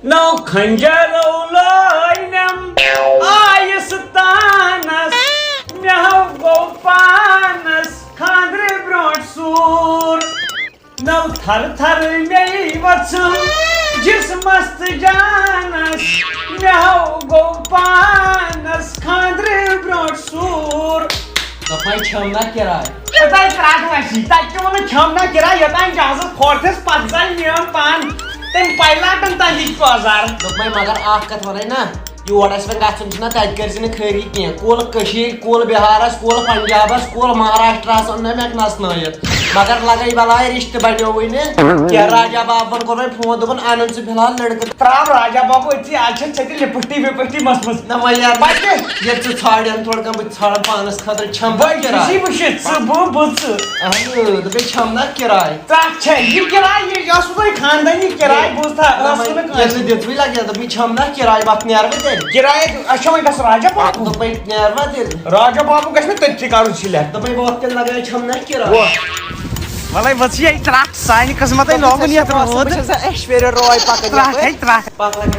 नौ खंजरो Linum आयस तानस म्याव गोपानस खांद्रे brought सूर नौ थर थर में वत्सु जिस मस्त जानस म्याव गोपानस खांद्रे ब्रोट सूर दपाई छमना किराय यताई त्राट वाशी ताकि वो छमना किराय यताई जहाज फोर्सेस पत्सल नियम पान तेम पहिला टन ताली बाजार दपाई मगर आख कथ वने ना योर आसवन गछन छना तत करज न खरी के कोल कशीर कोल बिहारस कोल पंजाबस कोल महाराष्ट्रस न मेक नसनयत मगर लगाई बलाय रिश्ते बन्यो वने के राजा बाबन को फोन दबन आनंद से फिलहाल लड़का त्राव राजा बाबू इतनी आछन छति लिपटी विपटी मस्त मस्त न मैं यार बाटे ये तो छाड़न थोड़ का छाड़ पानस खतर छम भाई किसी बुशित बो बुत दबे छमना किराय त्राक छे ये किराय ये जासुदाई खानदानी किराय बुता असुन ये तो देत भी लगे दबे छमना किराय बात नेर में दे किराय अच्छा मैं कस राजा बाबू दबे नेर में दे राजा बाबू कस में तत्ती कारू छिले दबे बहुत के लगे छमना किराय मलाई बच्ची आई त्राक साइनी किस्मत आई लोग नहीं आता वो ऐश्वर्या रॉय पाक त्राक पाक लगे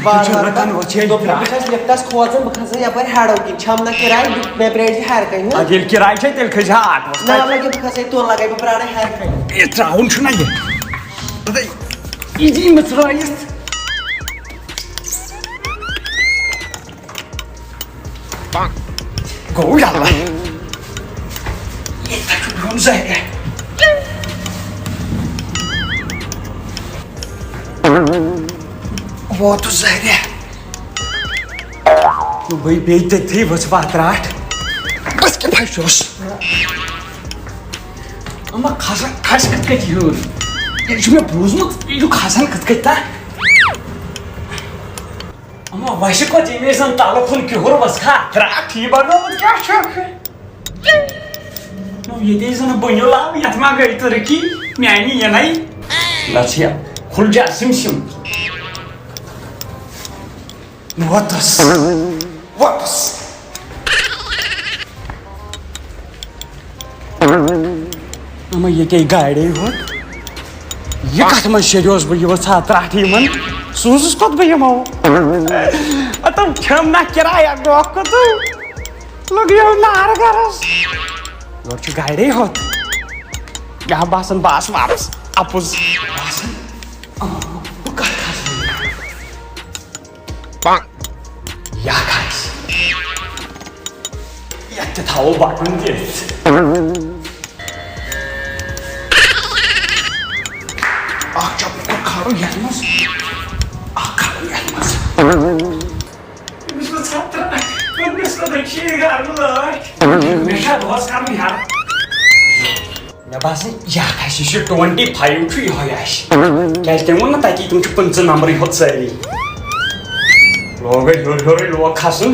बार kan वचे तो बखस लेफ्टस खोजन बखस या पर हाडो की छमना किराय में ब्रेड हार कहीं अगिल किराय छे तेल खजा आट ना लगे बखस तो लगे बराड़े हार कहीं ये त्राउन छना ये अरे इजी मसराइस पाक गो याला ये तक जाए वो तो ज़ाहिर है तो भाई बेइज्जत थी बस बात रात बस के भाई जोश अम्मा खासा खास कत यूर ये जो मैं बुझमुत ये जो खासा कत था अम्मा वैसे को जीने सन तालो खुल के होर बस खा रात ही बनो मत क्या शौक है नो ये देसन बन्योला यात्मा गई तो रखी न्यायनी या नहीं लच्छिया खुल जा सिम सिम What? Ama ये क्या गाड़ी हो? ये कहाँ में शेड्यूल्स भी ये साथ राठी मन सूज़ स्कॉट भी ये माओ अतः छम ना किराया डॉक को तो लोग ये नार करस लोग चु गाड़ी हो यहाँ बासन बास वापस अपुस बासन या guys याtte tavul bakın diye akşam karu gelmez karu gelmez biz bu saatte biz de şey garlar ne kadar was karu ya ya basi ya kaşı şu 25 şu yaş geldim ona da ki तुमचे 5 number होत जाईल लोग लोग खसन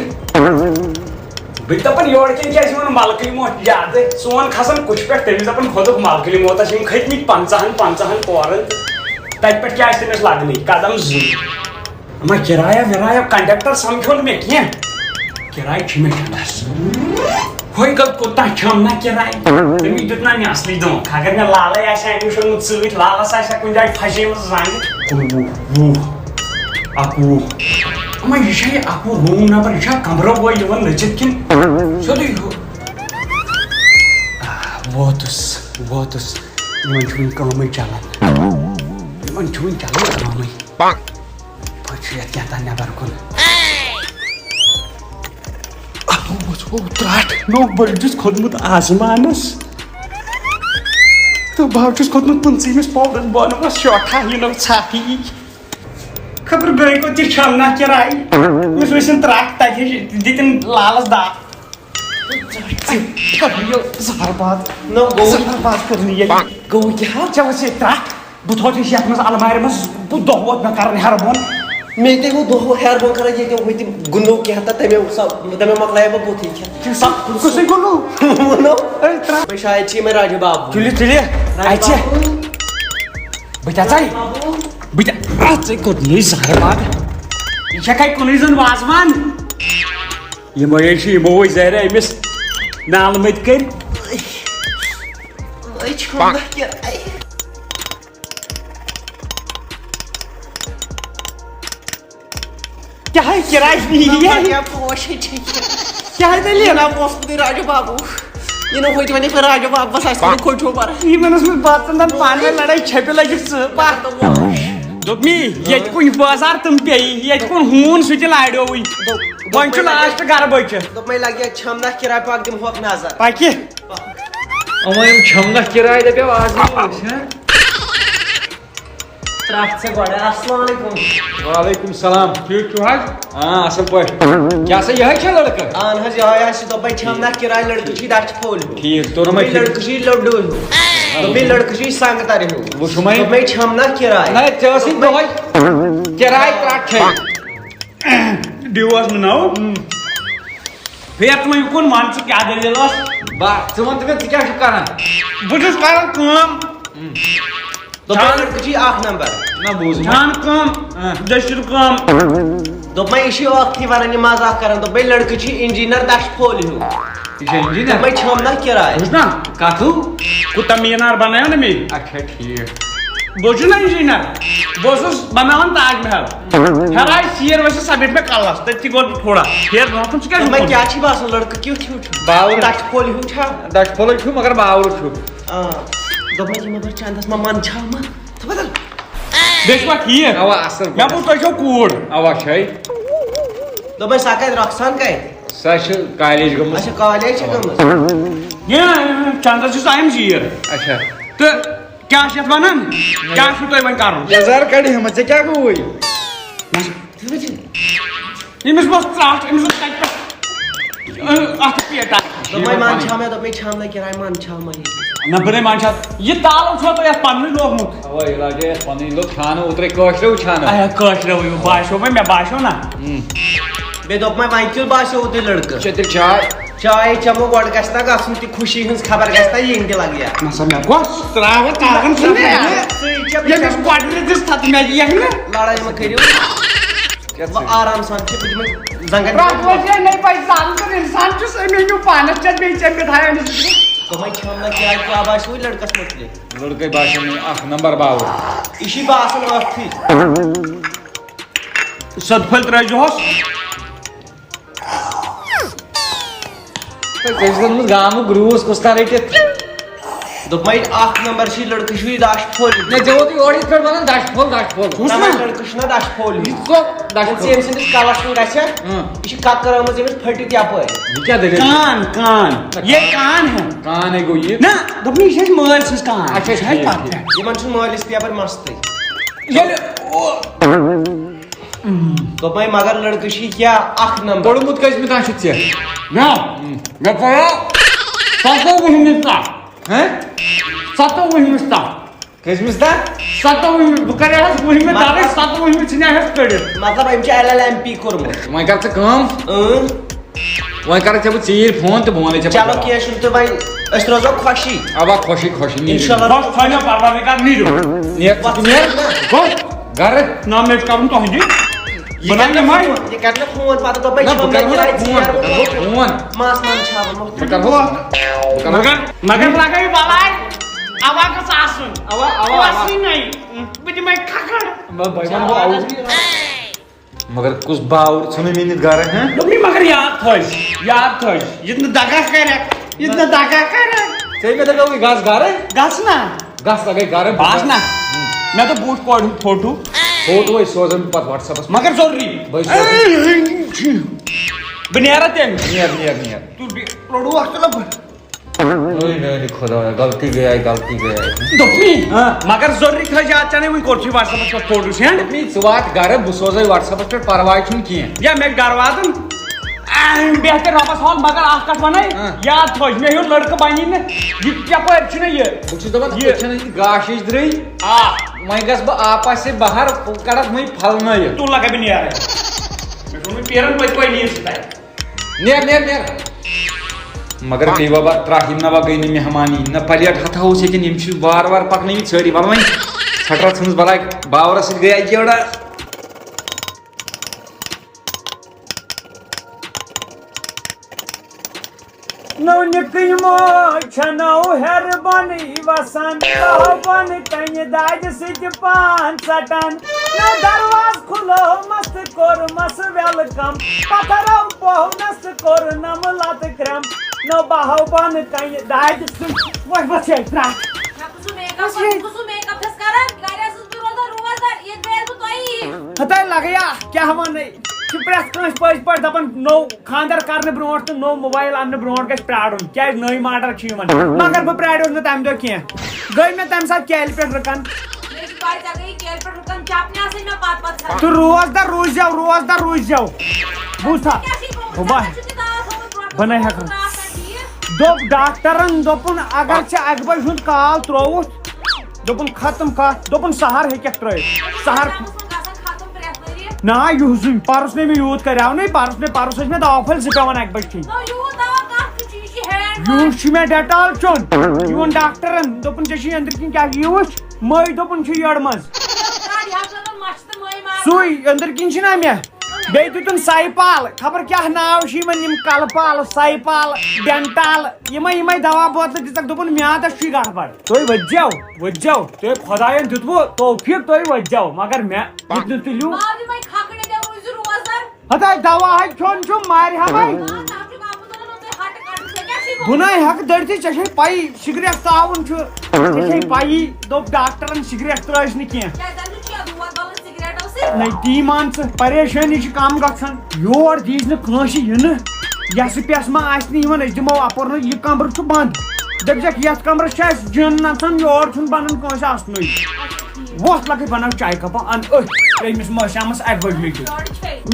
बित अपन your के क्या सिमन मालकली मो याद सोन खसन कुछ पे तेज अपन खुद मालकली मोता सिम खैतमी 55 पोरन तक पे क्या इसने लागनी कदम जी हम किराया कंडक्टर समझोन में क्या किराया छिमे चंदास होय कब कोता छम ना किराया तुम इतना नहीं असली दो अगर ना लाला ऐसा एडमिशन मुझसे लाला सा ऐसा कुंजा फंसे मत जाएंगे वो आपको अम्मा ये शायद आपको रूम ना पर शायद कमरा वो ये वन नचत किन सो तो वो तो ये चुन काम में चला ये चुन चला काम में पांग पछिया क्या तान्या बरकुन आपको वो त्राट नो बर्जिस खुदमुत आसमानस तो बावजूद खुदमुत पंसी में स्पॉट बन बस शॉटा ही नो छाती खबर गई को ती छमना किराय उस वैसे त्राक ताकि दितन लालच दा करियो ज़बरबाद नो गो ज़बरबाद करनी है गो क्या जब से त्राक बुथोटी से अपना अलमारी में बुद्धोवत में करने हरबोन मैं ते वो दो हेयर बोल कर ये होई थी गुन्नो क्या था तमे सब तमे मकलाय बो ठीक है सब कुछ गुन्नो नो ए त्राक मैं शायद छी मैं राजू बाबू चलिए आइए बेटा जाई बेटा आज को नहीं ज़बरबाद ये काय कोनिजन वाजमान ये मोयशी मोय जरे मिस नाल मत कर ओए छमना किराय है किराए क्या पोश है क्या है दलील ना पोस दी राजू बाबू ये ना होई तो राजू बाबू बस ऐसे खोज हो पर ये मनस में बात तंदन पान में लड़ाई छपे लगी स बात दोपनी ये कोई बाजार तुम पे ये कोई हून सुति लाडो हुई वंच लास्ट घर बच तो मैं लगे छमना किराए पाक दिम होक नजर पाके अमम छमना किराए दे पे आज नहीं त्राफ्ट से गोड़े अस्सलाम वालेकुम वालेकुम सलाम ठीक छो हां हां असल पॉइंट क्या से यह है लड़का आन हज आया से तो भाई छमना किराए लड़की छी दाच फोल ठीक तो मैं लड़की छी लड्डू तो मैं लड़की छी संग तारे हो वो सुमाई तो मैं छमना किराए नहीं चसी दो भाई किराए त्राट है डिवोर्स मनाओ फिर तुम कौन मान से क्या दलील बा सुमंत में क्या करना बुझस कारण काम तो मैं लड़की छी 8 नंबर ना बोझ जान काम जशर काम तो मैं इसी वक्त की वाला मजाक करन तो मैं लड़की छी इंजीनियर दाच फोल हो इसे इंजीनियर मैं छमना किराए बुझना काथू कुत्ता मीनार बनाया ना मैं अच्छा ठीक बोझू ना इंजीनियर बोझस बनावन ताजमहल हराई सियर वैसे सबेट में कालास तत्ती गोल थोड़ा फिर नोटन क्या तो मैं क्या छी बास लड़का क्यों थी बावर दाच फोल हो छा दस फॉलो छु मगर बावर छु तो मैं मगर चंदस मन छा मा तो बदल देखवा की आवा असल मैं पूछता छो कूड़ आवा छै तो मैं साकाय रखसान काय सच कॉलेज गम अच्छा कॉलेज गम ये चंदा से टाइम जीर अच्छा तो क्या शेत बनन क्या छु तो वन कारण हजार कड़ी हम से क्या को हुई इमिस बस त्रास्ट इमिस टाइप आठ पेटा तो मैं मान छा में तो मैं छाम ना किराए मान छा मैं ना बने मानछा ये तालो छो तो या पन्ने लोग मुख आवा इलाजे पनी लोग खाना उतरे कोशरो खाना आया कश रे वो बाशो में मैं बाशो ना बे तो मैं माइकल बाशो होते लड़का चेते चाय चाय चमो गोड गस्ता गसुन ती खुशी हंस खबर गस्ता ये इंगे लग गया ना समय गोस त्राव तागन सुने ये मिस क्वाड्रेट दिस था मैं ये है ना लड़ाई में करियो वो आराम से कुछ में जंगल राजवजे नहीं पहचान कर इंसान जो से मेनू पानस चल बेचे बिठाया नहीं तो मैं छाम ना क्या बाश हुई लड़का समझले लड़के भाषा में 8 नंबर बावर इसी बासन वक्त थी सदफल त्र जोस तो कैसे हम गांव ग्रूस कुस्ता रेटे तो मैं 8 नंबर सी लड़की हुई दाश फोल ने जवती ओडी कर बना दाश फोल ना मैं लड़की ना दाश फोल इसको दाश दाश से से कालास में गाछा इसी का कर में जेम फटी त्या पर क्या दे कान ये कान है कान है गो ये ना दपनी शेष मोबाइल से कान अच्छा है पाते ये मन से मोबाइल इस पर मस्त है ये तो मैं मगर लड़की शी क्या 8 नंबर बड़ मुत कस में का छे ना मैं पड़ा सातो वहिमिस्ता हैं सातो वहिमिस्ता कस में sta सातो बुकरे हस वहिम दारे सातो वहिम छिना हस पेड़ मतलब हम LLMP करमो मैं करते काम वही करे जब चीर फोन तो बोले चलो किया सुन तो भाई अस्त्रोजो खुशी अब खुशी इंशाल्लाह बस फाइनल परवानिका नीरो नियत को घर नाम में काम तो है बनाने माई ये करना फोन पाता तो भाई ना बुकर फोन मास मान छाव बुकर हो मगर लगा ही बाला आवा का सासुन आवा वासी नहीं बिटी मैं खखड़ भाईमान वो आउट मगर कुछ बाउर सुने मिनट गा रहे हैं तुमने मगर याद थोस इतना दगा करे सही में तो घास गा रहे घास ना घास लगे गा रहे घास ना मैं तो बूट पढ़ूं फोटो ही सोजन पर व्हाट्सएप मगर जरूरी बनियारा तेन नियर तू रोडू वक्त लब नहीं खुदा गलती गया दोपनी मगर जरूरी था जा चने वो कोठी व्हाट्सएप पर फोटो से अपनी सुवात गा रहे बुसोजे व्हाट्सएप पर परवाह छुन किए या मैं गरवादन बेहतर वापस हॉल मगर आकाश बनाए याद थोस मैं यो लड़का बानी ने ये क्या पर छ ये बुछ दबन ये छन गाश इज द्रई मैं गस ब आपस से बाहर कड़क मैं फलना ये तू लगा भी नहीं आ रहा मैं तुम्हें पेरेंट कोई नहीं सकता नियर मगर बे बाबा त्राहिम ना गई न मेहमानी न पलेट हथा हो से कि निम छु वार पकने छरी वलवई छटरा छन्स बला बावर से गया जेड़ा नौ निकल मो छनो हर बनी वसंत बन कन्य दाज सित पान सटन न दरवाज खुलो मस्त कोर मस वेलकम पथरो पोहनस कोर नम लत क्रम न बाहव बन कई दाज सित वह बचे त्रा हता लगया क्या हम नहीं कि प्रेस कस पज पज दपन नो खानदार करने ब्रोट तो नो मोबाइल आने ब्रोट गस प्राडुन क्या नई मॉडल छी मन मगर ब प्राडुन न तम दो किया गई मैं तम साथ कैल पे रकन तू रोजदार रोज जाओ बूथा बा बने हक दो डॉक्टरन दोपन अगर छ अकबर हुन काल त्रोवुत दोपन खत्म का दोपन सहर है क्या त्रोय सहर ना यूज पारस ने भी यूज कराव नहीं पारस में दवा फल सिकावन अकबर छी यूज में डेटॉल चोन यून डॉक्टरन दोपन जशी अंदर की क्या यूज मई दोपन छ यड़ मज सुई अंदर की छ ना मे बे तुम साइपाल खबर क्या नाव शिमन यम कलपाल साइपाल डेंटाल यम दवा बोतल दितक दोपन म्यादस छी गड़बड़ तोय वज्जाव तोय खुदायन दितबो तौफीक तोय वज्जाव मगर मैं इतन तुलू हता दवा है छोन छु मार हमाय बुनाई हक दर्दी चशे पाई सिगरेट तावन छु चशे पाई दो डॉक्टरन सिगरेट त्रस न किया नहीं ती मान परेशानी कम गन योर दीज नश इन यस पेस मा आन दिमो अपर यह कमर बंद दपक ये कमर जिन नसान योर बनान कंस आसन वोत लगे बना चाय कप अन अमिस मशामस अक बजे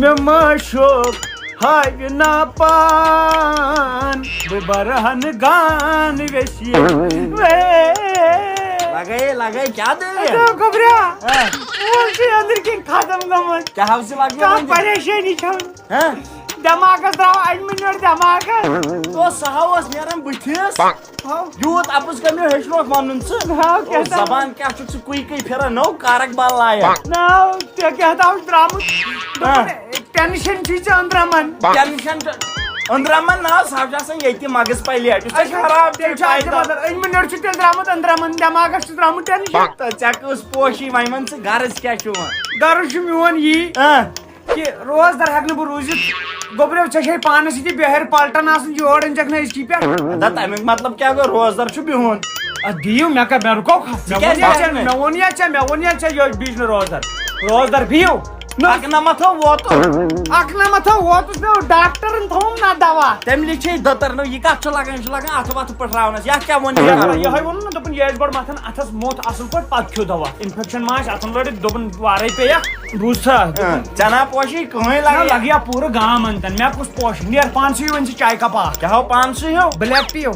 मे मशोक हाय ना पान बरहन गान लगे क्या दे घबरा अंदर की खत्म गमन क्या हवस लगे परेशानी दमागस द्राव 1 मिनट दमाग तो सहावस नेरन बुथिस यूत अपुस कम्यो हेचनो मानुन छ जबान क्या छु कुई कई फेरा नो कारक बाल लाया ना ते क्या दाव ड्रामा टेंशन छी अंद्रमन टेंशन अंद्रमन ना सावजासन येति मगस पहिले छ खराब ते छ 1 मिनट छ ते अंद्रमन दमागस छ ड्रामा टेंशन त चकस पोशी माइमन छ गरज क्या छु गरज मियोन यी कि रोज दर हकन ब रोजित गोबरे चशे पान सी बेहर पलटन आसन जोड़ इंजक न इसकी पे तमिक मतलब क्या गो रोजदार छु बिहुन दियो मैं का मैं रुको मैं वोनिया यो बीच में रोजदार बियो अकना मथो वोत न डॉक्टर थोम ना दवा तम लिखे दतर न यह कत लगन अथ वथ पठरावनस या क्या वन यह वोन न दोपन येज बड़ मथन अथस मोत असल पट पत खो दवा इन्फेक्शन मास अथन लड़ दोपन वारे पे या बूसा जना पोशी कहीं लगिया पूरा गांव अंतन मैं कुछ पोश नियर 500 वन से चाय का पा क्या हो 500 हो ब्लैक टी हो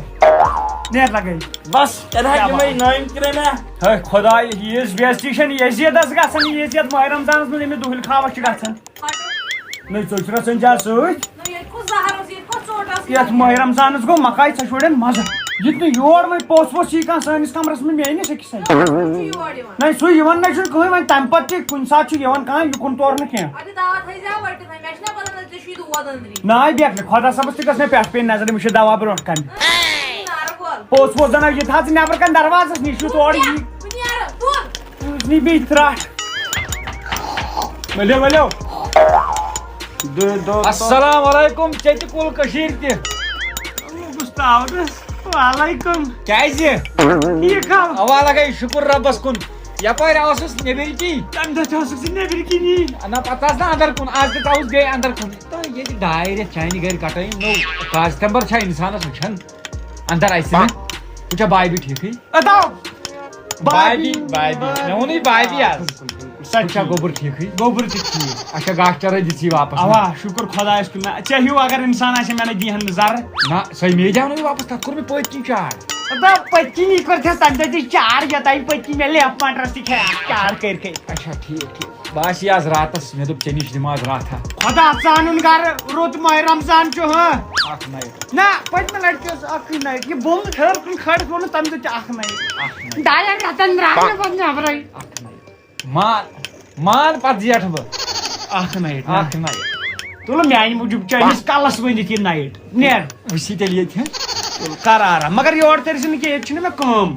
नेर लगे बस कदा कि मैं नईम करे में है खुदा ये वेस्टिशन यजियत गसन यजियत माह रमजान में में दुहल खावा छ गसन नहीं सोचरा संजा सोच यत माह रमजान गो मकाई छोड़न मजा जितने योर में पोस सीखा सानिस कमरस में मैं नहीं सकी नहीं सु यवन न छु कहीं मैं तम पत कुन सा छु यवन का युकुन तोर न के ना देख खुदा सबस गस में पेट पे नजर मुझे दवा ब्रोट कन पोस जना ये था नेबर कन दरवाजा निशु तोड़ नी भी त्राट मलो अस्सलाम वालेकुम चेति कुल कशीर ते गुस्ताव वालेकुम कैसे ये काम अवा लगे शुक्र रब्बस कुन यपार आवसस नेबर की तम दसस नेबर की नी ना पतास ना अंदर कुन आज तक आउस गए अंदर कुन तो ये डायरेक्ट चाइनी घर कटाई नो कस्टमर छ इंसान सुछन अंदर आइसे पूछा बाय भी ठीक है बताओ बाय भी नहीं बाय भी यार सच्चा गोबर ठीक है गोबर ठीक अच्छा गाछ चरे दिसी वापस अवा शुक्र खुदा इसको मैं चाहिए अगर इंसान आसे मैंने दी हन नजर ना सही में जाओ नहीं वापस तक में पच्ची चार अबे पच्ची नहीं करते तंदे चार जताई पच्ची में ले अपना रस्सी खाया चार करके अच्छा ठीक बस ये आज रातस में तो चनिश दिमाग रात था खुदा सानुन घर रोत माह रमजान छ हां आख नाइट ना पच में लड़के आख नाइट ये बोम खड़ बोल तम तो आख नाइट दाया रतन रात में बन जाबरई आख नाइट मान पत जेठ ब आख नाइट तुल म्यान मुजुब चाइनीज कलस बनित ये नाइट नेर उसी के लिए थे करारा मगर योर तेरे से के छ मैं काम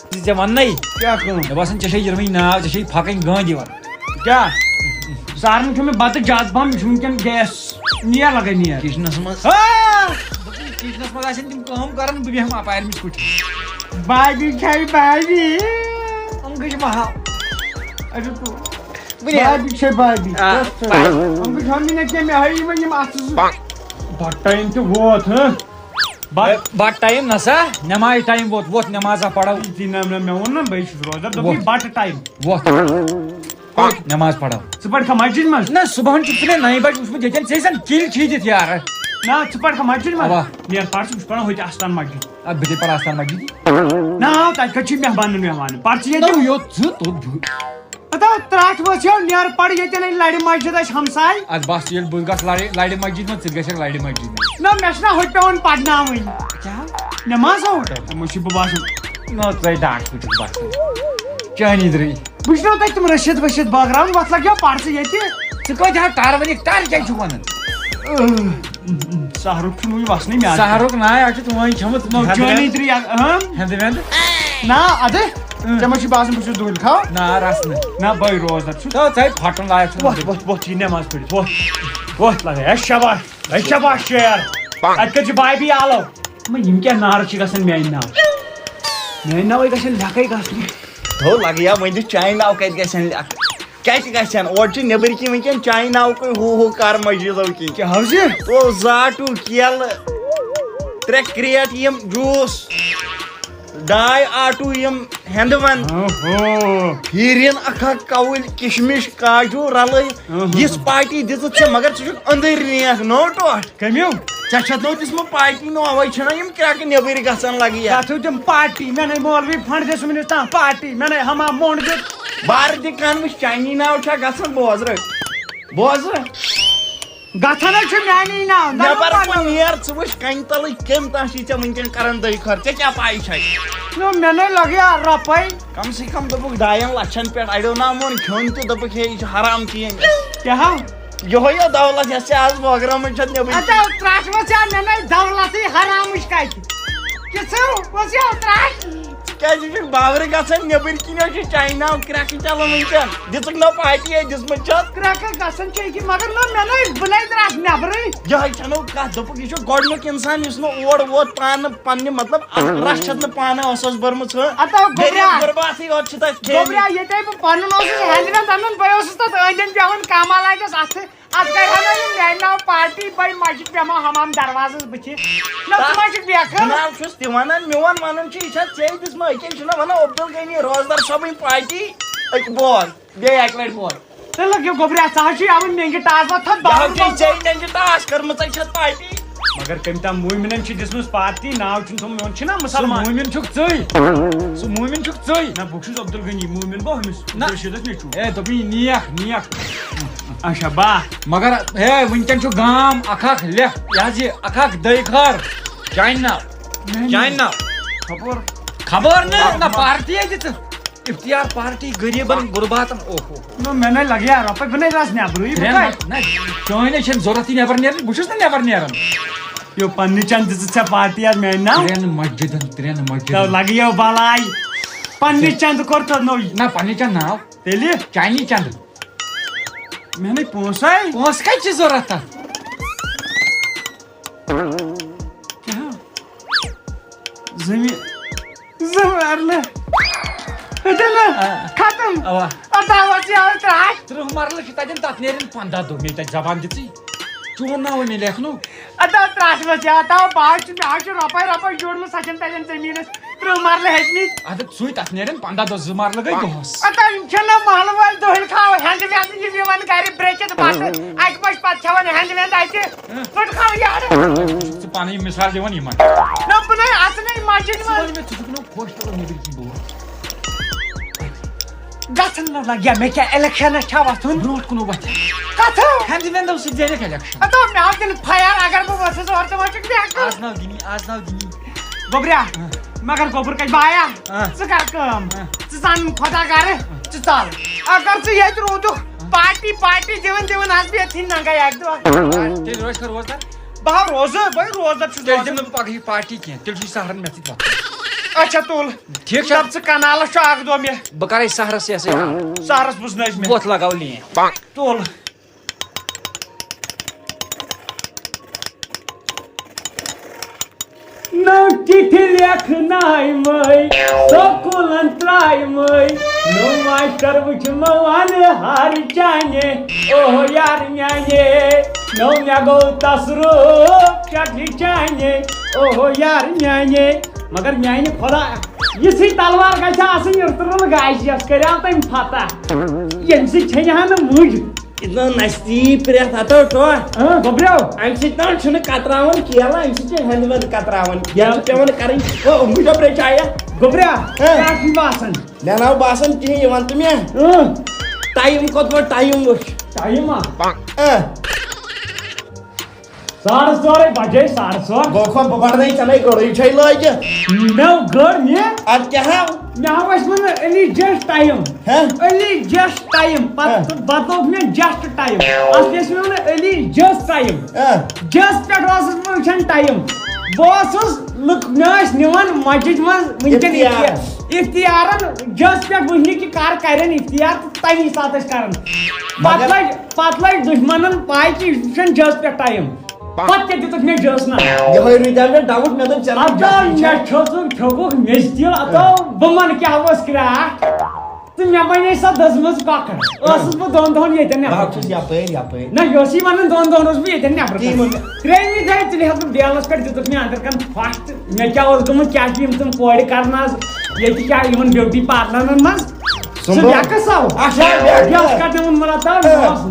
चे वन्नै क्या कहूँ मे बासान चे यिरमई नाव चे फकन गांध यिवान क्या सारन क्यों मैं बात जात पहम वुनकन गैस नियर लगे नियर किचनस मज किचनस मज आसन तिम काम करन बह बेहम अपार मिस कुछ बाजी छाई बाजी अंगज महा अरे तो बाजी छाई बाजी अंगज हम ने के में हई में यम आस बट्टा इन तो वोत ह बट टाइम नसा नमाज टाइम वोत नमाजा पढ़ो तीना मैं वो ना भाई रोजा तो बट टाइम वोत नमाज पढ़ो सुपर का मस्जिद में ना सुबह चुपने 9 बजे उसमें जेजन सेसन किल खींच यार ना सुपर का मस्जिद में अबा नियर पार्स उस पर होई आस्थान मस्जिद अब बिदे पर आस्थान मस्जिद ना ता कच्ची मेहमान पार्स ये तो यो तो पता त्राट वछो नियर पड़ ये नहीं लाड़ी मस्जिद है हमसाय आज बस ये बुलगस लाड़ी मस्जिद में चिल गसे लाड़ी मस्जिद में ना मेशना होट पे उन पढ़ना हुई क्या नमाज हो मुशी बबास ना तो डाक कुछ बस चानी दरी बुझनो तक तुम रशीद बैकग्राउंड बस लग गया पार्स ये छु को जा तार वनी तार क्या छु वनन शाहरुख खान मूवी वासने में शाहरुख ना आछ तुम वही छमत नो चानी दरी हम हेंद ना अदे जमशी बासन बुझो दुल खाओ ना रासने ना भाई रोज छु तो चाहे फटन लायक छु बहुत ही नमाज पढ़ी बहुत लगे शाबाश शेर अटक बाय भी आलो मैं यम क्या नार छि गसन मेन नाव गसन लकै गसन तो लगे वन चाय नाव कत गसन और नबर कि वनकन चाय नाव हु कर मस्जिदो कि क्या हवजे तो जाटू केल 3 क्रेट यम जूस 2 आटू यम हेंदवन फिरन अखा कौल किशमिश काजू रल इस पार्टी दित मगर च अंदर नेक नो टोट कमियो नो दिसम पार्टी नो अवे छना यम क्रैक नबर गसन लगी तुम पार्टी मैंने मौलवी फंड दे सुमिन ता पार्टी मैंने हमा मोंड दे बार दिकान में चाइनी नाव छा गसन बोज गथन छ म्यानी नाव नबर को नियर चुश कन तल केम ताशी च वनकन करन दई खर्च क्या पाई छै नो मैंने लगे रुपये कम से कम दबुक 2 लाख पे आई डोंट नो मोन खोन तो दबुक हे हराम किए क्या यो दौलत यस आज प्रोग्राम में छत नबी अच्छा त्राश वचा मैंने दौलत हराम इसका किसो वचा त्राश क्या जी बावर गसन नबर किनो चाइना क्रैक चलो वनकन दिसक नो पार्टी है जिसमें छत क्रैक गसन छ कि मगर नो मैंने बुलाई त्राश नबर यह छनो का दबुक यो गोडनुक इंसान यस नो ओड वोट पान पन्ने मतलब रश छत न पान असस बरम छ अतो गोबरा बर्बाद ही और छत गोबरा ये टाइप पन्न नो हैंडल तनन पयोस त अंजन पेवन कामा लागे साथ आज कह हना मैना पार्टी बाय मस्जिद पे हमाम दरवाजे बचे न मस्जिद बेखर ना छुस दिवानन मेवन वनन छ इछा छे दिस म के छना वना अब्दुल गनी रोजदार सबै पार्टी एक बोल बे एक लाइट बोल चल लगे गोबरा साहसी अब मेंगे टास था बाहर के चाहिए नंगे टास कर मत छ पार्टी मगर कमता मोमिनन छ दिसमस पार्टी नाव छ तुम मोन छ ना मुसलमान मोमिन छुक चई सो मोमिन छुक चई ना बुक्स अब्दुल गनी मोमिन बो हमिस ना रशीदस ने छु ए तो भी नियक अच्छा बा मगर हे वनकन छु गाम अखक ले याजी अखक दैखर चाइना खबर ना पार्टी है जित इफ्तियार पार्टी गरीबन गुरबातन ओहो नो मैंने लगे रुपये बने रास ने ब्रुई ना चाइना छन जरूरत नेबर नेरन बुछस ना नेबर नेरन यो पन्नी चंद छ पार्टी आज मैं ना ट्रेन मस्जिद तो लगी यो बालाई पन्नी चंद करत नो ना पन्नी चंद ना तेली चाइनी चंद मैंने पोसाई पोस काय चीज जरूरत था क्या जमीन खत्म अवा आता वसी त्राश तर मारल की ताजन तात नेरन 15 दो मी जबान दिची चोन ना होने लेखनो आता त्रास वसी आता बाच में आच रुपये जोड़ में सचन तजन जमीन तर मारले हेजनी आता सुई तात नेरन 15 दो मारल गई दोस आता इंचना महलवाल दोहल खाओ हैंड में आदमी जी मेवन गारी ब्रेक द बात आक बस 5-6 हैंड में आइते फट खाओ यार पानी मिसाल देवन ही मन न पने असने मार्जिन में तुकनो पोस्ट तो निबिर की बो गसन न लग्या मैं क्या इलेक्शन अच्छा वसुन ब्रोट कुनो बच कथो हैंड में दो से जेले इलेक्शन अतो मैं आपके फायर अगर वो वसे तो और तो मच गया आज ना गिनी गोबरिया मगर गोबर कई बाया सका कम सान खदा करे चल अगर से ये तो तो पार्टी देवन आज भी थी ना गया एक दो ते रोज कर रोज बाहर रोज भाई रोज छु तेल जम पाकी पार्टी के तेल छु सहरन में थी अच्छा तुल ठीक छ तब से कनाल अख दो मे बह कर सहरस ये सहरस बुझन मे वोथ लगाओ लिए तुल नौ चिट्ठी लेखनाय मै सकुलन त्राय मै नौ मास्टर वुच मवान हार जाने ओह यार न्याने नौ मे गो तसरो चटली जाने ओह यार न्याने मगर न्याने खुदा यसी तलवार गछ आसन इरतरल गाइस यस करया तम फता यमसी छयहान मुज इतना नस्ती प्रेत हतो तो गोब्रो अम सित न कतरावन केला अम सित हंदवन कतरावन या पेवन करन ओ मुझे ब्रे चाया गोब्रा क्या बासन ना नाव बासन की यवन तुमे टाइम कोत टाइम वछ टाइम साढ़े 12 बजे 12:30 गोखो बबड़ नहीं चले गड़ई छै लज नौ गड़ ने आज क्या है ना वस मन अली जस्ट टाइम हैं अली जस्ट टाइम पत बतो में जस्ट टाइम असलिस में अली जस्ट टाइम जस्ट पेट वास मन टाइम बॉसस लुक नास निवन मस्जिद मन मुंजन इफ्तियारन जस्ट पेट वहनी की कार करन इफ्तियार तमी साथ करन पतलज दुश्मनन पाई की जस्ट पेट टाइम पत के दित मे जस ना ये रिदा में डाउट में तो चला आता मैं छोको मेस्तियो आता बमन क्या वस क्रा तुम या बने सा 10 मस काकर असस बो दोन ये तने बाप या पे ना योसी मन दोन रोज भी ये तने ट्रेन दे तुले हत बेलस कर दित मे अंदर कन फास्ट मैं क्या और तुम क्या की तुम कोड करना ये क्या इवन ब्यूटी पार्लर मन क्या कसाव अच्छा या का तुम मला ता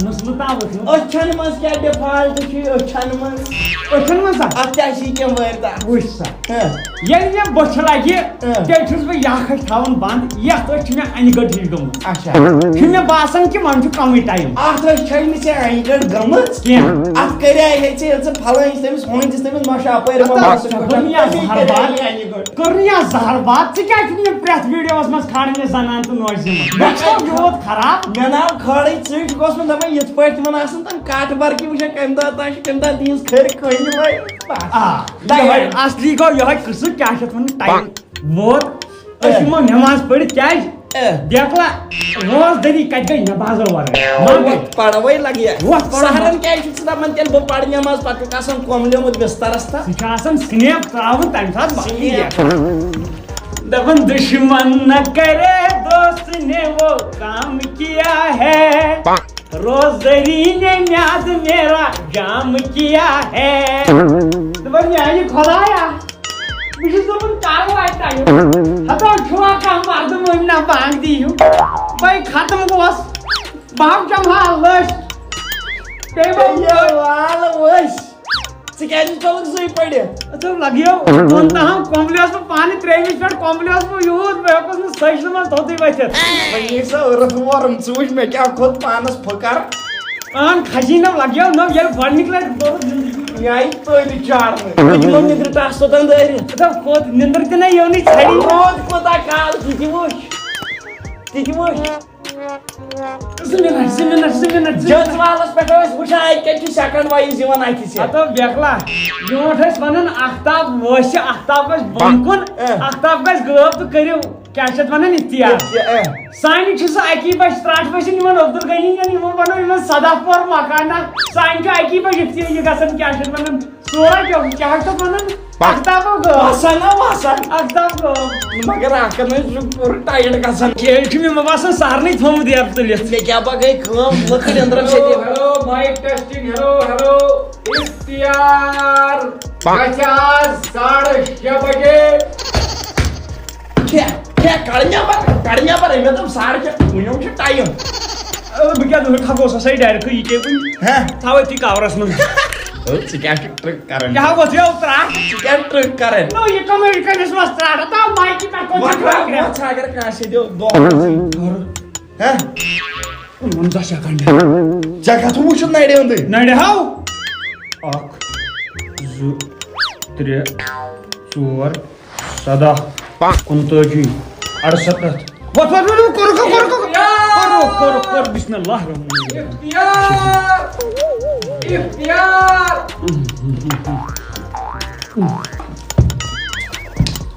मसलु ता ओछन मस क्या डिफॉल्ट छी ओछन मस अत्याशी के वरदा वुसा ये बछला ये तेठस बे या खस थावन बंद या तो छ मे अनगड हिल गम अच्छा छ मे बासन कि मन छ कम टाइम आठ छै मे से अनगड गमत के आप करे है से फलन इस होन जिस में माशा पर करनिया जहर बात से क्या छ मे प्रेस वीडियोस मस खाने जनान तो नॉइज बहुत खराब मैं नाव खड़े चीज गोस में दमे यत पट मन आसन तम काट बार की मुझे कंदा ताश कंदा दीस खर कोइन भाई असली को यह किस क्या छ मन टाइम बहुत असिमो नमाज पढ़ क्या देखला रोज दरी कट गई नमाज वर पढ़वई लगिया सहरन क्या छ मन तेल बो पढ़ नमाज पट कासन कोमले मत बिस्तरस्ता सिखासन स्नैप त्रावन तम साथ बाकी दबन दुश्मन न करे दोस्त ने वो काम किया है रोजरी ने म्याद मेरा जाम किया है दबन यानी खुदाया बिजु दबन कार वाइटा हतो छुआ का मर्द मोइना बांग दियो भाई खत्म गोस बाप जमा लश टेबल ये वाल वश सिकाजी चलक सही पड़े तो लगियो कोनता हम कॉम्प्लेक्स में पानी 23 मिनट कॉम्प्लेक्स में यूज बेकस में सही से मत होती बचे ये सब रफवारम चूज में क्या खुद पानस फकर आन खजीना लगियो न ये बड़ निकले बहुत यही तो विचार में जो निद्र टास तो तंदरी तो खुद निंदर के नहीं योनी छड़ी रोज पता काल तितिवोश सिमिनर जज वालस पे वुचाय के सेकंड वाइज यवन आथि से तो बेखला योठ है वनन आफ्ताब वश आफ्ताब गस बनकुन आफ्ताब गस गब तो करियो क्या छत वनन इख्तियार साइन छ स अकी बस स्टार्ट बस निमन अब्दुल गनी ने निमन बनो निमन सदाफर मकाना साइन जो अकी बस इख्तियार ये गसन क्या छत वनन सोरा क्या तो वनन आफ्ताब गो वासन आफ्ताब गो मगर आकन पूरा टाइट गसन खेल में मवासन सार नहीं थम दिया तो ले क्या बगै काम लकड़ी अंदर से हेलो माइक टेस्टिंग हेलो इख्तियार 6:30 बजे क्या कड़िया पर है मतलब सार के मुझे टाइम क्या तो खगो सही डायरेक्ट ये के हैं थावे ती कावरस में चिकन ट्रिक करन क्या हो गयो उतरा चिकन ट्रिक करन नो ये कमेंट करने से मस्त रहा था माइक की को अच्छा अगर कहां से दो हैं मन जा सेकंड जगह तो मुझे नहीं दे होंगे नहीं हाउ 1 2 3 4 7 59 68 what करो बिस्मिल्लाह इख्तियार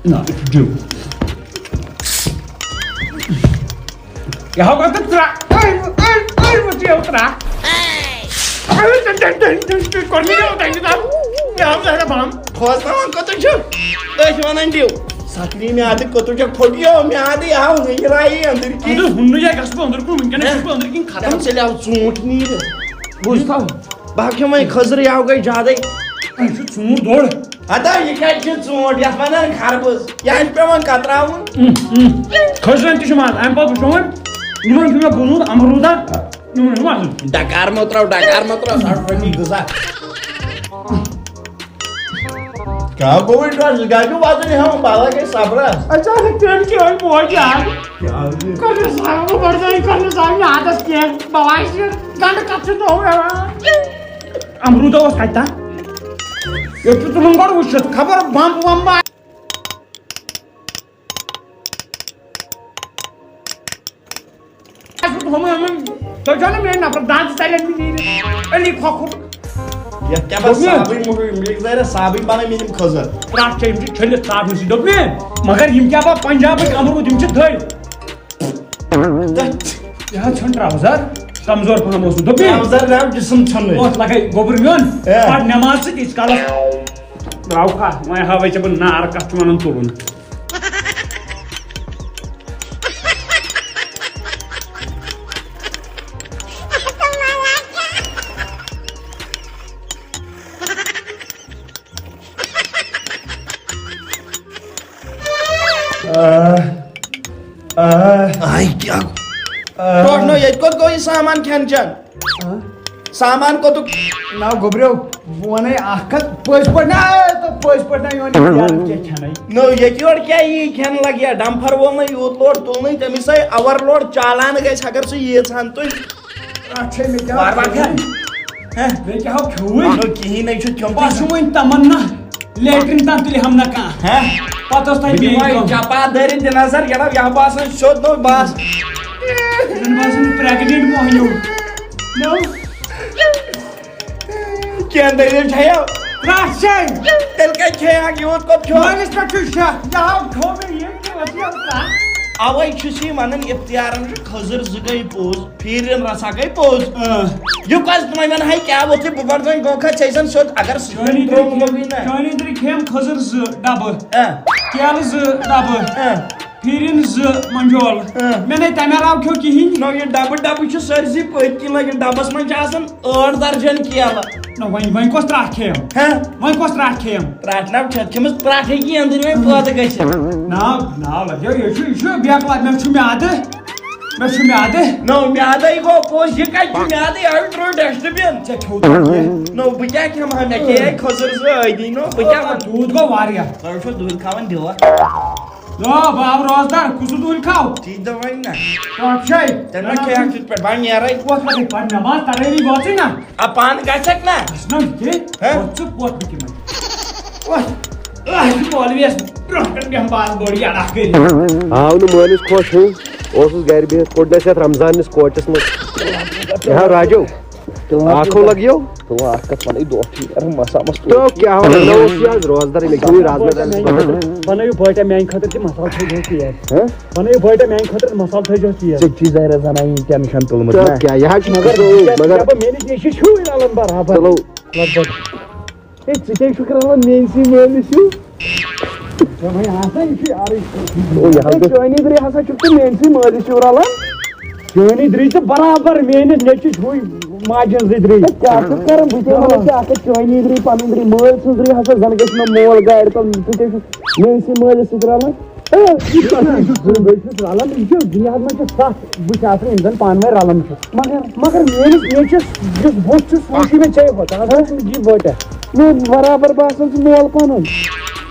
Na, du. Jag har gått ett track. Vad ska jag track? Kon mi jau thank you da. Ya हम जरा बाम. खोजनावन कतो छ वनान दियो साकरी में आदि कतो छ फोडियो में आदि आओ हिराई अंदर की Andu hunnu ya gaspo अंदर को मिनकन gaspo अंदर की खत्म खत्म. से लाओ चूंट नीर बुझता बाकी में खजर आओ गई ज्यादा Şu çumur dol. आता ये क्या छ चूंट या वनान खरबुज या पे one कतरावन Kızın tişman. Em bak şu an. Numan şuna bunu amruda. Numan var. डकार मत्राव साठ फनी गुजा क्या कोविड राज गाजू बाजू ने हम बाला के साबरा Aचानक ट्रेन की ओर पहुंच गया. Kızı sağımı bardayı kızı sağımı adas ki. Balayşı. Ganda kaçın da oluyor. Amruda o sayta. Yok tutulun var uçut. Kabar bamba. Hemen तो जाने मैं ना पर डांस टैलेंट भी नहीं है अली खाखुर या क्या बस साबी मुझे मिल जाए साबी बाने मिनिम खजर रात के इनकी छले साथ में सिद्धो में मगर इम क्या बा पंजाब के अमरूद इम से थई यहाँ छंट्रा हजार कमजोर फहम हो सुद्धो में कमजोर राव जिस्म छन्ने बहुत लगे गोबर मियोन और नमाज से इस काला राव का मैं हवा जब नार का चुमान तोड़ूं आई क्या टोटनो ये कोई सामान खेन सामान को तो ना गोबरो वने आखत पज पड़ना तो पज पड़ना योनी यार क्या छनाई नो ये क्यों क्या ये खेन लग गया डंपर वो नहीं यूथ लोड तो नहीं तमी से ओवर लोड चालान गए अगर से ये छान तो अच्छे में क्या बार क्या हैं वे क्या हो क्यों नो की नहीं छु क्यों पासुइन तमन्ना लेटरिन तंतुली हम ना का हैं पता है भी चापा दरी दिनासर क्या यहाँ पास शोध नो बास जनवासन प्रेग्नेंट मोहियो नो क्या अंदर ये छाया राशे तेल का छाया की वो कब छो माइनस का चुशा यहाँ खो में ये क्या वसिया होता अवै खुशी मानन इफ्तियारन खजर जगई पोज फिरन रसा गई पोज यो काज तुम्हारी मन है क्या बोलते बुबरजन गोखा छैसन शोध अगर जोनी दरी खेम खजर ज डब केल ज डब फिरन ज मंजोल मैंने तमेराव क्यों की नो ये डब छु सरसी पति लगे डबस मन आसन 8 दर्जन केल नो वही कोस त्राट खेम हैं वही कोस त्राट खेम त्राटना छमस त्राटे की अंदर में पद गछ ना लगे ये छु ब्याक लाग में छु म्यादे नो म्यादे को पोज ये का म्यादे आउट्रो डस्टबिन छ छु नो बुया के हम के खजर ज आइदी नो बुया दूध को वारिया लड़को दूध खावन देवा लो बाब रोजदार कुछ दूध खाओ ती दवाई ना तो अच्छा तना के एक्ट पर बानी आ रही वो लगे पर नमाज तरेनी गोची ना अपान गाछक ना स्नो के वो पोत की मैं वाह मौलवीस ब्रोकन के हम बात बढ़िया रख गई हां नु मौलवीस खुश हूं ओसुस घर बिहत कोडस रमजान निस कोटस में यहाँ राजो आंखों लगियो तो आकत वाली दो यार मसा मस्त तो क्या हो नो यार रोजदार लेकिन राजदार बनायो बटा मैं खतर के मसाला थे जो की है हैं बनायो बटा मैं खतर मसाला थे जो की है चीज है रजाना ही टेंशन तुल मत तो क्या यहाँ मगर अब मैंने ये शू इलालन बराबर चलो लगभग ए चिटे शुक्र अल्लाह मेंसी मेंसी तो भाई आसा इसी यार ओ यहाँ पे जोनी द्री हसा चुप मेंसी मेंसी उरालन जोनी द्री तो बराबर मेने नेच हुई माजन द्री क्या करम बुझे वाला क्या आके चोइनी द्री पानी मोल सुद्री हसा जनगस में मोल गाड़ तो चिटे मेंसी मोल सुद्राला दुनिया में साथ बुझाते इंसान पान में रालम मगर मेरे जिस बोट सूची में चाहिए होता है जी बोट है मैं बराबर बासन मोल पानो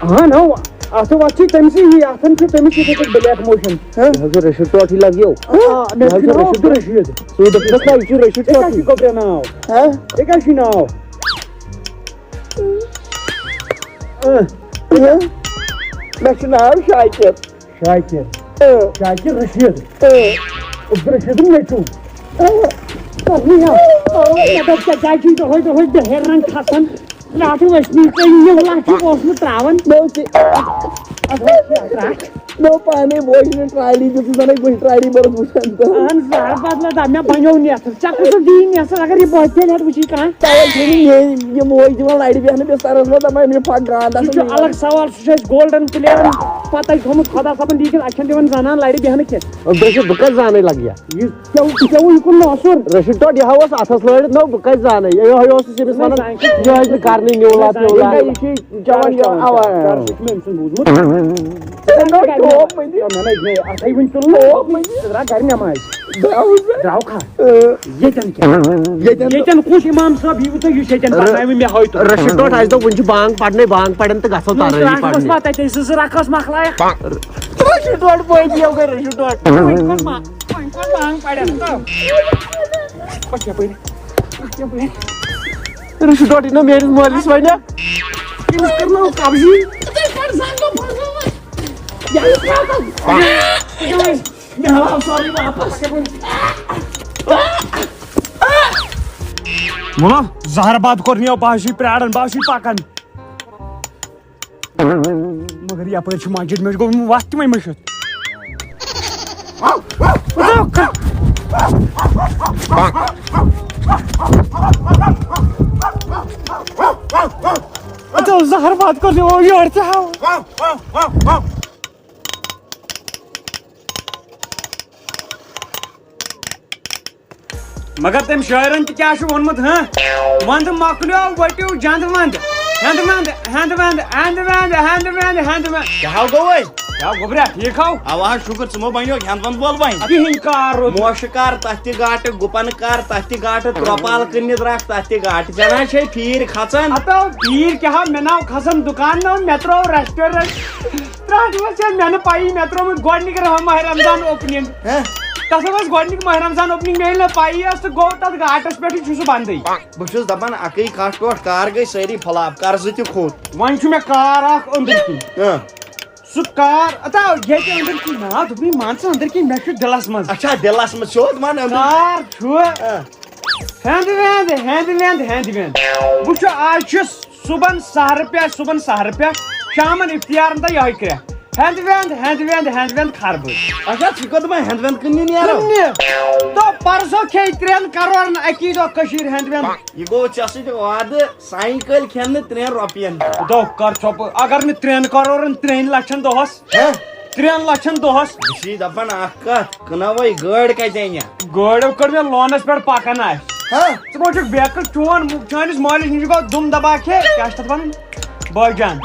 हाँ ना आतो वाची तमसी ही आसन से तमसी के ब्लैक मोशन हजर रशीद तो अठी लगियो हां मैं Rashid so the first time Rashid तो अठी को पे नाउ हां एक अशी नाउ मैं नाम शाकिर रशीद उस रशीद में तू करनिया ये तो क्या चीज तो होय हेरन खासन लाटू वसनी के ये वाला की ओस में त्रावन No pane boy ne trial this is not going trial बर बुझन zar badla da me banyo net chak to din ya agar ye boy te net buchi kan tawal thini ye moy jima laidi behne be saras na da me fak ganda ये अलग सवाल सुशेष golden player पता ही थोम खदा सबन दीजिए अच्छा दिवन जाना light बहन के अब देखो बकस जाने लग गया ये क्या इकुल नसुर रशिद तो यहाँ was atas लड़ no बकस जाने ये हो से सिर्फ माना ये है कारनी न्यूला प्योला ये जवान यो आवा मेंशन बुझ no top में दी मैं नहीं आई विन चलो top में दी जरा घर में आए जाओ खा ये जन खुश इमाम साहब ये तो ये शेजन पढ़ना में होय तो रशिद तो आज तो वंच बांग पढ़ने तो गसो तार रही बस बात है इस राकस मखलाय रशिद तो boy दिया गया रशिद तो बांग पढ़े तो पछे पहिले रशिद तो इतना मेरी मालिश वाला यूज करना कब्जी पर सांगो सॉरी वापस मुला जहर बात करनी हो बाशी प्राड़न बाशी पाकन मगर या पर माजिद में गो वास्त में मशत अच्छा जहर बात करनी हो यार चाहो मगर तम शायरन क्या वोनमुत हाँ वंद मकलो वटियो जंद वंद हंद वंद हंद वंद हंद वंद हंद वंद हंद वंद क्या गो वै क्या गोबरा ठीक हो आवाज शुक्र सुमो बनो हंद वंद बोल वै अभी कार मोशकार तस्ति गाट गुपन कार तस्ति गाट त्रोपाल कन्नित रख तस्ति गाट जना छे फीर खचन अतो फीर क्या मेनाव खसन दुकान नो मेट्रो रेस्टोरेंट त्राज वसे मैंने पाई मेट्रो में गोडनिक रहा माह रमजान ओपनिंग हैं तस गोडनिक माह रमजान ओपनिंग मेल पाई तो गो तत घाटस पे बंद बहुत दपान अकई कट टोट कार गई सारी फलाप कर जति खोत वन में कार अंदर की सु कार अता ये अंदर की ना दुबी मानस अंदर की मे दिलस मज अच्छा दिलस मज सोत मान कार हैंड बुछ आज सुबन सहर पे शामन इफ्तियार ता यही करे हैंड खरब अच्छा चिको दमा हैंड वंद कन्नी नेरो तो परसो खे 3 करोड़ न अकी दो कशीर हैंड ये गो चसी तो वाद साइकिल खेन 3 रुपयन दो कर चोप अगर न 3 करोड़ 3 लाख दोहस 3 लाख दोहस सी दपन अकत कनावई गाड़ कतेन्या गाड़ कर में लोनस पे पाकन आ हां तो बेक चोन चानिस मालिस निज गो दुम दबा खे क्या वन बजान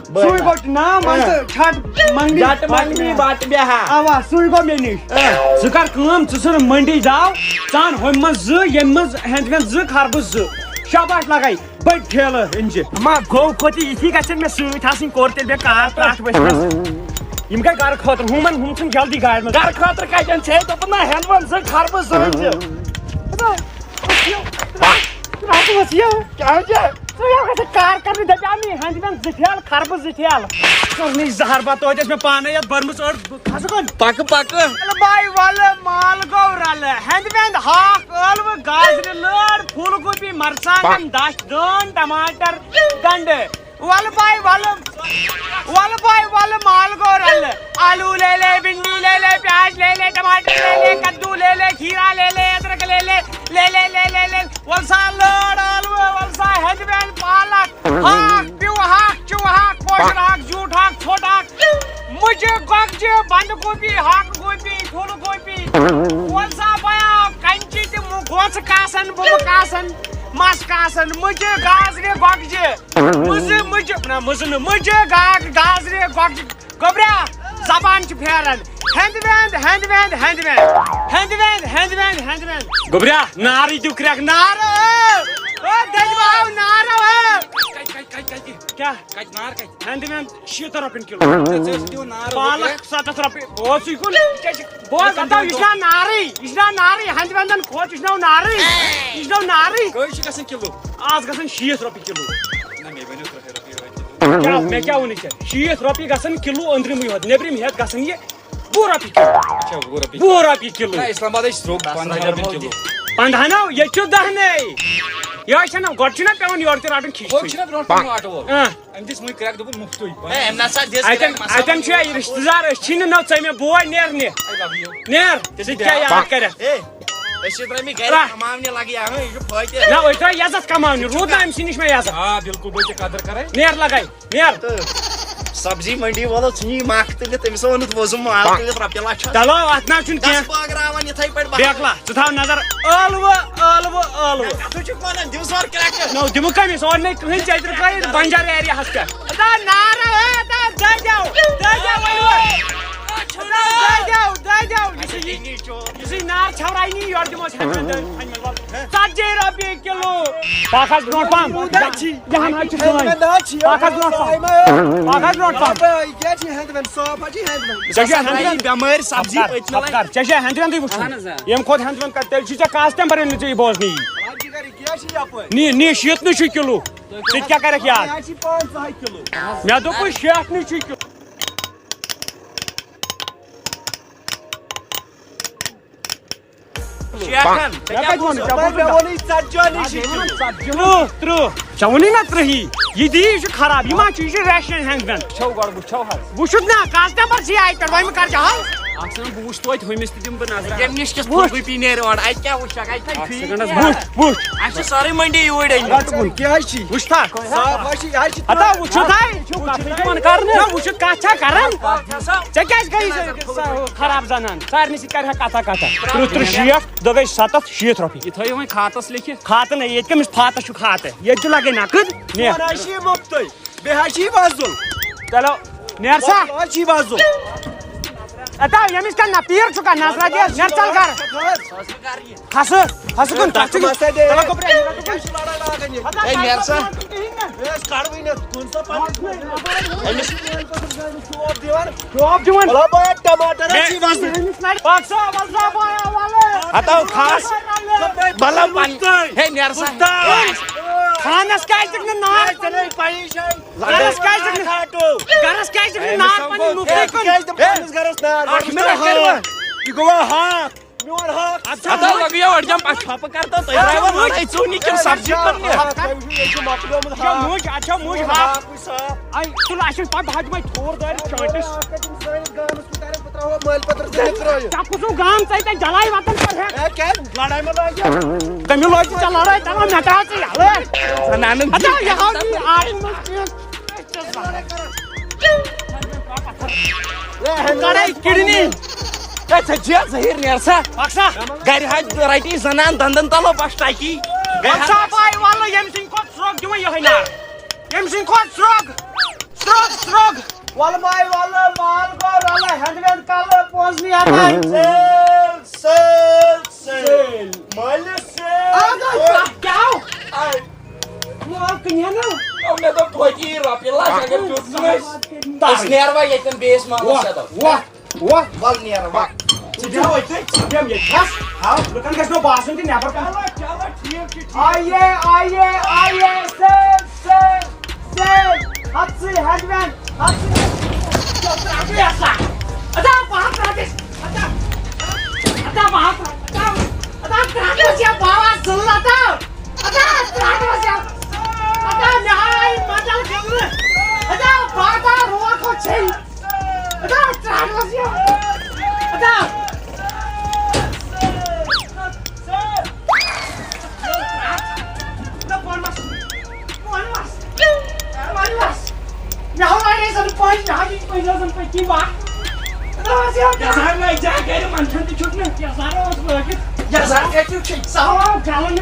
सुई गो ना मन छट मंडी जाट मंडी बाट बेहा आवा सुई गो मे निश सुकर काम सुसर मंडी जाओ चान होय मज ये मज हैंड ज खरब ज शाबाश लगाई बड़ खेल इंजे मा गो कोती इथि गछन में सुई थासिन कोरते बे कार प्राट बस इम का कार खतर हुमन हुमसन जल्दी गाड़ में कार खतर का जन छे तो ना हैंड ज खरब ज रात वसिया क्या हो तो यार कार करने दजानी हंजन जिठियाल खरब जिठियाल करनी जहर बात हो जिसमें पाने या बरमुस और खसकन पक बाई वाले माल गौरल हंजन हाक अलव गाजर लड़ फूल गोभी मरचांगन दाश दोन टमाटर गंडे वाले माल गौरल आलू ले भिंडी ले प्याज ले टमाटर ले कद्दू ले खीरा ले अदरक ले वलसा लड़ आलू वलसा हंजन पालक हाक प्यू हाक चू हाक पोषण हाक जूट हाक छोट हाक मुझे गगजे बंद गोभी हाक गोभी फूल गोभी वलसा बया कंची ते मुगोच कासन बुम कासन मस कासन मुझे गाजरे गगजे मुझे गाजरे गगजे गोबरा जबान च फेरन हैंडवैंड गोबरा नारी दुखरक नार ओ दजवाव नार क्या नार हैंडवैंड 70 रुपए किलो पालक 70 रुपए बहुत सी कुल बहुत आता इसना नारी हैंडवैंडन खोच इसना नारी कोई गसन किलो आज गसन 60 रुपए किलो ना मे बनो क्या मैं क्या होने चाहिए 60 रुपए गसन किलो अंदर में होत नेबरिम हेत गसन ये 2 रुपए किलो अच्छा 2 रुपए किलो ना इस्लामाबाद स्ट्रोक 15 रुपए किलो 15 ना ये 14 नहीं या छना गटना पेवन योर ते राटन खींच वो छना ब्रोट आटो अम दिस मुई क्रैक दोपन मुफ्तुई अतन रिश्तेदार छी नो चे मे बोय नेर ने नेर क्या याद कर ना वो तो इज्जत कमाने रूद ना अमसी निश में इज्जत हां बिल्कुल बोल के कदर करे नेर लगाई नेर सब्जी मंडी वालों छी माख तलित तमिस वनुत वोजुम माल तलित रपय लाख चलो अतना छुन के बागरावन यथै पट देखला सुथाव नजर अलव तु छु कोन दिवसर क्रैक नो दिमु कमी सोन नहीं कहीं चैत्र का बंजार एरिया हस का दा नारा है दा जाओ इसी नार छवराई नहीं यार दिमो साजे रुपए किलो पाखा नोट पाम यहां ना छी पाखा नोट पाम क्या छी हैंडमैन सो पाजी हैंडमैन जगह हैंडमैन बेमार सब्जी पचला जगह हैंडमैन दी वुछ यम खोद हैंडमैन का तेल छी कस्टमर इन छी बोजनी नी शीत नु छी किलो से क्या करे यार 5 किलो मैं दो कोई शीत नु छी किलो चवनी ना त्रही ये दी खराब ये रेशन हैंडमैन छौ गड़ बुछौ हर वुछुत ना कस्टमर छी आई कर वही में कर जाओ आसन बुछ तो होइमिस दिम ब नजर केम निश किस फुल पी नेर और आई क्या वुछ आई वुछ अच्छा सारे मंडी योड आई क्या छी वुछ था साफ छी आई छी अता वुछुत है मन करने ना वुछुत काछा करन जगह गई खराब जानन सारनी से कर कथा त्रुत्र शीत दगै 7 रुपए ये थई वही खातस लिखि खात नहीं ये कमिस फात छु खात ये जो लगे नकद ने राशि मुफ्तई बेहाशी बाजुल चलो नेरसा राशि बाजुल अता यमिस का ना पीर छु का नजरा दे नेर चल कर हस कुन चलो को प्रे ए नेरसा एस काढवी ने कोण सा पाणी शॉप दिवन भला बाय टमाटर छी बाजुल बक्सा बाया वाले आता खास भला पाणी हे नेरसा खानस काय तक ना चले पैसे गरस काय तक ना पानी मुफ्त को गरस ना ये गोवा हां मोर हां आता लगिया और जम छाप करता तो ड्राइवर नहीं चुनी के सब्जी करने अच्छा मुझ हां आई तू लाशन पा भाज में छोड़ दे चॉइस चाकू तो गांव चाहिए जलाई वतन पर है क्या लड़ाई में लग गया कमी लोग चला रहा है तमाम नटा से हाले सनानन अच्छा यहां की आई लड़ाई किडनी सज्जिया जहीर नेरसा बक्सा गाड़ी हाथ राइटी सनान दंदन तलो पष्टाकी बक्सा भाई वाला यम सिंह को स्ट्रोक जो ये है ना यम सिंह को स्ट्रोक वाला भाई वाला माल को वाला हैंडमेड काले पोज नहीं आता सेल माल सेल क्या कन्या ना मैं तो ठोकी रपेला अगर जुटनस तस नेरवा येतन बेस माला सदा वाह वल नेरवा सीधा होइते हम ये बस हां दुकान कैसे बासन की नेबर का चलो ठीक आइए सेल हाथ से हैंडमैन हाथ से आगे ऐसा अदा बाहर राजेश अदा राजेश या बाबा सुन लाता अदा राजेश अदा नहाई मजा कर अदा बाबा रोआ को छे अदा राजेश अदा Now I is on point. Now he is on point. Keep back. Yazar नाही जा गेले माणसांची छूट नाही yazar was working yazar काय तू छे सावा गालन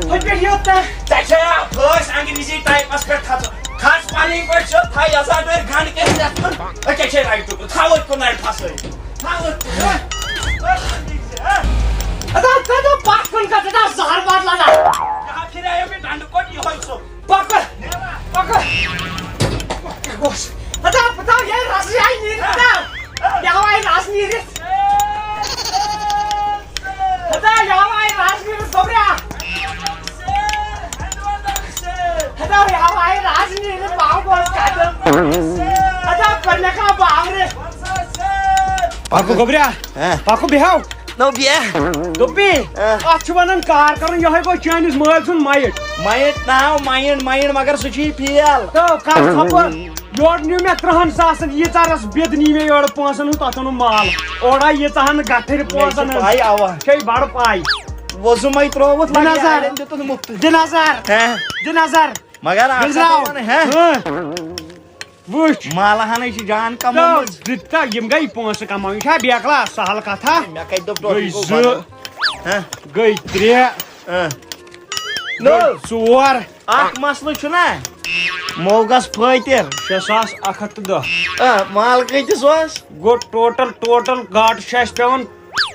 होय पे येत त्याच्या फर्स्ट अंग्रेजी टाइप असकर खातो खास पाणी पर शो था yazar वर घाण के जात ओके छे राईट तू खावत को नाही फासय खावत आता कदा पाक कोण का कदा जहर बाटला ना कहा फिराय मी दांडकोट होयसो पकड बॉस आता पता ये राजी आई नहीं आता याव आई राज नहीं रे आता याव आई राज नहीं गोबऱ्या आता याव आई राज नहीं रे बाव बॉस काट आता करने का बाव रे पाको गोबऱ्या पाको बिहाव No bia. دوٚپی اتھ چھُ ونان کار کرُن یہے گوٚو چٲنِس مٲلۍ سُنٛد مایِٹ Mind now, mind مگر سُہ چھُ فیل. تہٕ کر ژھۄپہٕ یورٕ نیوٗ مےٚ 30 ساسن ییٖژاہ رس بِد نی مےٚ یورٕ پونٛسن ہُنٛد تتھ اوٚنُم مال اورا ییٖژاہن گٹھٕرۍ پونٛسن پاے اوا. چھے بڑٕ پاے وۄزُمے ترووُتھ دِ نظر دِتُن مُفتہٕ. دِ نظر دِ نظر مگر وٕچھ مالہانٕے چھِ جان کمٲمٕژ. دِتا یِم گٔے پونٛسہٕ کماوٕنۍ چھا بیکلا سہل کتھا مےٚ کتہِ دوٚپ گٔے 2 گٔے 3 ژور اکھ مسلہٕ چھُنا موگس فٲطر 6110 مال کۭتِس اوس گوٚو ٹوٹل گاٹہٕ چھُ اَسہِ پیٚوان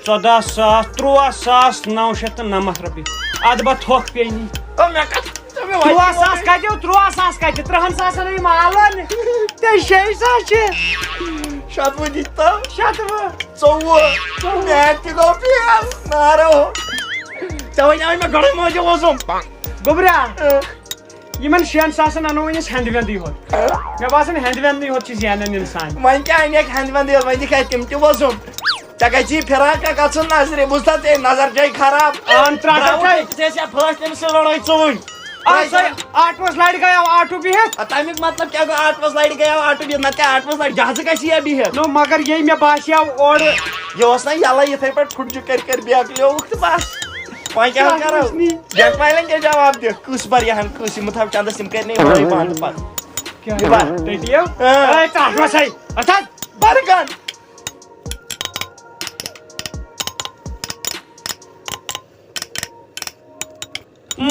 13,999 رۄپیہِ ادٕ با تھوٚکھ پیٚیہِ 13 ساس کتہِ 13 ساس کتہِ 30 ساسن ہٕے مالن تے 6 ساس چھِ شتوُہ دِتو 70 ژوٚوُہ میٹ تہِ گوٚو فیل نارو ژےٚ وَنیٛاوے مےٚ گۄڈے موجوٗب اوسُم گوٚبرا یِمن 6 ساسن انو وۄنۍ أسۍ ہٮ۪نٛدٕ وٮ۪نٛدٕے ہوت مےٚ باسان ہٮ۪نٛدٕ وٮ۪نٛدٕے ہوت چھِ زینان اِنسان وۄنۍ کیٛاہ اَنیکھ ہٮ۪نٛدِ وٮ۪نٛدِ وۄنۍ دِکھ اَسہِ تِم تہِ ووٚزُم ژےٚ گژھی فِراکا گژھُن نظرِ بوٗزتھا ژےٚ نظر چھے خراب آن ترٛاٹر چھے ژےٚ پھٲسۍ تٔمِس سۭتۍ لڑٲے ژوٚوُنۍ آٹوس لڑِ گٔیاو آٹوٗ بِہِتھ تَمیُک مطلب کیٛاہ گوٚو آٹوَس لڑِ گٔیاو آٹوٗ بِہِتھ نتہٕ کیٛاہ آٹوَس لڑِ جہازٕ گژھِ یا بِہِتھ نو مگر ییٚلہِ مےٚ باسیو اورٕ یہِ اوس نا یَلے یِتھٕے پٲٹھۍ پھُٹجہِ کٔرۍ بیکلیوُکھ تہٕ بس وۄنۍ کیٛاہ کرو جگ پایلن کیٛاہ جواب دِکھ کٕس واریاہن کٕس یِم تھاو چندس یِم کٔرۍ نہٕ یِمنٕے بنٛد پتہٕ برگن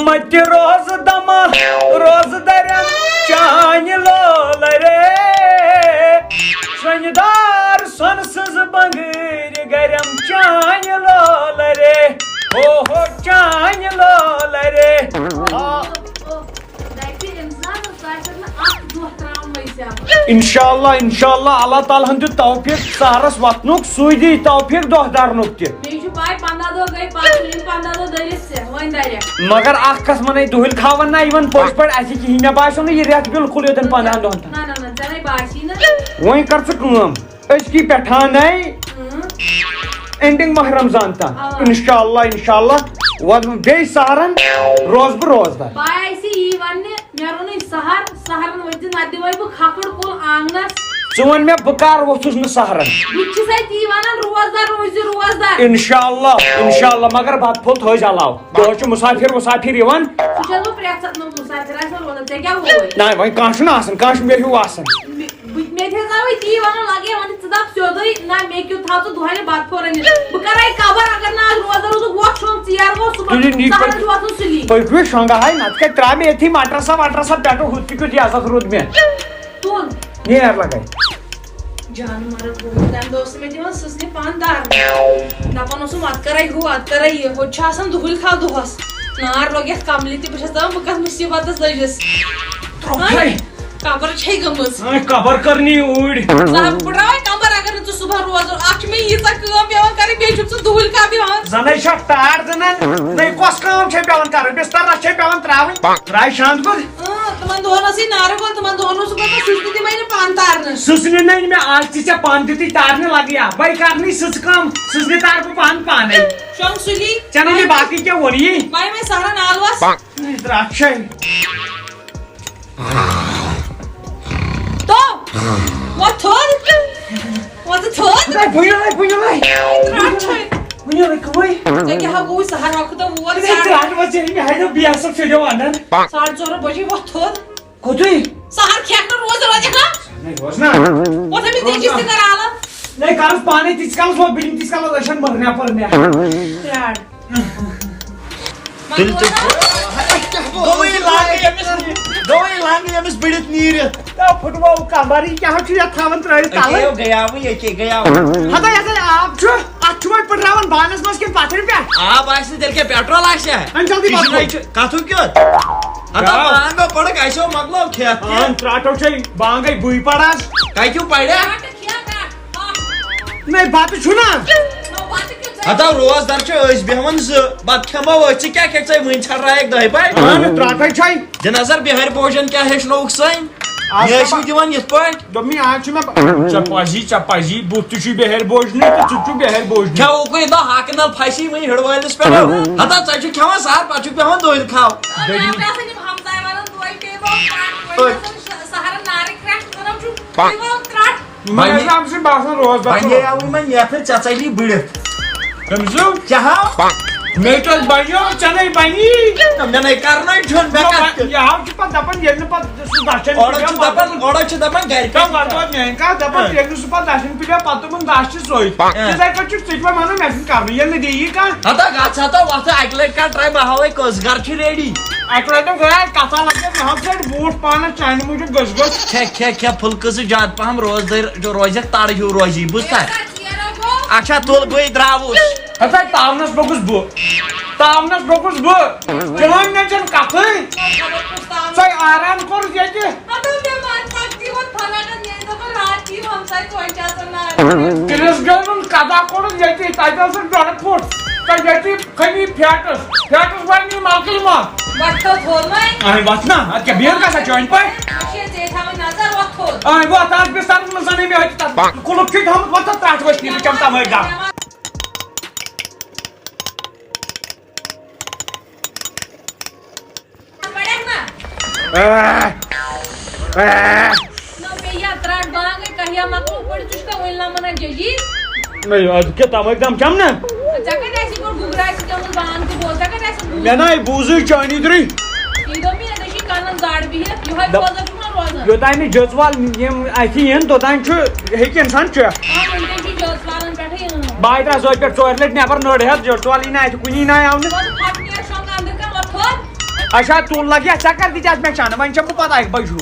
متہِ روز دما روز درم چانہِ لولرے سۄنہِ دار سۄنہٕ سٕنٛز بنگٕرۍ گرم چانہِ لولرے ہو ہو چانہِ لولرے انشاءاللہ اللہ تعالیٰ ہن دیُت توفیٖق سہرس وتنُک سُے دی توفیٖق دۄہ درنُک تہِ مگر اکھ کتھ ونے دُہِل کھاون نا یِمن پٔزۍ پٲٹھۍ اَسہِ کِہینۍ مےٚ باسیو نہٕ یہِ رٮ۪تھ بِلکُل یوتن 15 دۄہن وۄنۍ کر ژٕ کٲم أزکی پٮ۪ٹھ انے اینڈنگ ماہ رمضان تام انشاءاللہ بیٚیہِ سہرن روز بہٕ روزدار ژٕ وَن مےٚ بہٕ کر ووٚتھُس نہٕ سہرن انشاءاللہ مگر بتہٕ پھوٚل تھٲیزِ علاوٕ دۄہس چھُ مُسافِر یِوان نہ وۄنۍ کانٛہہ چھُنہٕ آسان کانٛہہ چھُ مےٚ ہیوٗ آسان پٔکۍوٕ شۄنٛگہاے نتہٕ کتہِ ترٛاو مےٚ ییٚتھی مٹرسا وٹرسا پٮ۪ٹھٕ ہُتھ تہِ کیُتھ عزت روٗد مےٚ نیر لگے جانور تمہِ دۄہ اوس مےٚ دِوان سٕژنہِ پن دارنہٕ دپان اوسُم اتھ کرے ہُہ اتھ کرے یہِ ہوٚتہِ چھُ آسان دُہٕلۍ کھاو دۄہس نار لوٚگ یتھ کملہِ تہِ بہٕ چھس دپان بہٕ کتھ مُصیبتس لٔجِس کبر چھے گٔمٕژ کبر کرنی اوٗرۍ بہٕ پٕٹراوے کمبر اگر نہٕ ژٕ صبحن روزُن اکھ چھِ مےٚ ییٖژاہ کٲم پیٚوان کرٕنۍ بیٚیہِ چھُکھ ژٕ دُہٕلۍ کھاو دِوان زنٕے چھکھ ٹاٹھ دِنان نٔے کۄس کٲم چھے پیٚوان کرٕنۍ بِستر چھے پیٚوان تراوٕنۍ تراے شانٛد گوٚد تِمن دۄہن ٲسٕے نارٕ گول تِمن دۄہن اوسُکھ پتہٕ سٕژنہِ دِمے نہٕ پن تارنہٕ سٕژنہِ نٔنۍ مےٚ آز تہِ ژےٚ پن دِتُے تارنہِ لگیا بے کرنٕے سٕژ کٲم سٕژنہِ تار بہٕ پن پانے شۄنٛگ سُلی ژےٚ نہٕ مےٚ باقٕے کیٚنٛہہ ووٚنی وۄنۍ وۄنۍ سہرن آلوس درٛکھ چھے وۄتھ تھوٚد وۄتھ تھوٚد بُنیُلے کٕمٕے ژےٚ کیٛاہ گوٚوُے سہر وقتہٕ ووت ترٛٹھ وٲژ مےٚ ہیٚیو بیٚیہِ صٲب چھُ انان 4:30 بجے وۄتھ تھوٚد کوٚتُے سہر کھٮ۪کھ نہٕ روزِ نا روز نا وۄتھ أمِس دیٖچِس تہِ کر عالم نَے کالس پانے تیٖتِس کالس ووت بِلِنگ تیٖتِس کالس ٲسن مٔرنیا پٔرنیا گوٚوٕے لنٛگہٕ ییٚمِس بٔڑِتھ نیٖرِتھ پھُٹوو کمبر یہِ کیٛاہ چھُ یتھ تھاوان ترٲیِتھ تلہٕ گٔیاوٕے ییٚکے گٔیاو ہتا یتھ آب چھُ اتھ چھُ وۄنۍ پٔٹراوان بانس منٛز کِنہٕ پتھرِ پٮ۪ٹھ آب آسہِ نہٕ تیٚلہِ کیٛاہ پیٹرول آسیا وۄنۍ جلدی کتھُک کیُتھ ہتا بانٛگو پڑکھ اسیو مۄکلو کھٮ۪تھ ترٛاٹو چھے بانگے بٕے پڑان کتیُک پریا نَے بتہٕ چھُنا ہتا روزدار چھِ أسۍ بیٚہوان 2 بتہٕ کھٮ۪مو أسۍ ژٕ کیٛاہ کھٮ۪کھ ژٕ وٕنۍ ژھرایکھ 10 بجہِ ترٛاٹے چھے دِ نظر بِہٲرۍ بوجن کیٛاہ ہیٚچھنووُکھ سٲنۍ ये छु दिवान यस पॉइंट दोमी आज में चपाजी बुत्तु बेहर बोजने तो चुच्चू बेहर बोजने क्या वो कोई ना हाकनल फाइसी वही हड़वाइलस पे हता चाचू खावा सार पाचू पे हम दोइल खाओ मैं नाम से बासन रोज भाई ये आवी मैं या फिर चाचाली बिड़त समझो क्या हाँ मेटल बाइयो चने बाई मैंने करना ही ठन बेकार यहाँ चुपा दपन ये न पा सुदाशन ओड़ा छु दपन गाड़ी कम बात नहीं का दपन ये न सुपा दाशन पिला पातो मन दाश सोई जैसा कुछ चिटवा मानो मैसेज कर रही है ले देई का हता गाछा तो वाता आइकलेट का ट्राई बहावे कोसगार छु रेडी आइकलेट तो गया कथा लगे हम से बूट पाना चाहिए मुझे गसगस क्या फुल्क से जात पहम रोज दर जो रोजक ताड़ हिउ रोजी बुझता अच्छा तुल बई द्रावुस हता तावनस बोकुस बो जवान ने जन काफे सही आराम कर जाके किरस गन कादा कर जाके ताजा से डर फुट का जाके खनी फैटस वाली मालकिल मा आई बात ना क्या बियर का सा जॉइंट पर आई वो ताज पे साथ में सने में होता कुल फिट हम बता त्राट वस्ती में चमता मरदा नहीं आज क्या ताम एकदम कम ना मैं ना बूझ चाइनी दरी यो टाइम जजवाल ये आई ये तो टाइम छु हेक इंसान छु बाय ता जोय पे टॉयलेट नेबर नड है जजवाल ना कुनी ना आउने अच्छा तू लगे चक्कर दी जात में चान मन चप पता है बजू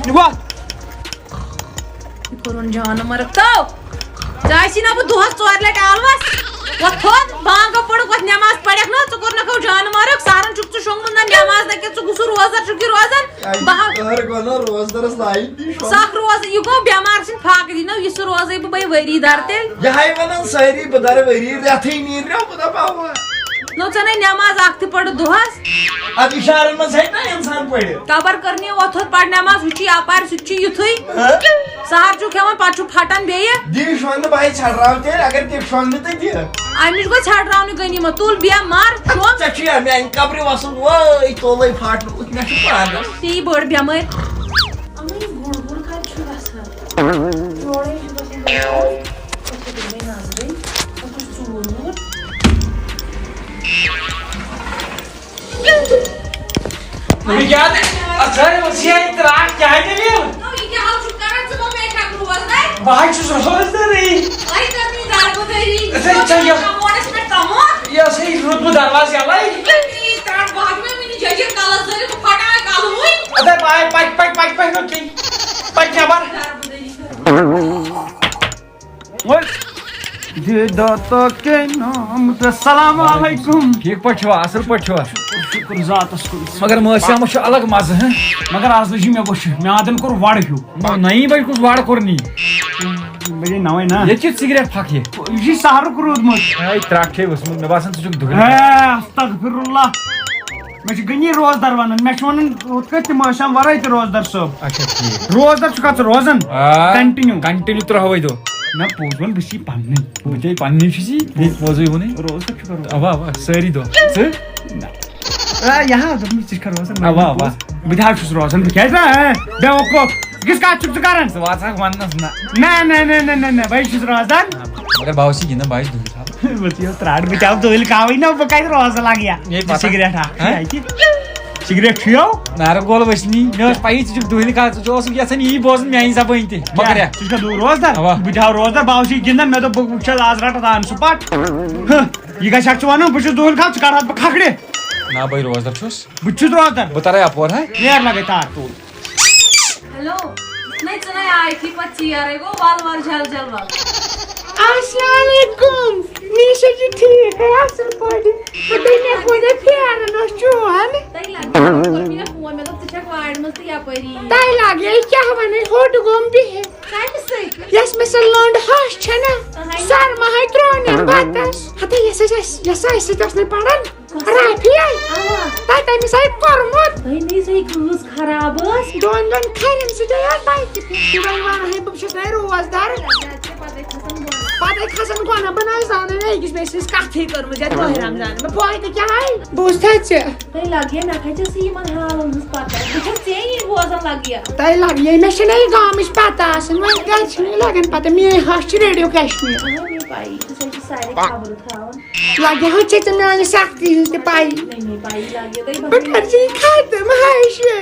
वो करून जान मरतो जायसी ना बु दुहस टॉयलेट आलवस वथोद बांग पड़ को नमाज पढ़क न तो कर न को जान मारक सारन चुक शोंग न नमाज न के चुक रोजा चुकी रोजन बाहर को न रोजदर साई साख रोज यु गो बेमार सिन फाक दी न यस रोजे ब बई वरी दारते यहाई वनन सारी बदर वरी रथै नीर रो बदा बावा नो चने नमाज आखती पड़ दुहस अब इशारे में है ना इंसान पड़े कबर करनी वथोद पढ़ नमाज हुची आपार सुची युथई सार चुक हम पाछू फाटन बेये दी शोंग भाई छड़ राव ते अगर ते शोंग ते दे आमिर को छाड़ रावनी गनी म तुल बिया मार शोंग चची मैं इन कब्र वसु ओय तोले फाट उतना पार ती बड़ बिया मय अमी गुड़ गुड़ का छुरा सा जोड़े मुझे याद है अरे उसी इतरा क्या है ये ये क्या हाल चुकारा सब बैठा रोज दे भाई चुस रोज दे रही आई करनी दार को देरी ऐसे चाहिए मोरस में कमो ये सही रुत में दरवाजे आलाई ये तार भाग में मिनी जजे काला जरे को फटा काल हुई अरे भाई पाइक नो की पाइक क्या बार बोल जे दाता के नाम पे सलाम अलैकुम ठीक पछो असल पछो शुक्र जातस को मगर मौसम छ अलग मजा है मगर आज लजी में बश मैं आदन को वाड़ हियो नहीं भाई कुछ वाड़ करनी मुझे नवे ना ये चीज सिगरेट फाके ये सार को रोद मत आई त्राखे बस मैं बासन तुझ दुख है अस्तगफिरुल्लाह मैं गनी रोजदार वन मैं वन कत मौसम वराय त रोजदार सब अच्छा ठीक रोजदार छु का रोजन कंटिन्यू तो हवै दो ना पोजवन बसी पानी मुझे पानी छिसी एक मौजू होने रोज तक छु अब सरी दो यहाँ तो मैं चिकर रोजन अब बिधा छु रोजन क्या है बेवकूफ किसका चुप कारण वाचा मानना ना भाई छु रोजन मगर बावसी की ना 22 दूर था बतियो त्राड बिचाव दोल खावई ना बकाई रोज लाग गया सिगरेट हा सिगरेट छियो नार गोल बसनी मैं पाई चुक दुहिल का जो सु या सनी बोजन मैं हिसाब बइते मगर या तुझका दो रोजदार बिठाओ रोजदार बावसी गिंदन मैं तो बुचल आज रात दान सुपाट ये का शक वनो बुच दोल खा चकार हाथ खाखड़े ना भाई रोजदार छुस बुच रोजदार बता रहे आप और है यार लगे तार तो हेलो नहीं चना आई थी पच्ची यार को वाल झल वाल अस्सलाम वालेकुम निशा जी ठीक है असल पड़ी तो ने कोने प्यार न चोन तई लागे फोन में तो तुझे वार्ड में से या परी ताई लागे क्या वने होट गोम भी है काय से यस में सलोंड हाश छना सर माय त्रोन बातस हते यस यस यस यस तस ने पड़न Rafiel, temi sai kormut. नहीं सही घास खराब है Don karim sudaya tayti. Şurayı var hep bu şeyler rozdar. Padai khasan gona banay zane ne gitmesiz kahti kırmızı ya bayram zane. Bu ayda ki hay. Buztaçı. नहीं लगे ना खाचे सी मन हाल उस पाता कुछ चाहिए वो असन लग गया Tay lag ye meşene gamış patasın. Ben gerçekten lagen pata mi haşçı radio kaşmir. नहीं पाई तो सही सारे खबर था Lag ye haççı temel sakti işte pay. नहीं पाई लगे तो Bak her şeyi kaydım hayşe.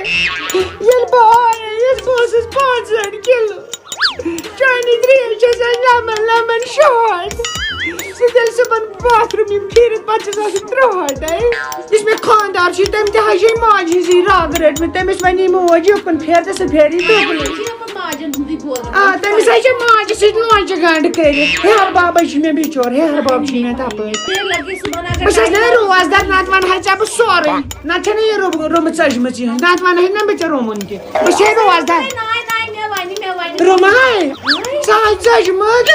Yel boy, yes bosses sponsor kilo. Johnny Dream çezen lemon short. Sidel saban bathroom yim kirit bachas as trohad ay. İsme kandar şi tem te haşe macizi ragret me tem ismani moji okun ferde se feri dobule. अपन माजन दी बोल Ah, tem haşe macizi noja gand kere. Her baba şime biçor, her baba şime tapay. फिर लगे सुबह ना Bas ne rozdar natvan haça bu sorry. Natane rom çajmacı. Natvan he ne biçor romun ki. Bas he rozdar. नहीं मैं वानी Romay. Çay çajmad.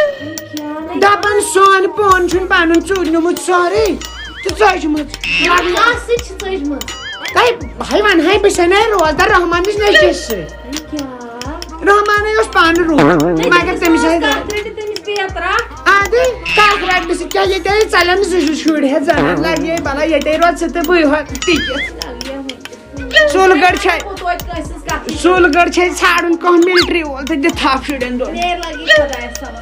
Daban son ponçun banın çudnumut sorry. Çajmad. Nasıl çıkacağız mı? Tay hayvan hay bir sene rozdar rahmanız ne çesi. क्या Rahmanı yos pan ro. Magar temiz hay. temiz bir yatra Adi kalkrak biz ki yete salam şur he zaman lagi bana yete roz sete bu hat tik. Solgar çay. वो तो एक ऐसे का Solgar çay çarun ko military ol te thap şuden do. देर लगी खुदा है सब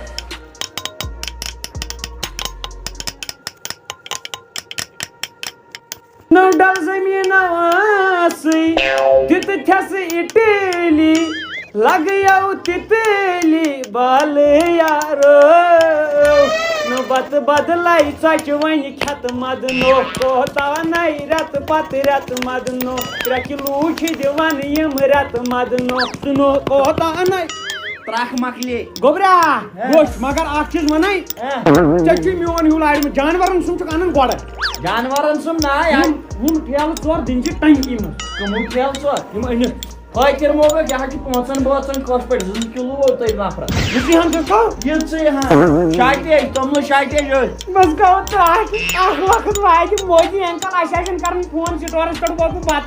No dal zamina asi, tit thas iteli, lag yau titeli, bal yaro. No bat badlai sach vani khat mad no kota nai rat pat rat mad no rakilu chi divan yim rat mad no kota nai. Trak makli. Gobra, gosh, magar akh chiz manai. Chachi mion hiu laid mein janwaran sum chuk anan goda. जानवरन सुन ना यार Hum thel tsor dinchi tanki ma. कमु खेल सो Hum ani. हाय कर मोगा जहां की पहुंचन बोचन कोस पे 2 kilo होतै नफर Yisi han ka? ये से हां शायते तुमलो शायते जो Bas gao trak. Ah waqt vaadi modi ankal aşaşın karın phone storage kar boku baat.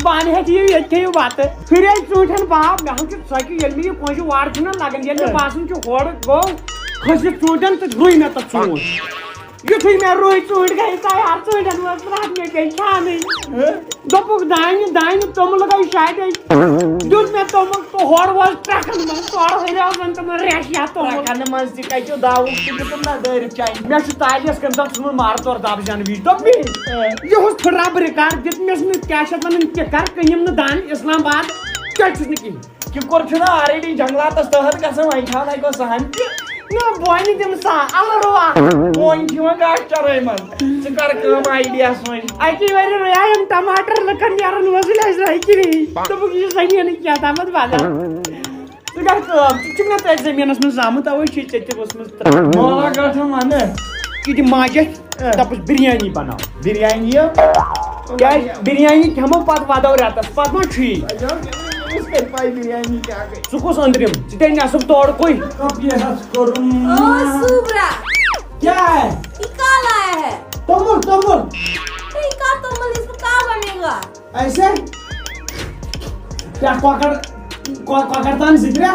Bani hai ye yethe baat. Fir ay chuthan baap me ham ki saki yelmi koji war chuna lagan yelmi basun chu hod go. Khoshi chuthan ta roi na ta chut. Yuthui me roi chut gai ta yaar chuthan was raat me kai khani. Dopuk dain tom lagai shayad ai. Dut me tom to hod was trakan ma tor hoira gan tom resh ya tom. खाने मज दिखाई जो दाऊ की तुम ना दर चाइ Mea și talias când dați mă martor dab jan vi. Dobi. Eu host खराब record dit mes ne कैश अपन के कर कहिम न दान इस्लामाबाद क्या चीज निकी. कि कोर छना ऑलरेडी जंगलात तहर कसम आई खाना को सहन ना बोनी dem sa alroa. मोन जीवन गाट चरे मन सिकार कम आईडिया सोई Ai ki veri royam टमाटर लखन यारन वसूल है रही की नहीं. तो bu ये सही नहीं क्या था मत बाजा. Sigar kım. Çünkü ne zeminasın zamı da o şey çekti basmış. मोला गठ माने Gidi macet. Tapos biryani बनाओ. Biryani ya. Ya biryani kamo pat vada orata. Pat ma çi. इसके पाई बिरयानी क्या गई Sukus andrim. Siten nasıl doğru koy. अब ये हंस करूं ओ सुब्रा क्या है? इका लाया है तमुल तमुल. इका तो मल इसमें का बनेगा ऐसे? क्या क्वाकरतान जितरा?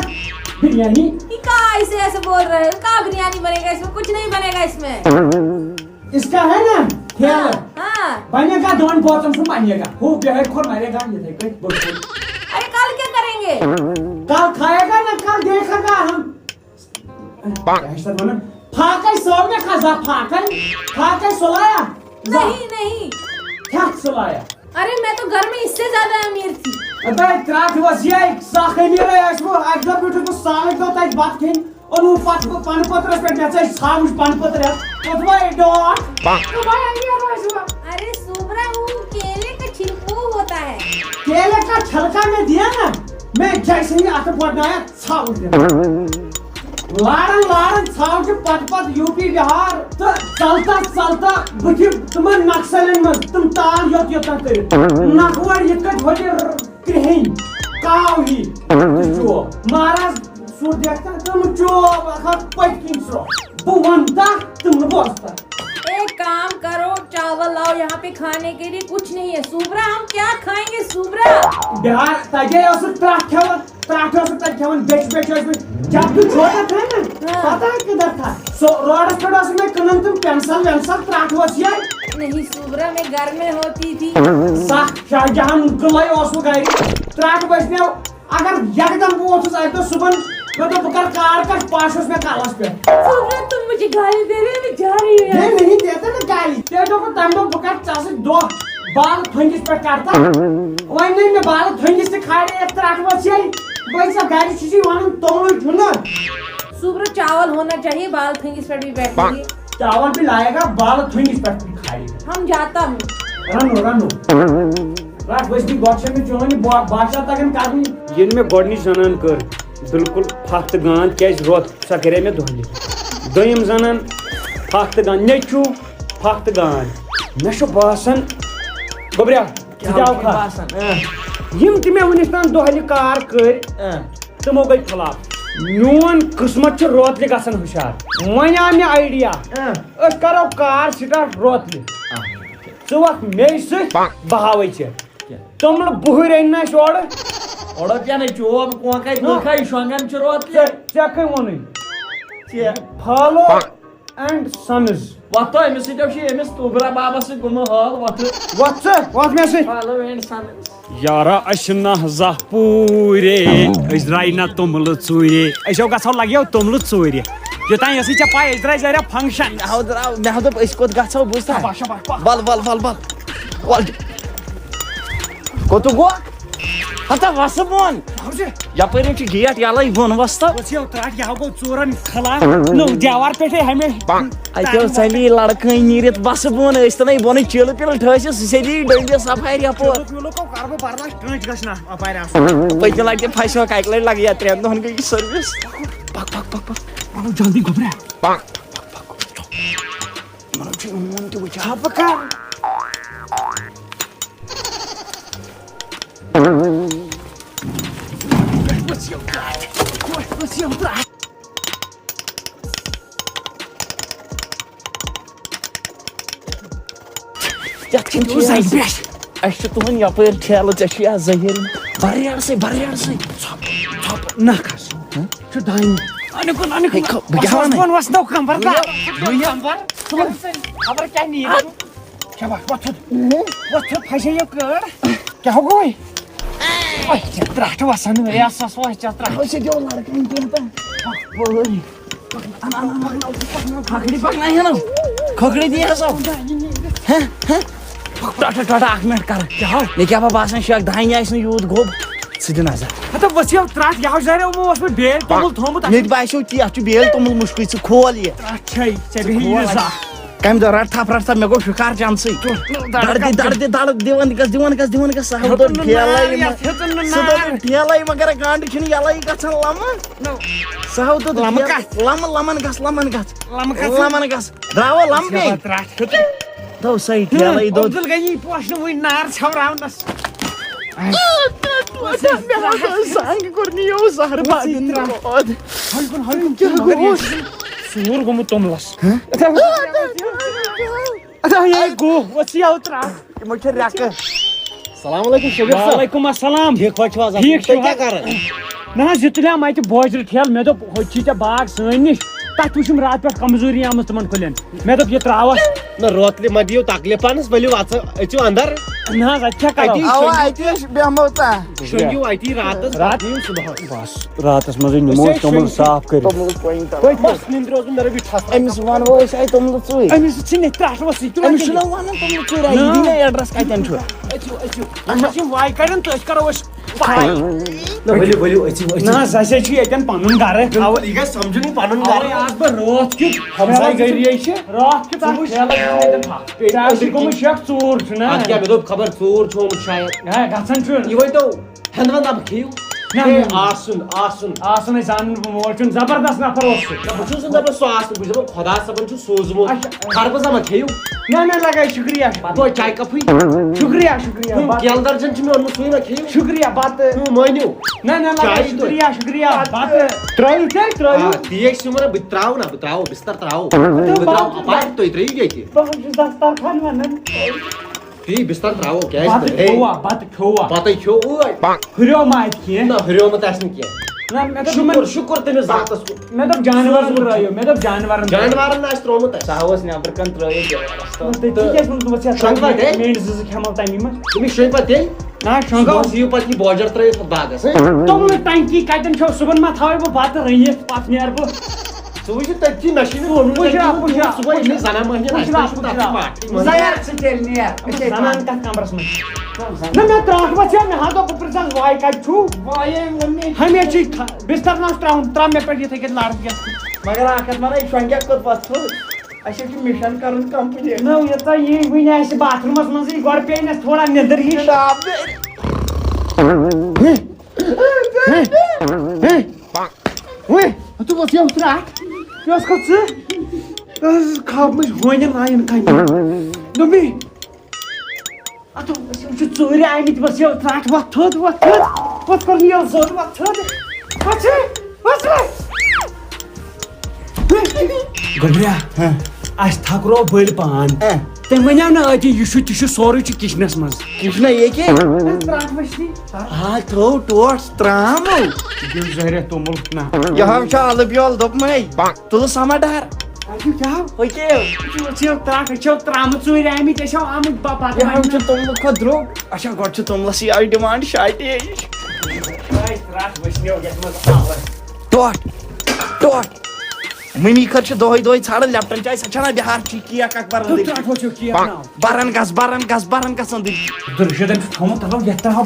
बिरयानी. इका ऐसे ऐसे बोल रहे हो का बिरयानी बनेगा इसमें कुछ नहीं बनेगा इसमें इसका है ना? ख्याल. हाँ बनेगा दोन पोचम से बनेगा. हो बेहद खोर मारेगा ये थे कोई बोल. अरे कल क्या करेंगे कल खाएगा ना कल देखेगा हम. ऐसा बोला. फाकै सो में खजा फाकै सोलाया. नहीं नहीं क्या सोलाया? अरे मैं तो घर में इससे ज्यादा अमीर थी अबे त्राथ वसिया एक साखे मेरे ऐसो एकदम बिठो को साले को ताई बात खेन और वो पानपत्र पे नचा सामुज पानपत्र है कतवा डॉट कतवा ये रोसो अरे सुब्रा वो केले का छिलका होता है केले का छलका में दिया ना मैं जैसे ही आते पड़ना है सामुज लारन छाव के पत यूपी बिहार तो चलता बुझी तुम नक्सलन में तुम ताल योत कर नखवर यकट होते क्रेन कावी जो महाराज सूर देखता तुम जो खत पकिन सो बुवंता तुम बोलता एक काम करो चल चावल लाओ यहाँ पे खाने के लिए, कुछ नहीं है। सुब्रा हम क्या खाएंगे सुब्रा? बिहार तगे त्राट खेवन जब तू छोटा था ना पता है किधर था रोड पे में कनन तुम पेंसिल वेंसिल त्राट वसिया नहीं सुब्रा, मैं घर में होती थी। शाहजहां गलाई ओसु गाड़ी त्राट बसने अगर एकदम वो तो सुबह मैं तो बकर कार का पाशोस में कालस पे। सुब्रा तुम मुझे गाली दे रहे हो, मैं जा रही हूं। नहीं देता ना गाली तेरे को तंदो बकर चासे दो बाल थंगिस पे काटता वही नहीं मैं बाल थंगिस से खा रहे त्राट वसिया वैसा गाड़ी चीज़ वाला तोड़ झुना। सुब्रा चावल होना चाहिए, बाल थंगिस पर भी बैठेंगे। चावल भी लाएगा बाल थंगिस पर भी खाएगा। हम जाता हूँ। रनो रात बस भी गॉडशे में चोनी बादशाह तकन काटनी ये में गोडनी जनान कर बिल्कुल फख्त गान क्या रोत सा करे में दोहली दोयम जनान फख्त गान नेचू फख्त गान मे बासन गोबरिया यम ते वनिस्तान दोहली कार कर तमो गई खिलाफ मोन किस्मत रोतले गसन हुशार वन आव मे आइडिया करो कार स्टार्ट रोतले वक मे बहावे तुम बुहर अना शोड़ ओडो क्या नहीं चोब को का देखा शोंगन चरोत ले क्या वोन फॉलो एंड सन्स वतो एमस एमस तुबरा बाबा से गुम हाल वत में से फॉलो एंड सन्स यारा अशना जा पूरे इजराइना तुमल चूरे अशो गसो लगे तुमल चूरे योतान यसी चा पाए इजराइल जरा फंक्शन मैं हद इस कोत गसो बुझता बल कोतु गो हता वसबोन यपर गेट यलै वन वस्त वसियो त्राट यह गो चोरन खला नो देवार पेटे हमें अतो चली लड़कई नीरत वसबोन ऐस्तनै बोन चिल पिल ठस सदी डंडे सफारी अपो लोको कारबो बारला ट्रंच गसना अपायर आस पैसा लागे फैसो काइकले लग या ट्रेन दोन गई सर्विस पक मानो जल्दी घबरा पक छपका तुहन यपर ठेल ऐ जहिर बरियार से नखस छु दाइन अनकुन वस दो कंबर का खबर क्या नी क्या वत फसे यो कर क्या हो गई ओए त्राट वसन या ससवा त्राट से जो लड़का इनके बोल खखड़ी पकना है ना खखड़ी दिया सब हैं टाटा 1 मिनट कर क्या हो ने क्या बासन शक धाइन आइस न यूत गोब सिदन आजा हता वसियो त्राट या जरे मो वस बेल तोमल थोमत ने बाइसो ती अच बेल तोमल मुश्किल से खोल ये त्राट छै से बेहिल जा कम दो रात था मैं को शिकार जान से दड़ दिवन का साहब तो ठेलाई मगर गांड खिन यलाई गसन लम साहब तो लमन गस द्राव लम बे दो सही ठेलाई दो अब्दुल गई पोष्ण वई नार छवरावनस सांग करनी हो सहर बादिन हल्कुन क्या गो सूर गमु तोमलस अच्छा ये गो वसिया उतरा मुझे रख सलाम अलैकुम शबीर साहब वालेकुम अस्सलाम ठीक पछवा ठीक क्या कर ना जितले माइट बोजर ठेल मे दो होची चा बाग सनिश तत वुचम रात पे कमजोरी आमत तमन खुलन मे दो ये त्रावस न रोतले मदियो ताकले पानस बलियो वाच अचो अंदर ना अच्छा करो आओ आईती बेमोता शंजू आईती रात सुबह बस रातस मज निमो तमल साफ कर कोई बस निंद्रो मेरे भी ठस एमिस वन वो ऐसे तुम तो चुई एमिस छिने त्राट वसी एमिस न वन तुम चुई राई दिन एड्रेस कायतन छु हम वाई करन तो करो न बलियो अचो ना जैसे छि एतन पनुन गारे आव इगा समझुनी पानुन गारे आज पर रोत की हमसा गई छे रात के तक खेला था पेड़ा को शेख चोर छना आज क्या बेदो खबर चोर छोम शायद है गसन छु ये वही तो हंदवन अब खियो आसन जान मोल चुन जबरदस्त नफर ओस खुदा सबन सोजमुत खरबजा मत खेयू ना लगा शुक्रिया तो चाय कप शुक्रिया केल दर्जन में सुई ना खेयू शुक्रिया बात मानियो ना लगा शुक्रिया बात ट्राई तीक सुमर बित्राव बिस्तर त्राव अपार तो इतरे ही गई दस्तार खान वनन ती बिस्तर त्राव क्या बात खोवा खो हुरियो मात के ना हरियो मत आसन किया ना मैं शुक्र तमे जातस मैं तो जानवरन त्रायो मैं तो जानवरन ना त्रोमुत साहस नेबर कन त्रयो क्या सुन तुम से शंका दे मेंड ज खेमल टाइम में तुम शोइपा दे ना शंका सीयू पति बोजर त्रय बागस तुम टंकी काटन छो सुबन मा थावे वो बात रही है पात नेर बो सुबह तच्ची मशीन पुशा सुबह इतनी जाना महिने Zayar setelniya. सामान का कमरस में ना मैं त्राख बच्चा मैं हां तो प्रचार वाई का छु Vaye mummy. हमें छी बिस्तर ना त्राउन त्रा में पर ये थे के लाड़ गया Magar akat mana ishwangya kod patho. Ashe ki mission karun company. ना ये तो ये हुई ना ऐसे बाथरूम में से गड़ पे ना थोड़ा निंदर ही वे तू बस ये उतरा क्या उसका से खाब में होने लाइन का नमी अतो जो चोरी आई मित बस ये उतरा what कर लिया जोर what गडरिया आज थाकरो बल पान ते वन्या ना अति यु सोरी च किचनस मज Kishna ye ke? त्राट मछली Ha throw towards tramo. गिव जहरे तो मुल्क ना Yaham cha albyol dopmai. Tulu samadar. अति क्या Hoike. जो त्राट जो त्राम चोरी आई मित छ आम बापा Yaham cha tumlu khodrog. Asha god cha tumla si I demand shite. त्राट मछली हो गया मत Tot. Mimi kharch doy chhad lapton chai sachana bihar chi kiya kak baran de. त्राट हो किया ना Baran gas andi. दर्शदन थम तलो यत्ता हो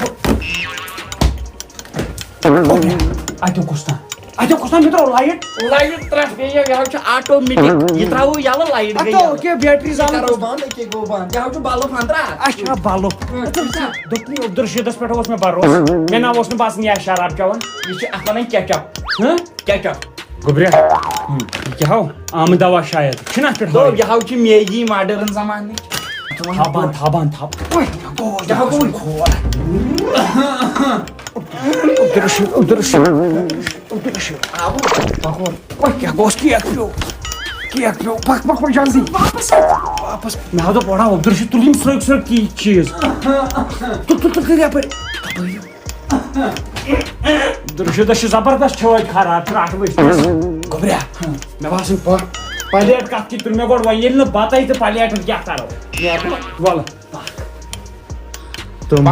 आजो कोस्ता मित्र light Light traf ye yaham cha automatic. Yitrao yala light gaya. अतो के बैटरी जान Karo band ke go band. Yaham cha balo fandra. अच्छा बालो दोपनी उधर शेदस पेट ओस में बारोस मैं ना ओस में बास निया शराब चावन Ye cha apanan ketchup. हां Ketchup. गुबरिया क्या हो आम दवा शायद छिना पेट तो यहां ची मेगी modern zaman ni. थाबान ओए Yaham ko. उधर से ओए क्या गोस किया क्यों पक जल्दी वापस मैं तो पड़ा उधर से तुलिम सर की चीज तू कर या पर उधर से दश जबरदस्त छवा खराब त्राट बस गुबरिया मैं वासन पलेट का की तुम गोड वयेल न बात तो पलेट क्या करो वाला तुम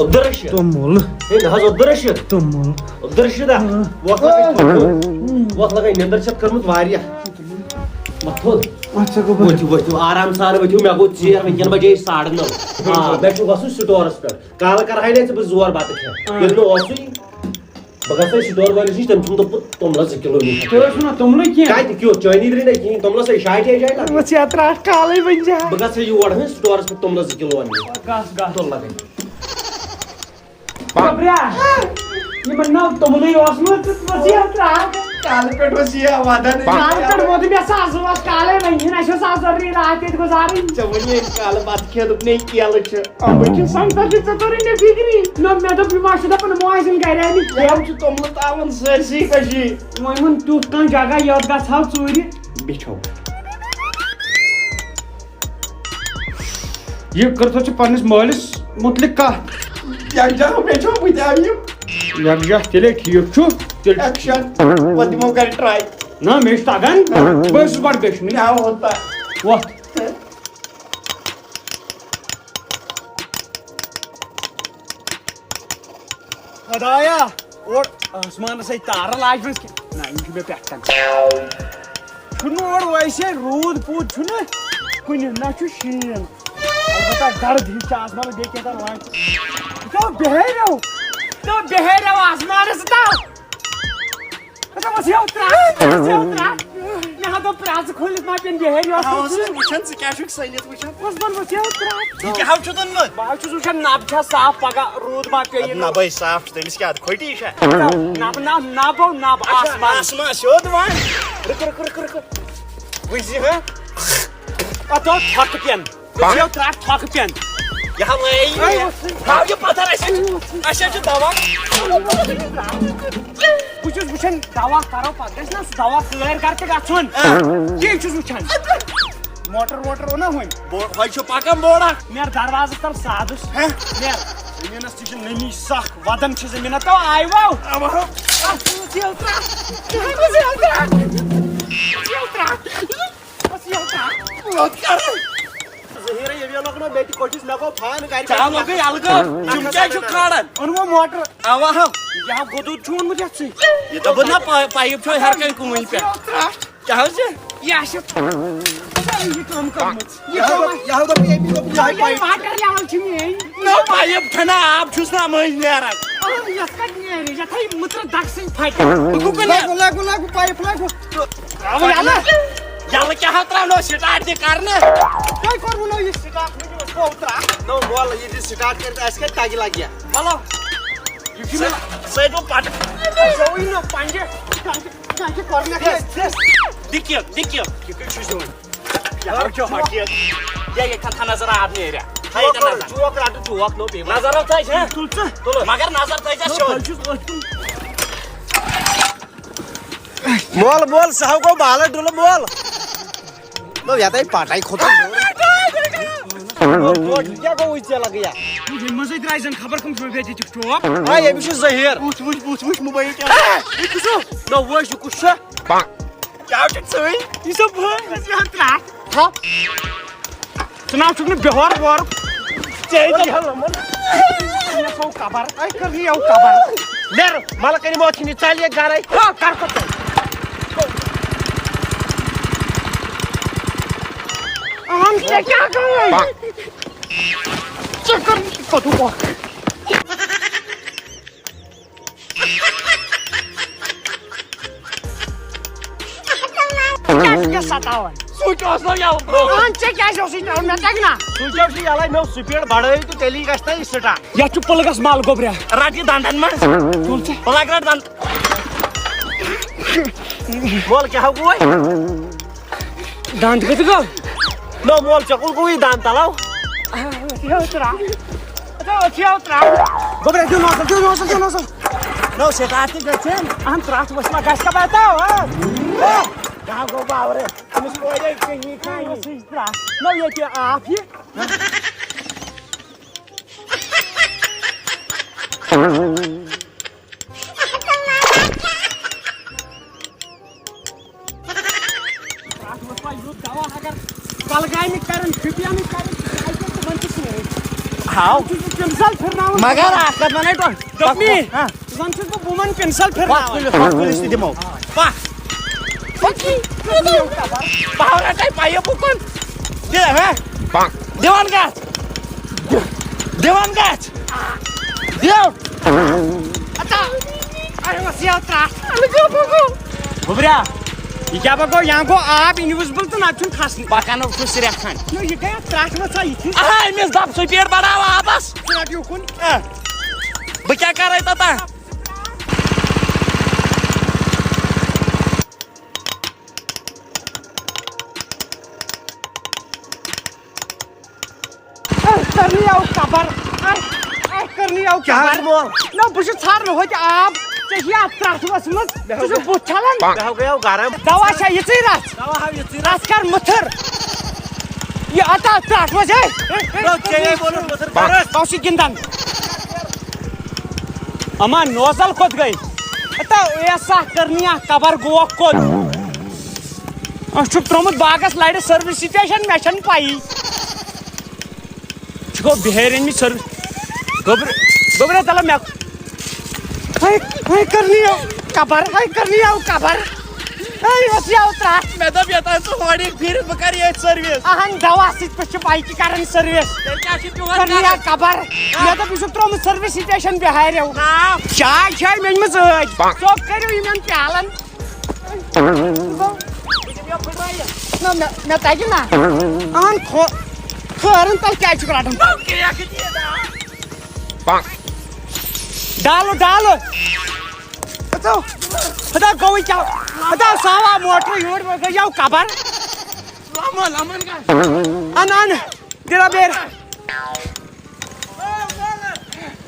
उधर तुम मोल उधर दा वक्त लगे निंदर छत करमुत वारिया मथोद अच्छा वो आराम सान वो मैं गो चेयर वंकन बजे 9:30 हां मैं छु गसु स्टोरस पे काल कर हाय ने जोर बात खे ये नो ओसु बगस स्टोर वाले सिस्टम तुम ला 1 किलो नहीं तो सुनो तुम लोग क्या काय क्यों चोनी दरी नहीं तुम ला से शायद है जाए वो यात्रा काले बन जा बगस ये वड़ है स्टोरस पे तुम ला 1 किलो नहीं गास तो लगे गुबरिया ये मन्ना तुम लोग ओसमत वो यात्रा Kale pet wasiya wada ne. काले पर मोदी में सास वास काले नहीं है ना सास और रात को गुजारी Chawani kale baat khel ne kiya lach. मुझे संता की चतुरी ने बिगड़ी ना मैं तो बीमार शुदा पर मोइसन कह रहा है Yaham cha tumla tawan sersi kashi. मोइमन तू कहां जगह याद का छाव चोरी Bichau. ये करतो छ पन्निस मालिस मुतलिक का Yang jago bichau budayim. या तेरे ठीक छु Action. Wadimo kar try. ना मेश तागन बस बार बेश नहीं Kya hota? वाह खुदाया और आसमान से तारा लाज में ना इनकी बे पैटर्न छुनो और वैसे रूद पूत छुने कुन ना छु शीन अलबत्ता गर्द ही आसमान देखे था लाज तो बेहेरो आसमान से ता तो बस ये उतरा यहाँ तो प्राज खोलित मा पेन बेहर वुचन स क्या छुक सैनित वुचन बस बन वसियो त्राट ये क्या छु तन बा छु वुचन नाब छ साफ पगा रोद मा पे ना भाई साफ तमिस क्या खोटी छ नाब आसमान आसमान शोध वन रुक वुझि ह अतो थक पेन वसियो त्राट थक पेन यहाँ ले हाउ ये पता ऐसे जो दवा कुछ वुचन दवा करो पगस ना दवा क्लियर करके गछुन के छु वुचन मोटर ना होई होय छु पाकम बोड़ा मेर दरवाजा तल सादुस हैं मेर जमीनस छु नमी सख वदन छु जमीन तो आइवो अब हो जहीरा ये लोग ना बेटी कोशिश लगो फान गाड़ी चाल लगे अलगा तुम क्या छु खाड़न और वो मोटर अब हो यहाँ गोदू छून मुझे अच्छी ये तो बना पाइप छो हर कहीं कुमिल पे क्या हो से ये आशिक ये काम कर यहाँ तो पाइप वाटर लेवल छी में नो पाइप खाना आप छुसना मज नेरा ये कट नहीं रे जथाई मुत्र दक्षिण फाइट लागू पाइप लागू अब याला याला क्या हतरा नो स्टार्ट दे करने काय करबो न ये स्टार्ट में जो उतरा नो बोल ये स्टार्ट करते ऐसे तागी लग गया हेलो से तो पाट जोई न पांजे कांचे करने के दिक्कियो कि कुछ जो यार जो हटिया ये कथा नजर आप नहीं रहा हाय नजर जुवक रात जुवक नो बे नजर आता है तुलच मगर नजर था शो बोल साहब को बाल डुल बोल नो याता ही पाटाई खोता क्या को उइचे लग गया मुझे मजे ड्राइजन खबर कम छो भेजी चुप हां ये भी जहीर पूछ मोबाइल क्या ये कुछ नो वो कुछ क्या चक्सवे ये सब है त्रा हां सुनाओ चुप ने बिहार बार चाहिए तो ये सब खबर आई कर लियो खबर लेर मला कनी मोथी चालिए गाray हां कर सकते हम से क्या करें चक्कर कदू को क्या सतावन स्विच ऑफ हो या हम से क्या जोसी टाउन में देखना स्विच ऑफ सी याला नो स्पीड बढ़े तो तेली गस्ता इसटा या चुप लगस माल गोबरा राटी दांडन में कौन से पलागरा दांड बोल क्या हो गई दांत के तो नो मोल चकुल कोई दांत लाओ ये उतरा अच्छा उतरा गोबरा जो नो नो सेटाती गछन हम त्रास बसमा गस का बताओ हां कहां गो बावरे तुम इसको ये कहीं खाई नो ये क्या आप ही कलगाई में करन फिटिया में करन तो बनती नहीं हां पेंसिल फिरना मगर आकत मने तो दपनी हां बनती तो वुमन पेंसिल फिरना पुलिस दिमो पा ओके पावरा काय पाय बुकन दे हे देवान गाछ देव आता अरे वसिया त्रास अलगो बगो गोबरा ये क्या बगो यहाँ को आप इनविजिबल तो ना चुन खास बाकानो खुसरे खान नो ये क्या त्रास में सही थी आहा मिस दाब सो पेड़ बढ़ावा आपस सुना क्यों कौन ब क्या कर रहा था करनी आओ खबर करनी आओ क्या मोल ना बुझ छार न हो कि आप चाहिए त्रास बसमत तुझे बुछलन हो गया गारा दवा चाहिए चिरास दवा हा ये रास कर मथर ये आता त्रास बस है तो चाहिए बोलो मथर कर कौशी गिंदन अमा नोजल खोद गई अता ऐसा करनिया कबर गो खोद अशु प्रमुख बागस लाइट सर्विस स्टेशन मेशन पाई गो बिहेरिन में सर्विस गोबरे तला मैं हाय करनी है कबर हाय वसिया उतरा मैं तो बेटा तो हमारी फिर बकर ये सर्विस अहन दवा सित पे पाई की कारण सर्विस क्या शिप करनी है कबर मैं तो बिसुत्रो में सर्विस स्टेशन पे हाय रे ना चाय में मज चोक करियो इमन प्यालन मैं तगि ना अहन खरन तक क्या रटन डालो डालो हदा गो क्या हदा सावा मोटर योर गयो कबर लमन का अन तेरा बेर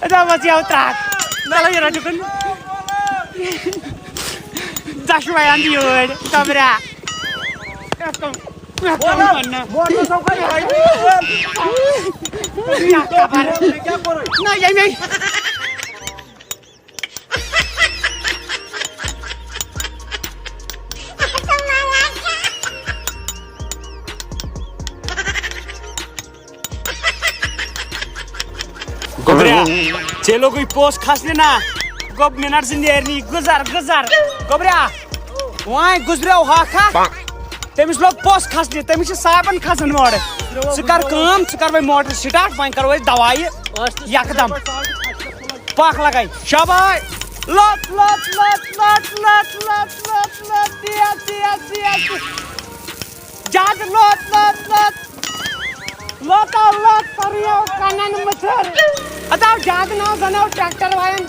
हदा मत याव त्राक नला ये रटकन Joshua and you, Tabra. What so no, Jamie. Gobria, चलो कोई पोस्ट खास लेना गोब मिनट से नेरनी गुजार गोबरिया वहाँ गुजरे हाका तमिस लोग पोस्ट खसने तमिस साबन खसन मोड़ कर भाई मोटर स्टार्ट वहीं करो दवाई यकदम पाख लगाई शाबाश लट जाद लट करियो कनन मथर अताव जाद ना बनाओ ट्रैक्टर वायन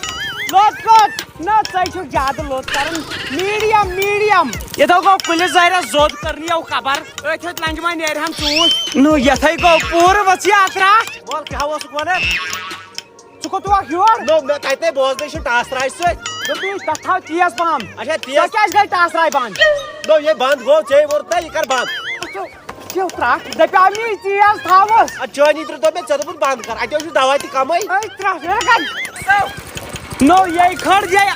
लोट ना चाहिए ज्यादा लोट करन मीडियम ये तो गो पुलिस जायरा जोद करनी है खबर एथ लंज में नेर हम चूस नो यथै गो पूर वसिया अत्रा बोल क्या हो सुकोने सुको तो हिवर नो मैं कहते बोल दे टास राइस से तो तू कथा तीस पाम अच्छा तीस क्या गई टास राइ बंद नो ये बंद गो चाहिए वरता ये कर बंद क्यों त्राक दपामी तीस थावस अच्छा नी तो मैं चदबुन बंद कर अटे दवाई ती कमई ए त्राक रे कर नो ये खड़ जाए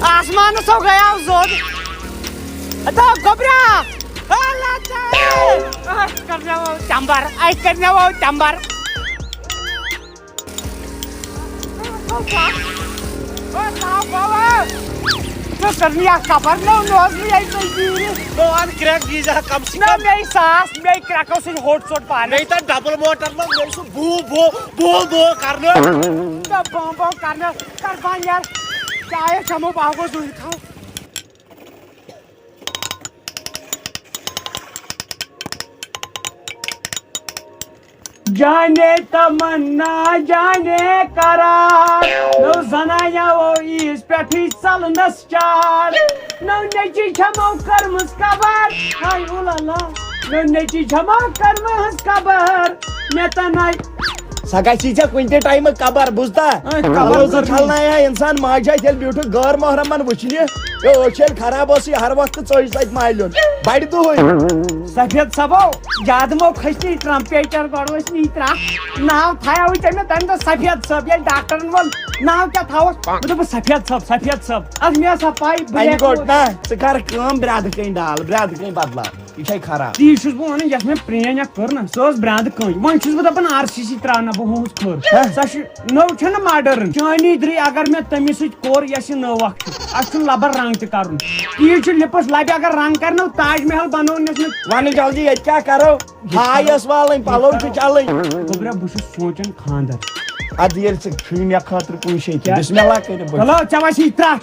आसमान सो गया जोर अदा गोबरा करना वो चंबर करनिया खबर नो नोज में आई चलती नो अन क्रैक गीजा कम से कम मेरी सास मेरी क्रैको से होट शॉट पार नहीं तो डबल मोटर में मेरे से बू करना बो करना कर पान यार चाहे समो बाहु को दूध खाओ जाने तमन्ना जाने करार नो जनाया वो इस पे फिसल नस्चार नो नेची छमो कर मुस्काबर हाय उलाला नो नेची छमो कर मुस्काबर मैं तो नहीं सगा चीजा कुंते टाइम कबर बुझता कबर से चलना है इंसान माजा तेल ब्यूटी घर महरमन वचनी यो ओचल खराब होसी हर वक्त चोइस लाइक माइलोन बड़ी तो होई सफेद सबो यादमो खस्ती ट्रम्पेटर गडवस नीत्रा नाव थाया होई तमे तन तो सफेद सब ये डॉक्टर बोल नाव क्या थावस तो सफेद सब आज मैं सफाई ब्रेक कोट ना सकार काम ब्राद कहीं डाल ब्राद कहीं बदला ये खराब ती छुस बो वन यस में प्रेन या कर ना सोस ब्राद कहीं वन छुस बो अपन आरसीसी त्राना बो होस कर सश नो छन मॉडर्न चाइनी द्री अगर मैं तमिस कोर यस नो वक्त अस लबर रंग त करूं ती छु लिपस लाबे अगर रंग करनो ताजमहल बनोनस में वन जल्दी ये क्या करो हायस वाले पालो छु चले गोबरा बुश सोचन खानदार अदियल से छुनिया खातर कोई शे बिस्मिल्लाह करे हेलो चवासी त्रा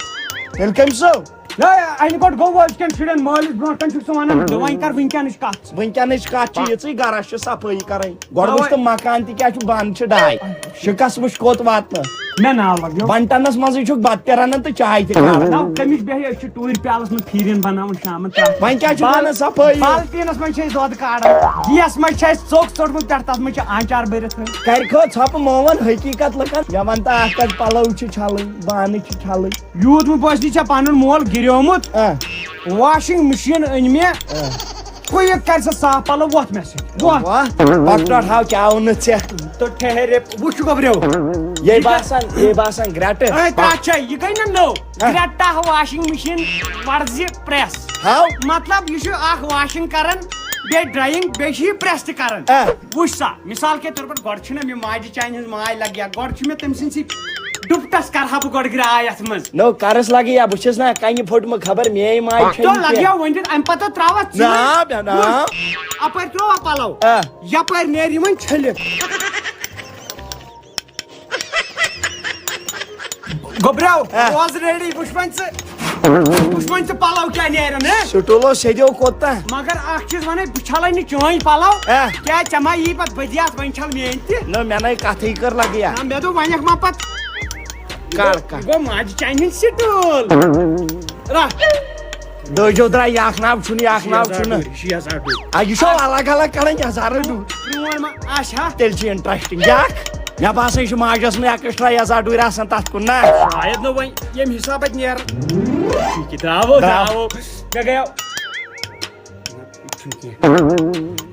वेलकम सो ला आई गॉट गो वॉच कैन फिडन मालिस ब्रोट कन छु सवान दवाई कर विंक्यानिश काट छि यछि गराश छ सफाई करई गोडबुस त मकान ति क्या छु बान छ डाई शिकस वुश कोत वात मैं ना लग्यो बंटनस मज छु बात करन त चाय त कर ना कमिस बेहि छु टूर प्यालस में खीरिन बनावन शाम त वइन क्या छु बन सफाई बाल्टीनस में छ जोद काड गैस में छ चोक चोट में तस में छ आचार बेरत कर खो छप मोवन हकीकत लकन यमन त आकत पलौ छु छालै बान छु छालै यूथ में बसनी छ पानन मोल गिरियोमुत वॉशिंग मशीन अन में कोई कर साफ पलो वोत में से वाह डॉक्टर हाउ क्या उन से तो ठहरे वुछ गोबरेव ये बासन ग्रेट ए ताचा ये गई न नो ग्रेटा वॉशिंग मशीन वर्जी प्रेस हाउ मतलब ये छु आख वॉशिंग करन बे ड्राइंग बे छी प्रेस त करन वुछ सा मिसाल के तौर पर गड छ न मे माज चाइन माय लग गया गड छ मे तमसिन डुपटस कर हब गड गिरायत मज नो करस लगे या बुछस ना काई फोट में खबर मे माय छ तो लगिया वंदित अम पता त्रावत ना अपर त्रो पालो या पर नेरी मन छलित Gobrau, was ready, Bushman palaw क्या नेरन है सुटोलो सेजो कोता मगर अख चीज वने छल नि चोई पलाव क्या चमा यी पत बदियास वन छल मेन त न मैंने कथई कर लगिया ना मे दो वनक मा पत काड़का गो माज चाइन सिटोल रा दोजो द्रा याखनाब छुन 6000 आज सो अलग अलग करन 1000 दू प्रोन मा आशा तेल छी इंटरेस्टिंग याक या बासन छ माजस में एक्स्ट्रा 1000 दूर आसन तत कुन ना शायद न वन यम हिसाब नेर की द्रावो मैं गया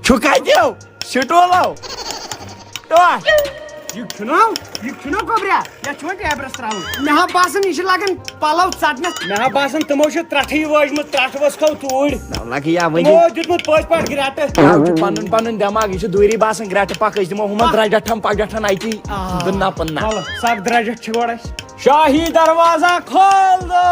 छुकाई दियो सुटोलो तो ये छुनो कोबरा या छोटे एब्रस त्राव मे हा बासन इश लागन पलाव चटन मे हा बासन तमो छ त्रठी वजम त्रठ वस खौ तोड़ लगी या वनी ओ दितमत पाँच पाट ग्राट पन्न पन्न दिमाग इस दूरी बासन ग्राट पक दिमो हम द्राजठम पगठन आईती दुन्ना पन्ना साग द्राजठ छ गोड़ शाही दरवाजा खोल दो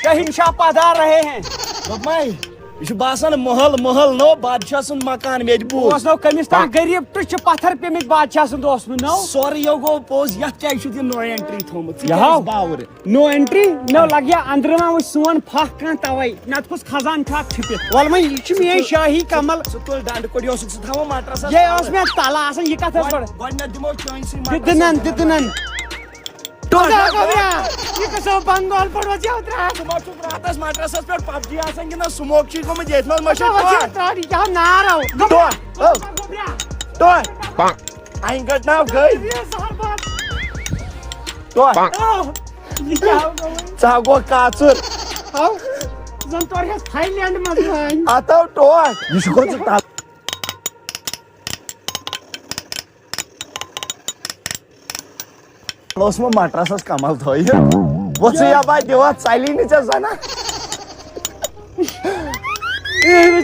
शहंशाह पधार रहे हैं बम्माई इस बासन महल महल नो बादशाह सुन मकान मजबूर ओस नो कमिस ता गरीब तुछ पत्थर पे में बादशाह सुन दोस में नो सॉरी यो गो पोज यत क्या इशु नो एंट्री थोमत यहाँ बावर नो एंट्री नो लगिया अंदर मा वो सोन फक का तवई नत कुछ खजान ठाक छिपित वल में इच में शाही कमल सुतल डांड कोडियो सुख थावो माट्रस ये ओस में ताला आसन ये कथस पड़ गन्ना दिमो चोइस दिदनन टोटा कोबरा ये कसो बंगाल पड़वा जा उतरा सुमोक रातस माट्रस पे पबजी आसन कि ना स्मोक छी को में जेत में मशे तो यहाँ नारो तो आई गट नाउ गई तो चागो काचुर हाउ जन तोर है थाईलैंड में आता तो इसको तो Los mo matrasas kamal thoy. What's ya by dewa silent चा जाना.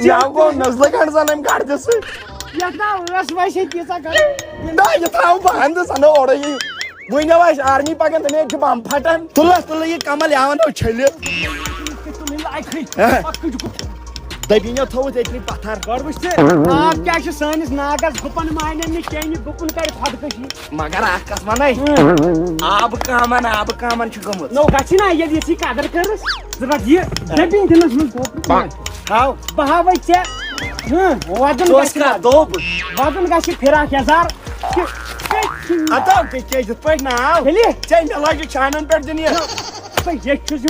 या को नजला काढ जाना मी काढ जस. एकदा रस वाशे तिचा कर. ना येता बांध जाना ओढ ये. बुइना वाश आर्मी पागन तने एक बम फाटन. तुला ये कमल यावन छले. तुला लायक दबिनो थोत इतनी पत्थर कर बस नाग क्या छ सानिस नागस गुपन मायने नि केनि गुपन कर फडकशी मगर आकस मनै आब कामन छ गमत नो गछिना ये दिसी कादर करस जरा ये दबिन दिनस मन हाउ बहावै छ वदन गछिना दोब वदन गछि फिरा हजार आता के पे ना हेली चेंज लाग चानन पे दुनिया ये चुजु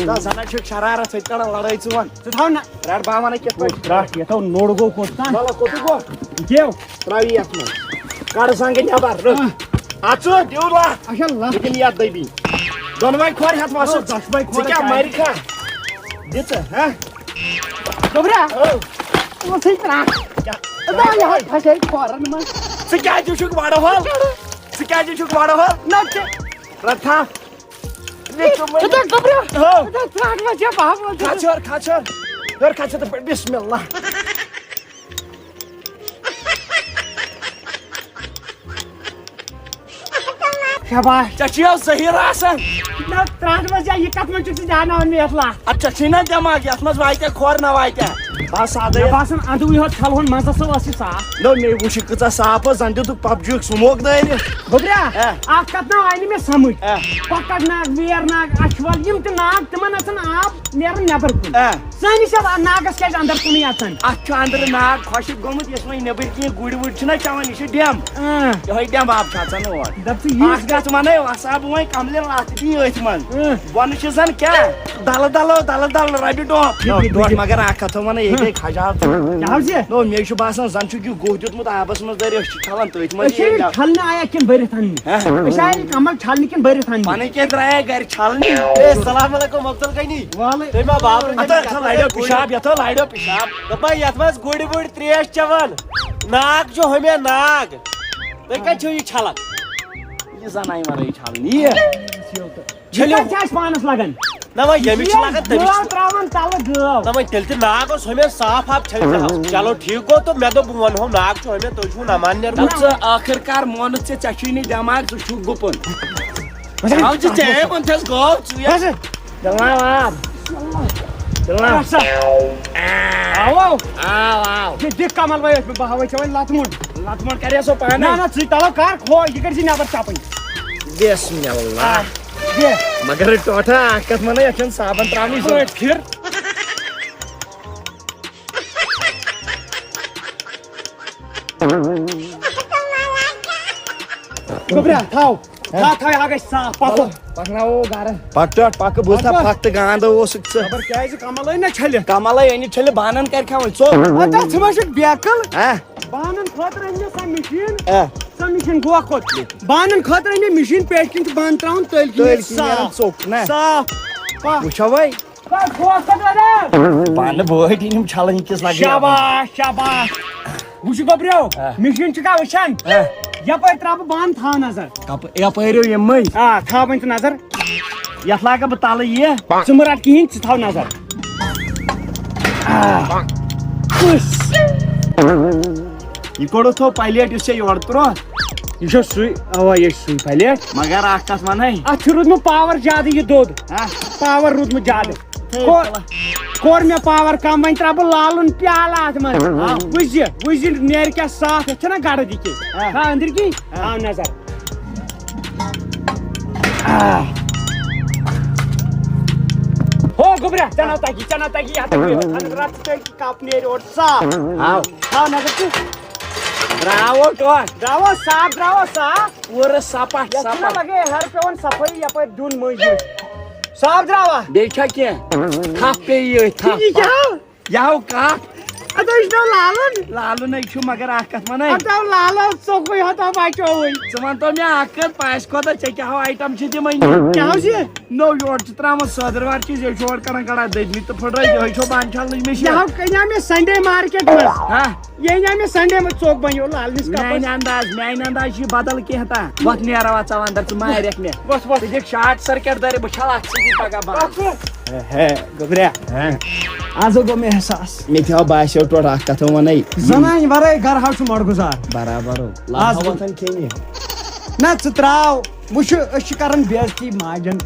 दा जाना छ शरारत सैतन लड़ाई छवन थाउ ना राड बामाने के पे राट ये तो नोडगो कोस्ता मला कोटुगो देव त्रावी यात्मा काढ सांगे न्याबार आचो देवला अशल्ला लेकिन याद दैबी दोनवाई खोर हात वासो 10 बाई खोर क्या अमेरिका देत हां गोबरा वो सही तरह क्या अदा यहाँ फसे खोरन में सिका जुशुक वाडो हो ना रथा अदा गोबरा अदा ट्राक में जा बाहर खाचर तो बिस्मिल्लाह शाबाश चचिया सही रासन ना ट्राक में जा ये कत में चुक जाना और मेहला अच्छा छिना दिमाग यथमस वाइते खोर ना वाइते बस आदे बासन अंदु यो छलहन मजा सो असि सा नो मे वुश कचा साप जंदु तु पबजी स्मोक दे गोबरा आ कत ना आइनि में समझ पकड़ ना वेर ना अश्वल यम त नाग तमन असन आप नेर नेबर कुन सानी सब नागस के अंदर कुन असन अच्छा अंदर नाग खुश गमत यसमै नेबर की गुड वुड छना चावन इस डैम यो डैम आप छाछन और दब से ये गत माने वसाब वय कमले लाती ओथमन वन छन क्या दल रबी डोट मगर आखत माने एक हजार क्या से नो मे छु बासन जन छु कि गोदुत मत आबस म दर छलन तोत म छलना आया किन बरिथन शायद कमल छलनी किन बरिथन माने के द्राय घर छलनी ए सलाम अलैकुम मक्तल कैनी वाले तेमा बाप अत लाइडो पिशाब दपा यथमस गुडी त्रेश चवन नाग जो हमें नाग ते का छु ये छलक ये जनाई मारे छलनी छलियो क्या पानस लगन नवा यमी छ लागत तमी त्रावन ताल गव नवा तेलते नाग और हमें साफ आप छल चलो ठीक हो तो मैं तो बुवन हो नाग छ हमें तो छु ना मान्य तब आखिरकार मन से चचीनी दिमाग जो छु गुपन हाउ जे चे पंथस गो या जवाब आओ ये देख कमल भाई बहावे छवन लातमुंड करे सो पाना ना सी तालो कार खो इकर सी नेबर चापन बिस्मिल्लाह मगर टोठा कत मन यन साबन त्रावनी फिर थाव हा साफ पको पकनाओ गार पक पक बुझा फक्त गांद ओस खबर क्या कमल ना छल कमल अन छल बानन कर खाव चो बेकल हां बानन खतर अन मशीन गोवा खोत बानन खतर अन मशीन पेट किन बान त्राउन तल तोल साफ चोक ना साफ वुछो भाई बान बोट इन छलन किस लगे शाबाश शाबाश वुछ गब्रियो मशीन का वशान यपर त्राब बान था नजर कप यपरियो यम था वन नजर यथ लाग बह तल ये चुमरट कहीं थाव नजर ये कोड़ो थो पायलट इस योर त्रो यह सुई अवा ये सुई पायलट मगर अख कस वन अत रुदम पावर ज्यादा यह दोद पावर रुदम ज्यादा कोर मे पावर कम वन त्रा बह लालुन प्याला अत मन वुज नेर क्या साफ ना गड़ दिखे अंदर की आ नजर हो गुबरा चना ताकि अंदर कप नेर और साफ आओ नजर तू द्रावो साफ और सपाट सपाट लगे हर पेवन सफाई यपर दुन मज साफ द्रावा बेचा क्या थप पे ये थप याव का लालू नहीं छु मगर आकत मन लालो सोको हतो बाचो होई समान तो मैं आकत पास खोदा चे क्या आइटम छ दिमई क्या हो जे नो योर चित्राम सदरवार चीज ये छोड़ करन कड़ा ददनी तो फड़ रही छो बान छल में यहाँ कन्या में संडे मार्केट में हां ये में संडे में चौक बन्यो लाल निस का मैन अंदाज छी बदल के हता वत नेरावा चवंदर तू मार रख में बस देख शार्ट सर्किट दरे बछला छी पगा बा है गबरे आज गो में एहसास मे था बाशो तो राख कथ वनै जनान वरे घर हाउ छु मर गुजार बराबर आज वतन खेनी ना चित्राव वुश अश करन बेइज्जती माजन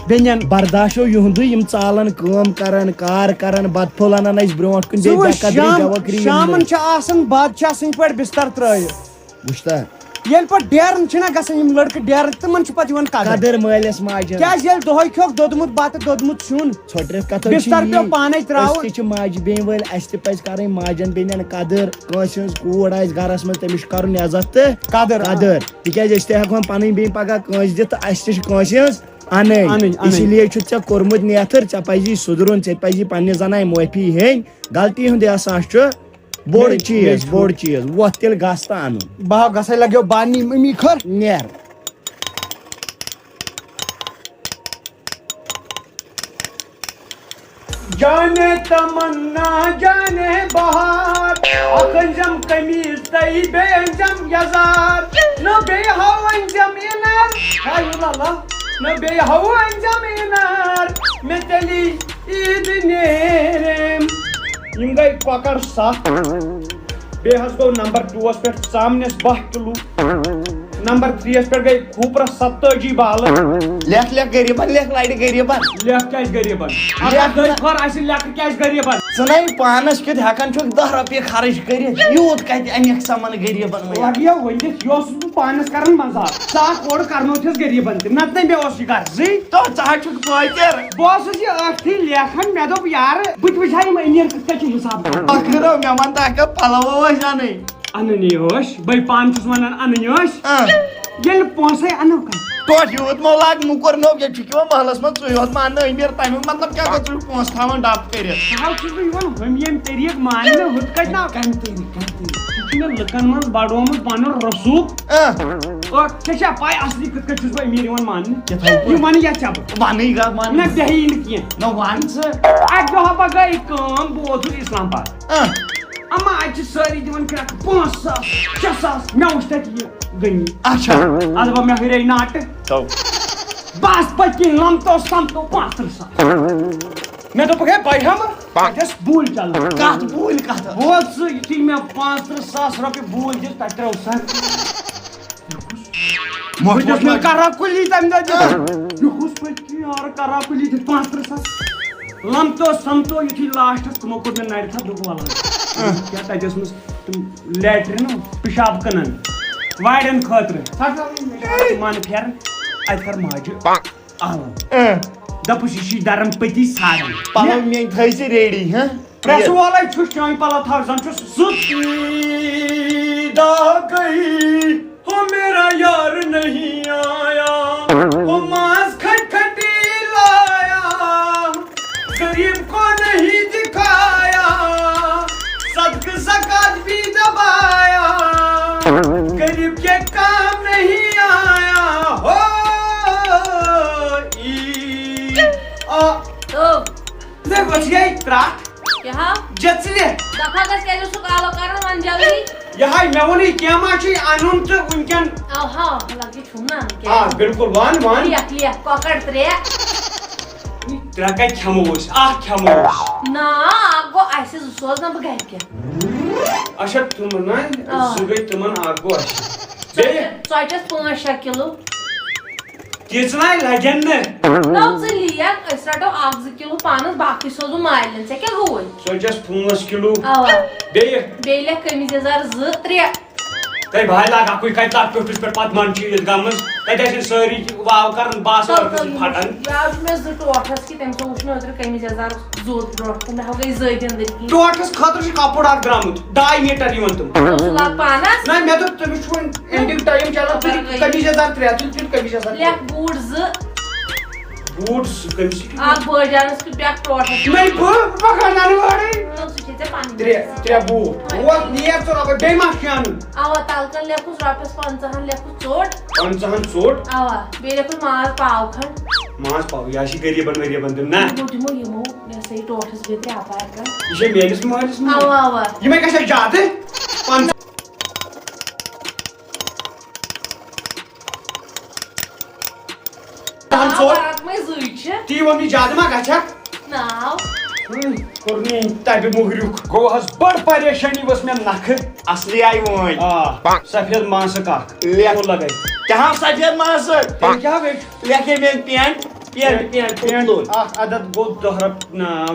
बेनन बर्दाशो युंदु यम चालन काम करन कार करन बदफोलन नस ब्रोट कुन दे कदरी दवकरी शामन छ आसन बादशाह सिंह पर बिस्तर त्रय बुझता येल पर डेरन छना गसन यम लड़के डेर तमन छ पत वन कदर मालिस माजन क्या येल दोहय खोक दोदमुत बात दोदमुत सुन छोटरे कत बिस्तर पे पाने त्राव छ माज बेन वल अस्ति पज करन माजन बेनन कदर कसिस कोड आइस घरस में तमिश करन इज्जत कदर तिके जस्ते हकन पनी बेन पगा कस दित अस्ति छ कसिस अने इसलिए छु च कोरमुत नेथर च पजी सुदरुन च पजी पन्ने जनाय मोफी हेन गलती हुंदे आसा छ बोर्ड चीज वो तिल गास्ता अनु बहा गसे लग्यो बानी मम्मी खर नेर जाने तमन्ना जाने बहार अखंजम कमीज तई बेंजम यजार न बे हवंजम इनर हायुल्लाह न बे हवंजम इनर में तली ईद नेरम इंगई पकड़ सा बेहस गो नंबर 2 पे सामने 12 किलो नंबर 3 पे गई खूपर 70 बाल लेख गरीबन लेख लाइट गरीबन लेख क्या गरीबन अगर दई खर आसी लेख क्या गरीबन सनाई पानस के हकन छु 10 रुपये खर्च करित यूत कत अनिक सामान गरीबन लगियो वंदिस योस पानस करन मजा सा कोड करनो थस गरीबन नत नहीं बे ओस कर जी तो चाह छु पाइकर बॉस जी अथी लेखन मे दो यार बुत बुझाई म इनियर कत हिसाब अखरो मे मन ता के पलवा जाने अननियोश बै पान छुस वनन अननियोश येल पोंसे अनो का तो यूत मो लाग मुकर नो के छिको महलस में चोयत मान इमेर टाइम मतलब क्या को तू पोंस थावन डाप करे हाउ छु वन हम येम तेरियक मान न हुत कट ना कंती किने लकन मन बाडोम पानो रसूक और केशा पाई असली कट छुस बै मेरी वन मान ये मान या छब वानी गा मान न दही इन किए न वान से आज जो हबा गई काम बोथु इस्लामाबाद अम्मा आज सारी दिवन क्रक 5,000 6,000 मैं उस्ता की गई अच्छा आज वो मैं हिरे नाट तो बस पक्की लम तो सम तो 5,000 मैं तो पके भाई हम जस भूल चल कात भूल कात वो थी मैं 5,000 रुपए भूल जे तटरो सर मुझे मैं करा कुली तम दे यो खुश पक्की और करा कुली 5,000 लम तो सम तो ये लास्ट तुमको को में नाइट था दुख वाला क्या तजस में तुम लेटरिन पेशाब कनन वाइडन खतर मान फेर ات कर माजि आलम दपस यह दरम पति साड़न पलव मेन थैसे रेडी हाँ प्रेस वाला छुस चाय पला था जन छुस सीधा गई हो मेरा यार नहीं आया हो मांस खटखटी लाया गरीब को नहीं दिखाया सदक ज़कात भी दबाया गरीब के काम नहीं आया हो देख बच गई त्राट यहाँ जत्सले दफा गस के जो सुकालो करो मन जल्दी यहाँ मैं वनी क्या माची आनुन तो उनके हाँ लगी छुना हाँ बिल्कुल वन लिया कॉकर त्रे तेरा क्या खमोश खमोश ना आगो ऐसे सोच ना बगैर क्या अच्छा तुम ना सुबह तुमन आगो अच्छा सोचस 5 किलो कितना लगन ने ना लिया इसराटो 8 किलो पानस बाकी सोजो माइलन से क्या हुई सोचस 5 किलो आवा बेले कमीज 3 तै भाई लागा कोई काय ताक टोटस पर पत मान चीज गमस तै सारी वाव करन बास और फटन यार मैं ज टोठस की तम सो उठने उधर कमीज जोत ब्रोट मैं हो गई जइद अंदर की टोठस खतर छ कपड़ आक ग्रामुत 2.5 मीटर यमन तुम लाग पानस ना मैं तो तुम छुन एंडिंग टाइम चला कमीज 3 कमीज लेक बूट ज बूट्स कमीज आग बजानस की बैक टोठस मैं पकड़ना वाड़े तो सुचेते पानी 3 बूट वो नियर तो अब बेमा खान आवा तालकन लेकुस वापस 55 लेकुस चोट 55 चोट आवा बेले को मार पाव खन मास पाव याशी गरीबन तुम ना मोटिमो यमो मैं सही टोठस बेते आपा का ये मेलिस मालिस आवा ये मैं कैसे जाते 5 बारात में जुइछ ती वनी जादमा गछक नाव कोरनी ताबे मुहरुक गो हस बड़ परेशानी बस में नख असली आई वही सफेद मांस का ले लगाई कहाँ सफेद मांस क्या वेट लेके में पैंट अदद गो दोहरा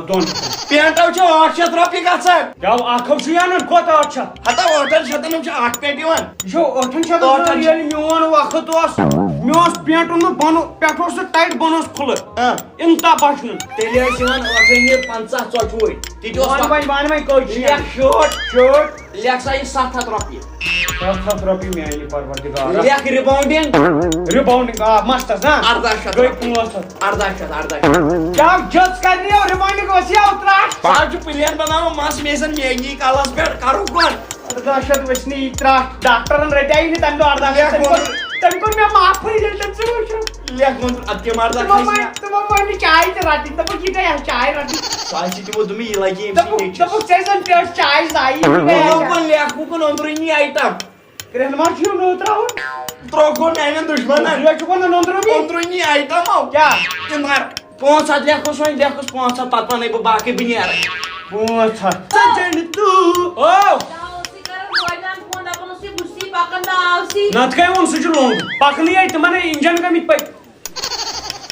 दोन पैंट छ 800 रुपये गछन गाव आखौ छ यानन कोत 800 हता 800 नु छ 8 पैंट यवन यो 800 यानी मियोन वक्त ओस मियोस पैंट न बनो पेट्रोस टाइट बनोस खुल इंता बचन तेले यवन 50 चोटोय तिजोस वन कोच लेक शॉट लेक साइ 700 रुपये 700 रुपये में आई परवरदिगार लेक रिबाउंडिंग मास्टर ना 1800 गई 1800 क्या जज कर रही हो रिमाइंडिंग वसिया उतरा आज प्लेन बनाओ मास मेसन मेगी कालास पे करू कोन 1800 वसनी इतरा डॉक्टरन रटाई नि तंदो 1800 तनको मैं माफ होई देत सुच लेक कोन अत्ते मारदा तुम मम्मी चाय ते राती तब की ते चाय राती चाय सिटी वो तुम्ही लागी तब सेशन टेस्ट चाय जाई कोन लेक कोन अंदरनी item Keren marchiu no traun. Troco nene दुश्मन है ये चुकन नंदरो भी. अंदरनी आइटम हो क्या? तुम्हार 5 लेको सोइन लेको 5 पापा नहीं बाकी भी नहीं आ रहे 5 सजन तू ओ दावसी करन गोयनान फोन अपन उसी बुसी पाकन दावसी नत काय उन सुजु लोंग पकनी है तमने इंजन का मित पई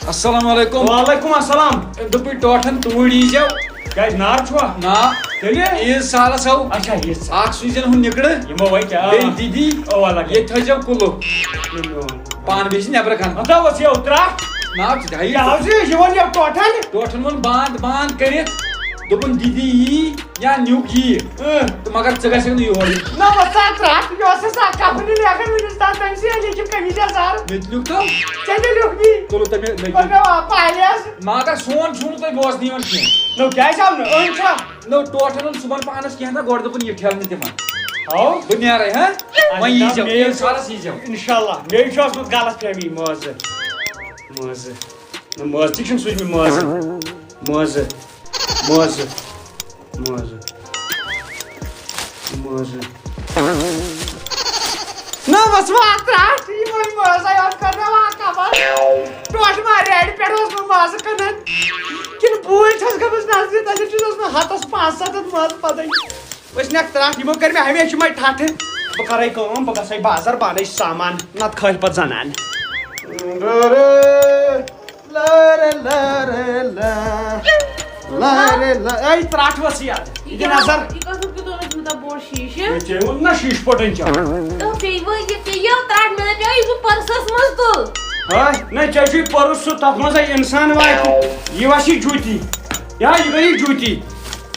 अस्सलाम वालेकुम वालेकुम अस्सलाम दुपी टोठन तूड़ी जाओ गाइस नार छुआ ना चलिए ये साला सौ अच्छा ये आख सुजन हुन निकड़े यमो भाई क्या बे दीदी ओ वाला ये थजो कुलो पान बेच नेबर खान आता वसिया उतरा ना जाई या हौसी जीवन या टोठन टोठन मन बांध करित दोपन दीदी या न्यूकी तो मगर जगह से नहीं हो रही ना बसा ट्रैक यो से सा काफनी लेकर मेरे साथ पेंसी लेके कमीजा सार मितलुक तो चले लोग भी तो तमे बगा पायलेस मागा सोन छुन तो बॉस नहीं वन की नो क्या साहब नो अच्छा नो टोठन सुबन पानस के हंदा गोड़ दोपन ये ठेल नहीं देमा हां दुनिया रे हैं मैं ये जाओ ये सारा सी जाओ इंशाल्लाह मेरी शॉट में गलत फहमी मौज मौज चिकन स्विच में मौज ना बस वात्रा ये मन मौज आया करना वा कबर टोट मारे एड पेडोस में मौज करना किन पूल छस का बस नाज़ तसे चीज़ में हाथस 5-7 मौज पता ही बस ना त्राट यमो कर में हमें मैं ठाठे बकराई काम बकसै बाजार बानै सामान नत खैल पत जानन ला आई त्राट वसिया ये नजर इको सुके तो जुदा बोर शीशे ये ना शीश पोटेंशियल तो फेव ये त्राट में पे ये परसस मस्त ना चे पर्स तथ मज इंसान वात यह जूती या यह गई जूती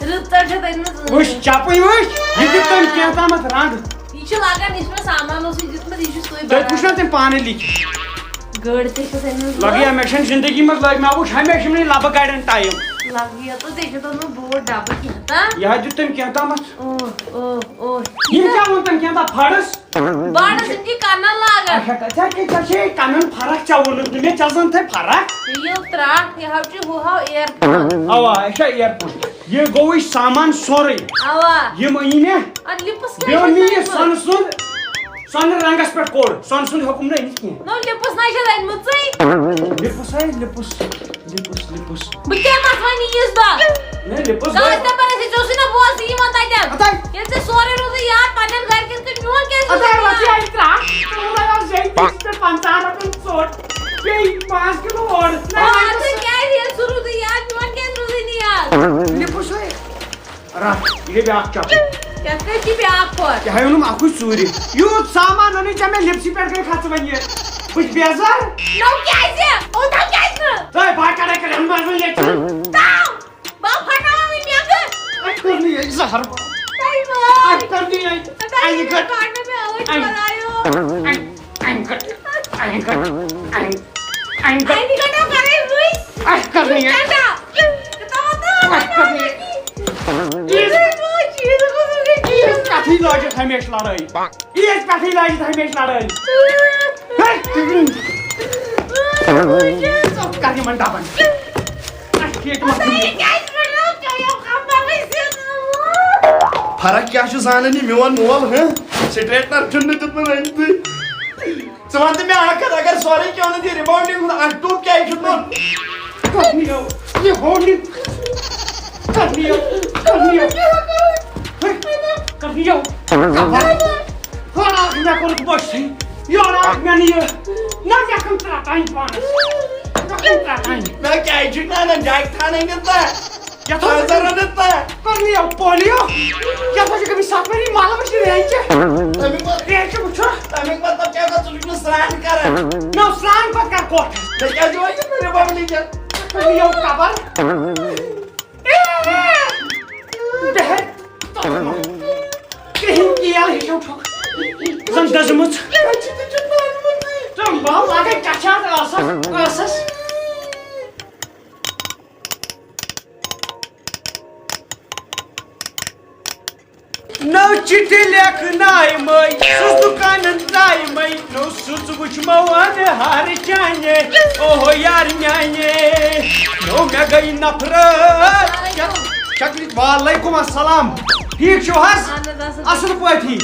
वुश चपन वुश यह दिख तम क्या तम रंग तुम तम पाने लिख लगे हमेशा जिंदगी में लग मैं वुश हमेशा लब गाड़न टाइम यह दिख तम क्या तम क्या वो तम क्या फड़स कनन फरक चा वो मे चलसन थे फरक अवा एयरपोर्ट ये गो सामान सोरे यम अने सन रंगस पे कोड सन सुन हुकुम न अनित लिपस चूरी यूत सामान अन मे लिपसी पे गई खच वन बुझ बेजार कथी लजित हमेशा लड़ाई ईद कथी लजित हमेशा लड़ाई कथी मन दाबन फरक क्या जान मोन मोल स्ट्रेटनर चुन वन मे अगर सोरे क्यों नी रिबाउंडिंग टूब क्या पोलियो क्या कभी सफरी मालूम स्नान कर coat zan dazımız zan vallahi kaçar asas no çitilek naymay sus dukanın naymay no sus uçmavanı haricane oh yar nyane no mega inapra şaklit वालेकुम अस्सलाम ठीक छो हस असल पथी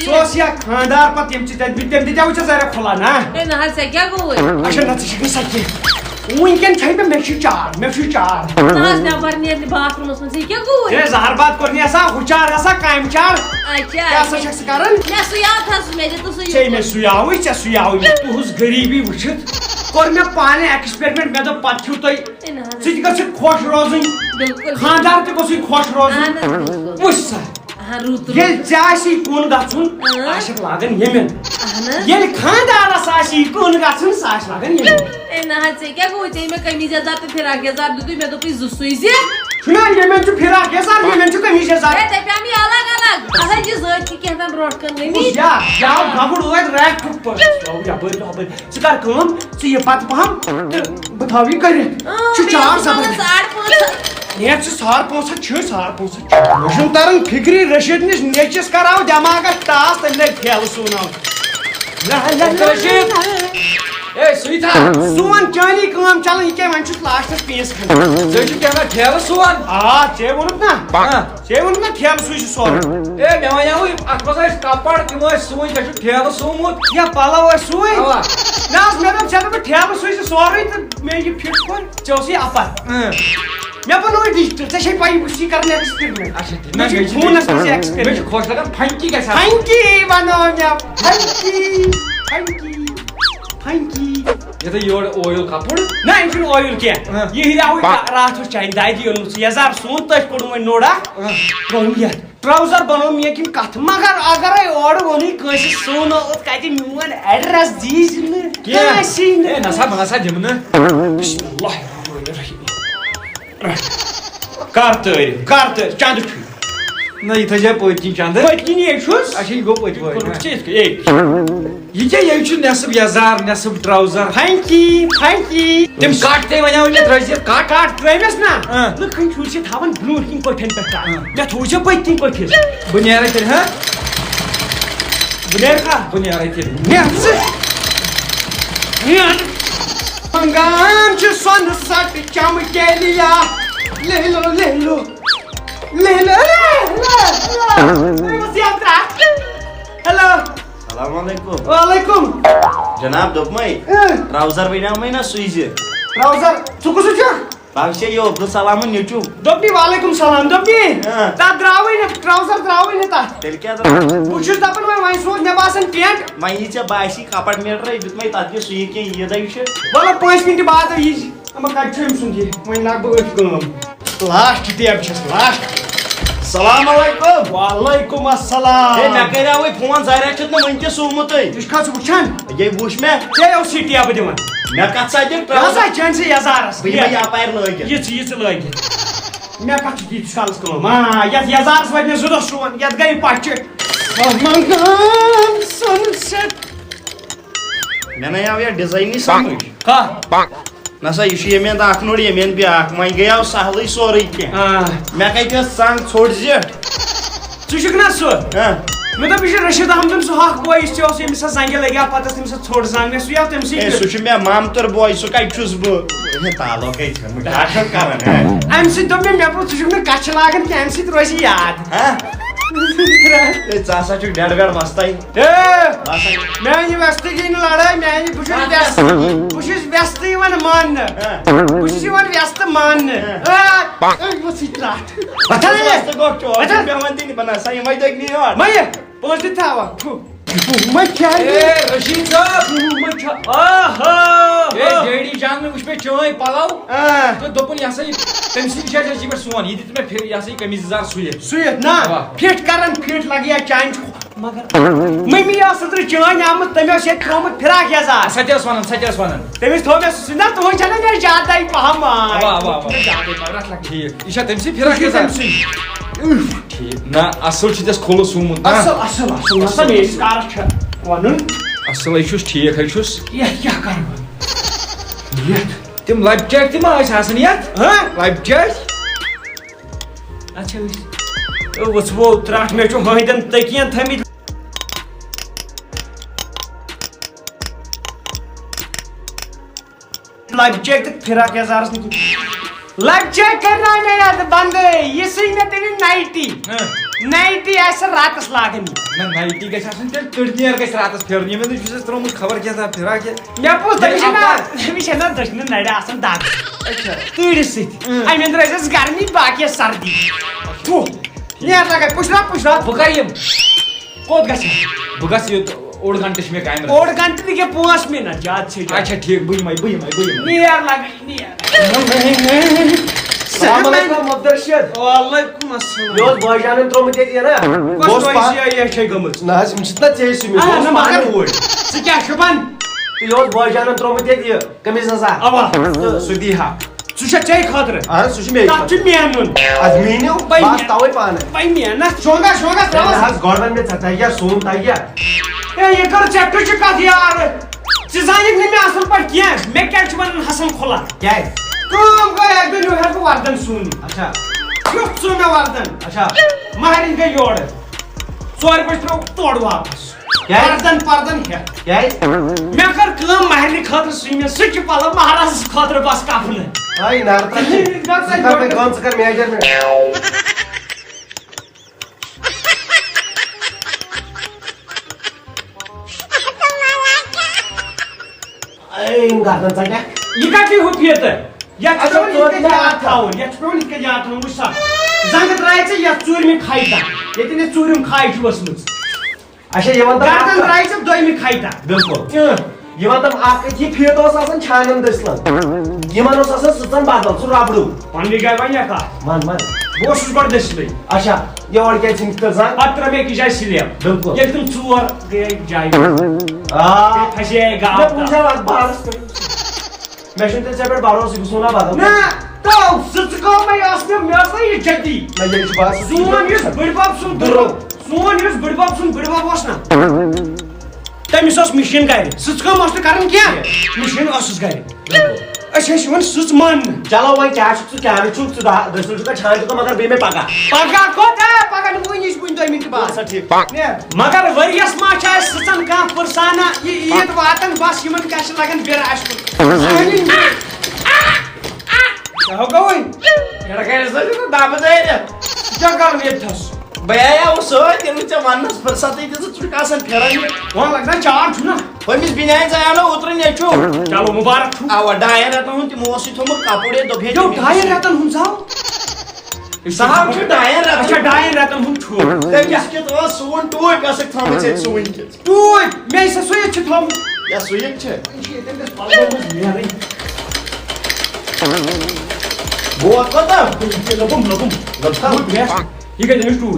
सोसिया खानदार पत यम चित तम दिया उछ जरा खुला ना ए ना हस क्या गो अच्छा न छिक सके उनकन छै मे चार ना ना बरने बाथरूम में से क्या गो ये जहर बात करनी ऐसा हुचार ऐसा कायम चार अच्छा क्या सा शख्स करन मैं सुया था मेरे तो सुया छै मे सुयावी तू हुस गरीबी वुछत कर मे पाने एक्सपेरिमेंट मे तो पथ्यू तय सिज गछ खुश रोजन खानदार ते गोसी खुश रोजन वुसा ये चासी कोन गछुन आशिक लागन यमन ये खानदार सासी कोन गछुन सास लागन यमन ए ना से क्या गो जे में कमीज जार तो फिर आगे जार दु मैं तो पी जुसुई से सुना यमन छु फिर आगे जार यमन छु कमीज जार ए ते हम अलग अलग अहे जे जट की कहता रोट कर नहीं या गबड़ ओय रैक ठुक पर या बर सिकार कम से ये पत पहम बतावी करे छु चार सब नेट से सार पोसा छ वशुन तरन फिक्री रशीद निश नेचस कराव दिमाग टास तले फेल सुनाव रशीद ए सुइता सोन चानी काम चलन के मन छु लास्ट पीस खन जय के ना ठेल सोन आ चे वनुत ना ठेल सुइ सोन ए मे वयाउ अखबस कपड़ किमो सुइ के छु ठेल सोमुत या पालाव सुइ नास मेदम चल में ठेल सुइ सोरै त मे ये फिट पर चौसी अपर मैं बनो डिजिटल से शे पाई बुसी करने एक्सपेरिमेंट अच्छा ना फोन से एक्सपेरिमेंट मैं खोज लगा फंकी के साथ फंकी बनो मैं फंकी फंकी ये तो योर ऑयल कपड़ ना इन ऑयल क्या ये हिलाव रात उस चाइन दादी और मुझे यार सोन तक कोड में नोड़ा रोमिया ट्राउजर बनो मिया कि कथ मगर अगर आई ऑर्डर होनी कैसे सोना और काजी म्यून एड्रेस दीज ने क्या सीन ए नसा जमना कार्तर चांद ना इथे जे पोइटी चंद पटकिन ये छुस अशी गो पोइटी कोड चीज के ये क्या ये छु नसब याजार नसब ट्राउजर फंकी तुम काटते वना वने ट्राउजर काट ट्रेवस ना लखन छुस थावन ब्लू किंग कोठन पटा मैं थोजे पटकिन कोठिस बुनियारे तेरे हां बुनेर का बुनियारे तेरे ने मंगाम छु सन सट चम के लिया ले लो हेलो Assalamualaikum. वालेकुम Janaab dokmai. Trouser bina mai na suije. Trouser Chuku Sucha Bangse yo Abdul Salam on YouTube. दोपनी वालेकुम सलाम दोपनी ता द्रावई ने ट्राउजर द्रावई ने ता Tel kya da? बुचुस दपन में वहीं सोच ने बासन paint Mai icha baisi kapad meter ditmai tatke suije ke ye da ishe. वाला 5 मिनट बाद ये हम काट छम सुनजी वहीं लाग बग कम लास्ट डे अब छस लास्ट Assalamualaikum. वालेकुम अस्सलाम Hey me kaya wai phone zaira chut na mante sumutay. इसका सुबछन Ye bush me. ये ओ सिटी अब दिवन Me katsa de राजा trouser. चांस याजारस Bima ya pair lagi. ये लगे मैं कत दी सालस कलो मा यत याजारस वने जुदा सोन यत गई पाचे मंगम sunset Me na ya design ni samujh. का Nasa ishi yemen da aknori yemen bi ak mai gaya sahlai sorai ke. Me kaya te sang chhod je. चुशकना सो Ha. मैं तो पिछले रशीद हमदन सो हक बॉय इस चोस ये मिसा संगे लगे पता तुम से छोड़ सांगने सुया तुम सी Hey su shi me mamtar boy su kai chus bu. He talo kai chhu. Mu dakhal karan. MC तो मैं प्रो चुशकना कछ लागन के एमसी तो रोसी याद Ha. Hey chasa chu dad gad mastai. ए Basai. मैं ये वस्ती की न लड़ाई मैं ये पुशिस व्यस्ती वन मान पुशिस वन व्यस्त मान वो सित्रा बता दे Basta go to. Bata. Be man din bana sai mai dak ni or. मैं पहुंच देता हुआ मैं क्या ए रशीद साहब मैं क्या आहा ए डेडी जान में उस पे चोय पलाव तो दोपन यसा तमसी छे जे पर सोन ये दित में फिर यसा कमीजदार सुये सुयत ना फिट करन फिट लगिया चांच मगर मम्मी या सत्र चांच आमत तमे से थोमत फिराक याजा सत्यस वनन तमिस थोमे सुना तो चले ने ज्यादा ही पहम वाह ज्यादा मगरत लग ठीक इशा तमसी फिर के तमसी ठीक ना असल छ दस खोलो सुमुत ना असल ये कार छ वनुन असल इशुस ठीक है इशुस ये क्या कर ये तुम लाइफ जैकेट तुम आइस आसन यात हां लाइफ जैकेट अच्छा वो त्राट में जो हइदन तकियां थमी लाइफ जैकेट फिराक याजारस लाइफ जैकेट करना है याद बंद ये सही में तेरी नाइटी ऐसा रातस लागनी ना नाइटी के आसन ते तड़नियर के रातस फेरनी में जुस त्रोम खबर क्या था फिरा के मैं पूछ ना दर्शन नडा आसन दाग अच्छा तीड़ से आई मीन रेस गर्मी बाकी सर्दी फू यार लगा पुछला बुकायम कोद गछ बुगास ये ओड घंटे में कायम ओड घंटे के 5 मिनट याद से अच्छा ठीक बुई मई नियर लगा नियर सलाम अलैकुम मदरशद वालेकुम अस्सलाम यो बॉयजान त्रोमत ये ना गोस ये छे गमत ना जितना चाहिए सुमी ना मगर वो से क्या शुभन तो यो बॉयजान त्रोमत ये कमीज नसा अवा सुदीहा सुशा चाय खातर हां सुशी में ताच मेनन आदमीनो बात तावे पाने भाई मेना शोगा हां गॉर्डन में चटाइया सोन ताइया ए ये कर चैप्टर छ कथ यार सिजानिक ने में असल पर किया मैं क्या छ बनन हसन खोला क्या है कम का एक दिन है तो वर्दन सुन अच्छा क्यों सुन वर्दन अच्छा महारिन के योड़ सोर पर तोड़ वापस क्या है? पर्दन है क्या है मैं कर काम महली खातर सुइमे सच पाला महाराज खातर बस काफले आई नारता सीधा पे कौन सा कर मैनेजर में आई गार्डन चा क्या ये का की होती है या अच्छा, तो तो इसके याद थाउन या तो इसके याद थाउन मुसा जंग त्रायचे या चूर में खायता येतिने चूर में खायची वसमुच अच्छा ये म्हणता गार्डन त्रायचे दोय में खायता बिल्कुल यिमन तम आकि फेत ओस आसान छानन दसलन यिमन ओस आसान सचन बादल सु राबडू पन्नी गए वनिया का मान वो सुस बड़ दसले अच्छा योर क्या चिंत कर सा पत्र में की जाय सिलियम बिल्कुल ये तुम चोर गए जाय आ फसे गा मैं पूछा बात बारस मैं शुद्ध से पर बारस सुना बात ना तो सच को मैं आसने मेरा ये जदी मैं ये बात सोन इस बड़ बाप सुन दुरो सोन इस बड़ बाप वसना तमिस मशीन गर सच को मस्त करन क्या मशीन ओस गर अच्छा वन सुच मान चलो वही क्या छु क्या छु छु दसल का छान तो मगर बे में पका को पगा न बुनिस बुन तो मिनट बाद अच्छा ठीक मगर वरियस मा छ सचन का फरसाना ये ईद वातन बस यमन का लगन बेर आशु हो गई एड़ा के सजो दाब दे क्या कर ये थस भैया वो सो तेरे से मानस फरसात ही तो चुका सन फेराई वहां लगना चार छु ना फमिस बिनाय जाया ना उतरन नेचो चलो मुबारक छु आवा डायर रहता हूं कि मोसी थम कापड़े दो भेज जो डायर रहतन हुन जाओ साहब जो डायर रहता अच्छा डायर रहतन हुन छु ते किसके तो सोन टू का से थम से सोइन के तू मैं से सोय छु थम या सोइन छे वो कता लबम गता ये के देश तू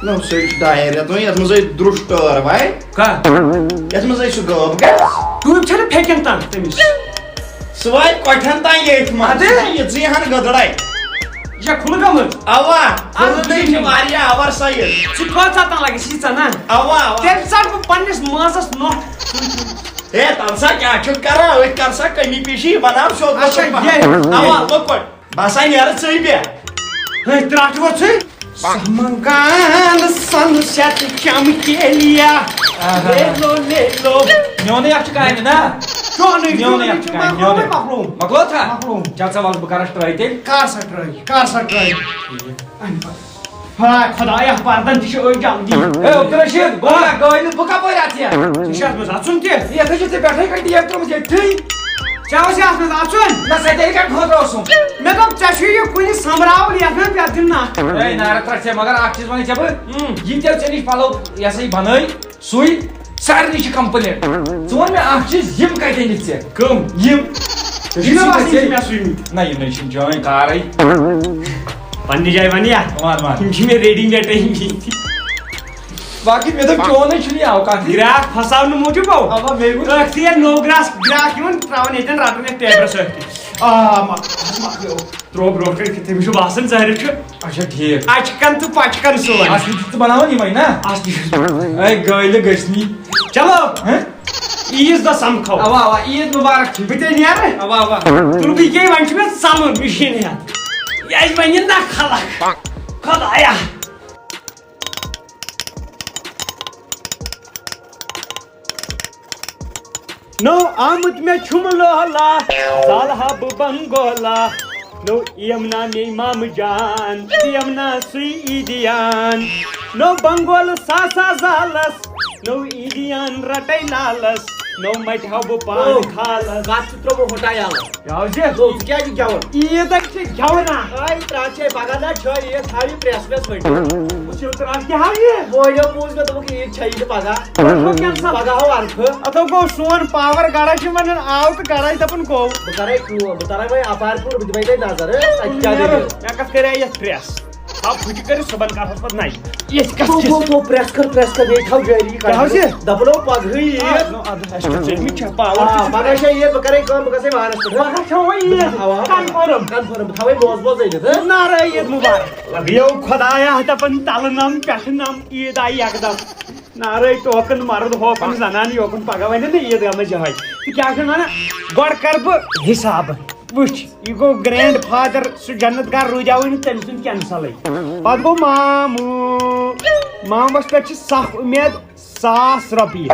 No, so डायर रहता हूं यार मुझे द्रुष्टर भाई का यार मुझे सु गब का तू छने फेकन ता तमिस सवाई कोठन ता ये मादे ये जिहान गदड़ाई या खुलगम आवा खुलगम मारिया आवर सही छु कोचा ता लागि सीचा ना आवा तेरे साथ को पन्नेस मासस नो ए तमसा क्या चुप करा वे करसा कमी पेशी बनाव शो अच्छा, ये आवा लोकट बासा यार सही बे हे त्राटवर छे समंगान सनसेट चमकेलिया ले लो Neone jak czekajmy na? Johnny Neone jak czekajmy, neone. Maklum Maklota? Maklum Jalsa was Bukarest traitel? कार सट्राई हाँ खुदाया पार्दन तिश ओय जांदी Ej, Okrashid, bola, goynu buka boyratia. तिशात में जाचुन के Ya kaçı te बैठे kai diye तुम जे थई. चाहो से आसने जाचुन Na sedeli ka khod rosum. मैं तो चाशु ये कोई समराव लिया ना प्यार दिन ना Ey, nara traxe magar akçiz bani çabı. Yitel çeniş palo yasay banay, suy, sarni şi company. Son me akçiz yim kai denitse. कम Yim. जिना बासी में सुई Na yim ne işin join karay. पन्नी जाय बनिया Mar. इनकी में रेडिंग डेटा ही Vakit me de çoğunu şunu ya kan. ग्राहक फसाउनु मोटो पाउ Ama megu. अक्सियर नो ग्रास ग्राहक इवन ट्रावन एजन रातन एक टेबर सकती त्रो ब्रोकर के तेमिशो भाषण जाहिर छ Aşa ठीक. आजकन तू पाचकन सोवन Asli tutu bana mı diyeyim ha? Ay gayle gaşni. चलो He? ईज द सम खाओ Ava iyid mübarek. बिते नियार Ava. तू भी के वंश में सालन मशीन है याज बनिन ना खला खुदाया नो आमद में छुमलोला सालहब बंगोला नो यमना ने माम जान यमना सुई इदियान नो बंगोल सासा जालस नो इदियान रटै लालस नो मट हब पान खालस चित्र वो हटाया याजे तो क्या जी क्या हो ये तक से जावना आई त्राचे बागाना छ ये थाली प्रेस प्रेस बैठ मुझे उतरा क्या है ये वो जो पूछ के तुमको ये चाहिए पागा तो कैंसल पागा हो अर्थ अतो को सोन पावर गाडाची म्हणन आउट करायचं पण को बतारा भाई अपारपुर बिदबाई नजर अच्छा दे या कस करे ये प्रेस अब कुछ करे सबन का फसपत नाही ये कस तो प्रेस कर देखाव जारी क्या हो से? दबलो पगही नो अद मी छपा आवर पागा ये बकरे काम कसे महाराष्ट्र पागा छवई कन्फर्म थावे मोज मोज जाईल नारे ईद मुबारक यो खुदाया हता पण तालनाम पॅशनाम ईद आई एकदम नारे टोकन मारद होकन जनानी होकन पागा वने ने ईद गाम जहाय ती क्या करना गॉड करब हिसाब वुच यह गो ग्रैंड फादर सु जन्नत गार रोजावन तम सुन कैंसल पत गो मामस पे सख उम्मीद 1,000 रुपये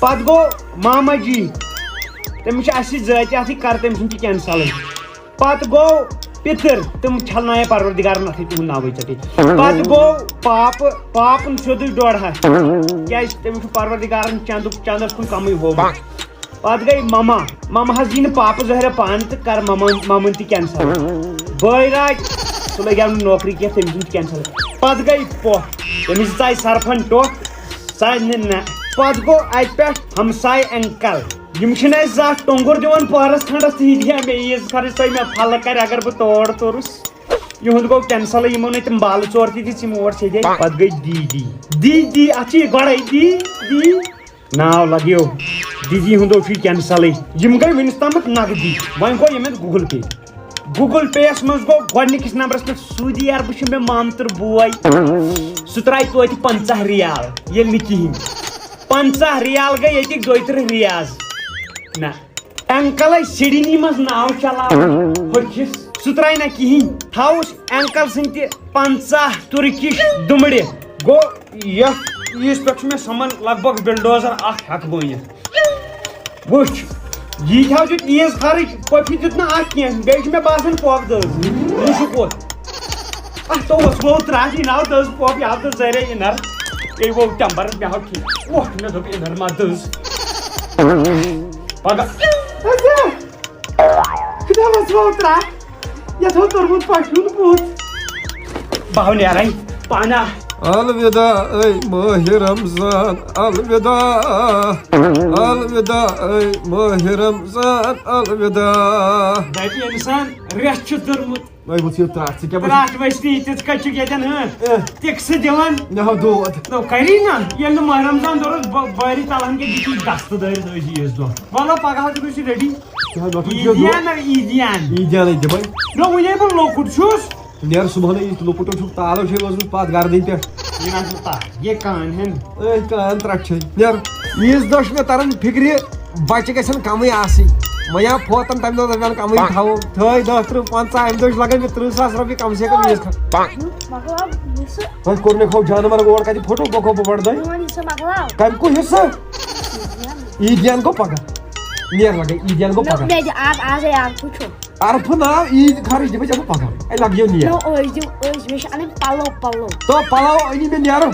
पत गो मामा जी तमिस जात कर तम सुन कैंसल पत गो पितर तुम छलनाए परवरदिगार नथी तुम नावे चटे पत गो पापन सोद 1.5 क्या तमिस परवरदिगार चंदस कुन कम हो पत गई मामा हज यी पाप जहर पान तो कर मामन ती कैंसल बैराज सह लगे नौकरी क्या तम कैंसल पत गई पोह तमिस चाय सरफन टोक पत गो अत पे हमसाय अंकल टोंगुर दिवान पहरस खंडस दिया मे ईज खर्च तुम मे फल कर अगर बह तोड़ तुरस युद गो कैंसल यमो न तम बाल चोर तम और से पत गई दीदी अत गई दी नाव लग्यो दीदी हुंदो कैंसल यम गई वनिस तम नकदी वन गो ये गूगल पे मज गो गोनिकस नंबरस पे सऊदी अरब मे मामतर बोय सह त्राय तो 50 रियाल ये कहीं 50 रियाल गई ये 32 रियाज ना अंकल सिडनी मज नाव चला होकिस सह त्राय ना कहीं थाउस अंकल सद 50 तुर्किश दुमड़ गो यीस पे मे समन लगभग बिल्डोजर हक बनित वुच यी थाव दित ईज खर्च पफी दित ना बे मे बासान पॉप दज कोत तो वो त्राही नाव दज पॉप यह दज जरे इनर ये वो टंबर मे हाव की ओह मे दोप इनर मा दज पगा खुदा वो त्रा ये थो तरबूज पशुन पूत बाव नेराई पाना अलविदा ऐ माह रमजान अलविदा अलविदा ऐ माह रमजान अलविदा दाति इंसान रेस्ट दरमुत मैं वो त्राट से क्या त्राट वस्ती तित कच्छ गेतन टिक्स दिवन न हो दोद तो करी ना ये न माह रमजान दरस बारी तलहन के दिखी दस्त दर दजीस दो वाला पगा तुसी रेडी ईदियान दे भाई नो वने बो लोकुट छुस नेर सुबह ई लोकुट छु तालो छे रोज पात गार्डन पे ये कान हन ए कान त्राट छे नेर ईज दोश में तरन फिक्री बच्चे गसन कमई आसी मया फोतन तम दो दरन कमई थाओ थय 10 50 एम दोश लगन में 30,000 रुपए कम से कम ईज बस कोने खो जानवर गोड़ का फोटो बको बड़ दे कम को हिस्सा ई ध्यान को पका नेर लगे ई ध्यान को पका आज पूछो अर्फ ना ई खर्च दे जब पका ए लगियो निया नो ओज में शाने पालो तो पालो इनी में नियारो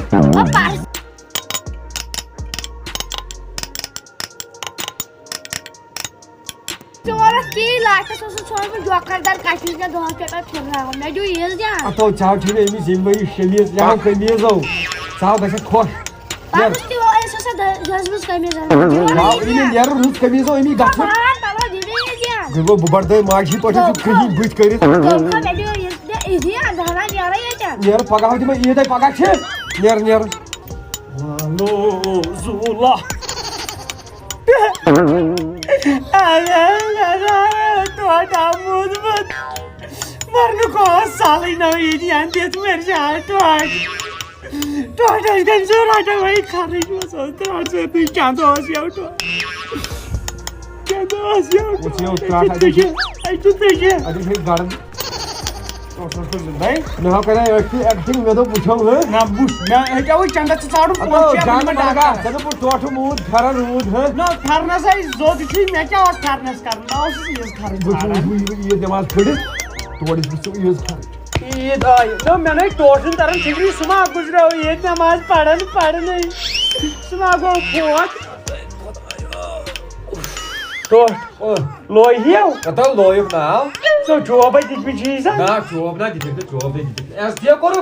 जोरा की लास्ट से छोड़ में जोकरदार काशी का दोहा के खेल रहा हूं मैं जो ये जा तो चाव छिने इमी जिम्बई शेलियस यहां कमीज हो चाव दसे खोश बाबू वो ऐसा सा जज्बस कमीज है चाव इनी नियारो रुस कमीज हो इमी गछ पालो दीदी जा गो बर्दे माजी पटे छु कहीं बुझ करे तो का वीडियो ये इजी अंधारा यार ये जा नियर पगा हो में ये दे पगा छे नियर लो जुला तो डामूद मत मरने को साली ना ये ध्यान दे तू मेरे से तो इसका जोर आटा वही खाने को सोचते हैं से तू चांदो आसिया उठो अरे फिर गार्डन भाई ना करे एक्टिंग में तो पूछो है ना बुश ना है क्या वो चंदा चाड़ू जान में लगा जब वो टोट मूड खरा रूड है ना खरना से जो दिखी मैं क्या और खरना करना उस ये खरना ये दिमाग थोड़े तोड़ी तो ये खरा ये दाई तो मैंने टोटन तरन ठिकरी सुमा गुजरा हो ये नमाज पढ़ नहीं सुमा गो फोट तो लोय हियो कता लोय ना तो जॉब है दिख बिची सा ना जॉब ना दिख तो जॉब दे एस दिया करो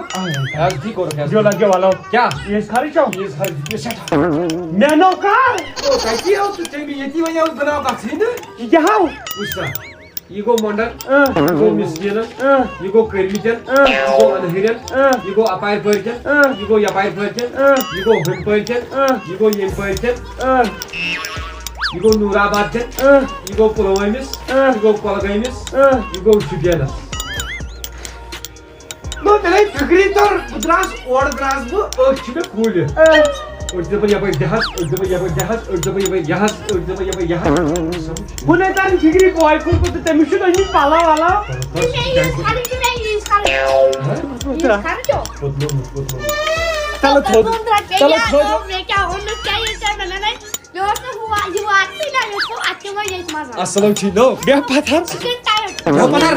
एस दी करो जो लगे वाला क्या ये खाली चाओ ये सेट मैं नो कार तो कैसी हो तू तेरी येती वया बना का सीन ये हाउ उसका Ego Mondan, Ego Miskiana, Ego Kermijan, Ego Anhirian, Ego Apire Persian, Ego Yapire Persian, Ego Hun Persian, Ego Yen Persian, Ego Nurabajan, Ego Poloimis, Ego Polagaimis, Ego Sudiana. No, the light Gritor, Dras or Grasbo, or Chiba Cool. Urdubayabay Jahas, Urdubayabay Jahas, Urdubayabay Jahas, Urdubayabay Jahas. Bune tan fikri boy ko to te mission ani pala wala. चलो छोड़ मैं क्या हूं मैं क्या ये कर मैंने नहीं जो तो हुआ जो आती ना इसको आके वो ये मजा Assalam Chino, dia patar. Chicken tyre Dia patar.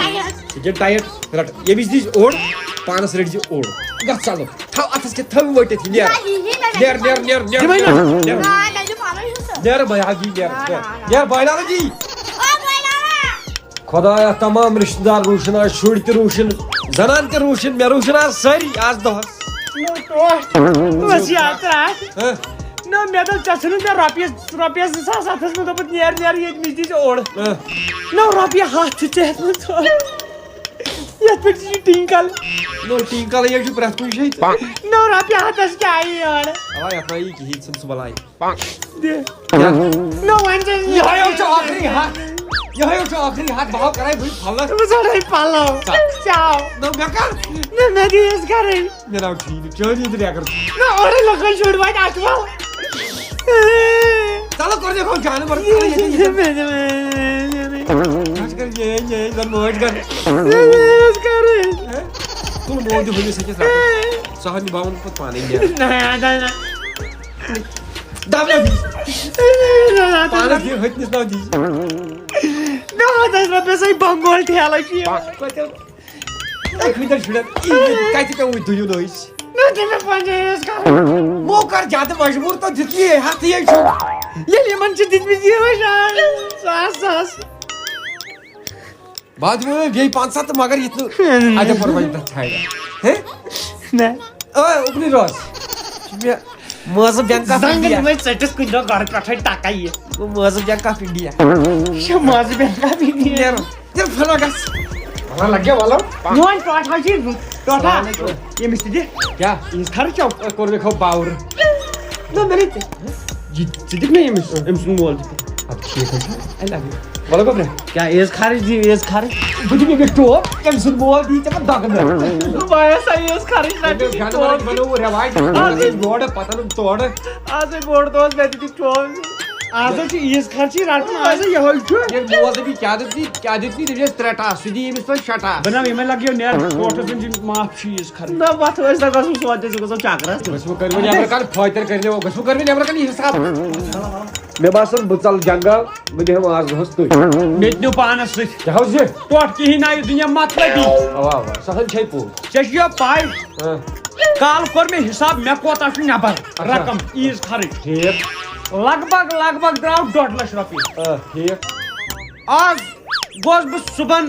Chicken tired. Rat. Ye bis dis or, panas ready or. Gat chalo. Thau atas ke thau wote thi ner. Ner. ना ना जो पालो है Ner bayagi ner. Ner baylar ji. ओ बोला Khodaya tamam rishdar roshna, shuri te roshan, zanan te roshan, me roshna sari az dos. No to. Was ya atrás. No मे चुन मे रॉपियस 7 में दोपत नेर ये miss ओड़ नो रॉपिया हाथ ये पे टिंकल नो टिंकल ये प्रथ कुछ नो रॉपिया हाथ क्या यार अला या ये की हित सम बलाई दे नो वन यह आखिरी हाथ भाव कराई भई फल्ला मुझे पालो चाओ नो बेकार न मैं दिस करे मेरा ठीक चोरी इधर कर न और लोग छोड़वा आटवा चलो कर देखो जान पर ये मोज कर तू मोज भले से के सहन बावन पर पानी दिया ना दाबला दी पानी दे हटनिस ना दी ना 10 रुपये से बंगोल ठेला की खिदर छिड़ काय ते उई दुयो नोइस ना ते पंजेस का वो कर जाते मजबूर तो जितनी है हाथ ये छो ये मन से दित भी हो शान सास बाद में यही 5-7 मगर इतना आजा पर भाई छाएगा हैं ना ओए उपनी रोज मैं मौसम बैंक का संग में सेटस कुछ घर कठै टाकाई है वो मौसम बैंक का इंडिया शो मौसम बैंक का भी नहीं है यार फलो गस हमरा लग गया वाला नोन टोटा जी टोटा ये मिस्टर जी क्या इस खर्चो कर देखो बाउर ना मेरे जितने में ये मिस्टर एमसन बोल अब ठीक है आई लव यू बोलो कब रे क्या एस खारिज जी एस खारिज बुझी में टॉप एमसन बोल दी चप दाग में बाया सही एस खारिज ना गाना वाला बनो वो रे भाई आज बोर्ड पता नहीं तोड़ आज बोर्ड दोस्त बैठी थी टोल आज तो एस खर्ची रात में आज ये हो ये बोल भी क्या देती तुझे स्ट्रेटा सीधी इस पर शटा बना में लगियो नेर टोटो सुन जी माफ छी एस खर्च ना बात हो ऐसा कसो सोचे कसो चाकरा कसो करवे नेबर काल फाइटर करने वो कसो करवे नेबर काल हिसाब मैं बासन बुचल जंगल मैं हम आज हस्तु मेट्नु पानस से क्या हो जे टोट की ना दुनिया मतलबी वाह सहन छै पू चशियो पाई काल कर में हिसाब में कोता छु नबर रकम एस खर्च ठीक लगभग द्राव 1.5 लाख रुपये ठीक आज गोस बस सुबह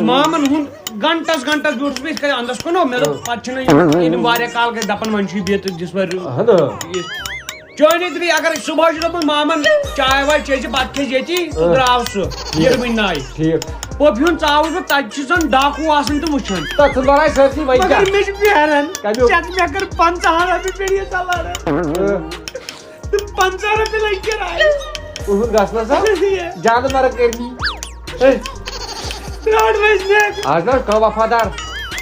मामन हुन घंटस ब्यूट पे कर अंदस कोनो मेरे पछन इन वारे काल के दपन मंची बेत जिस पर हां ना चोने भी अगर सुबह जो मामन चाय वाय चेज बात के जेती द्राव सु ये भी नाई ठीक पफ्यून चावल तजन डाकू आसन तो मुछन तत बराई सरती भाई क्या मगर मिस बिहारन चत में अगर 50 रुपए पेड़िए चला रे 50 रुपए लेके आए उहुन गासना सा जान मार करनी रात में आज ना का वफादार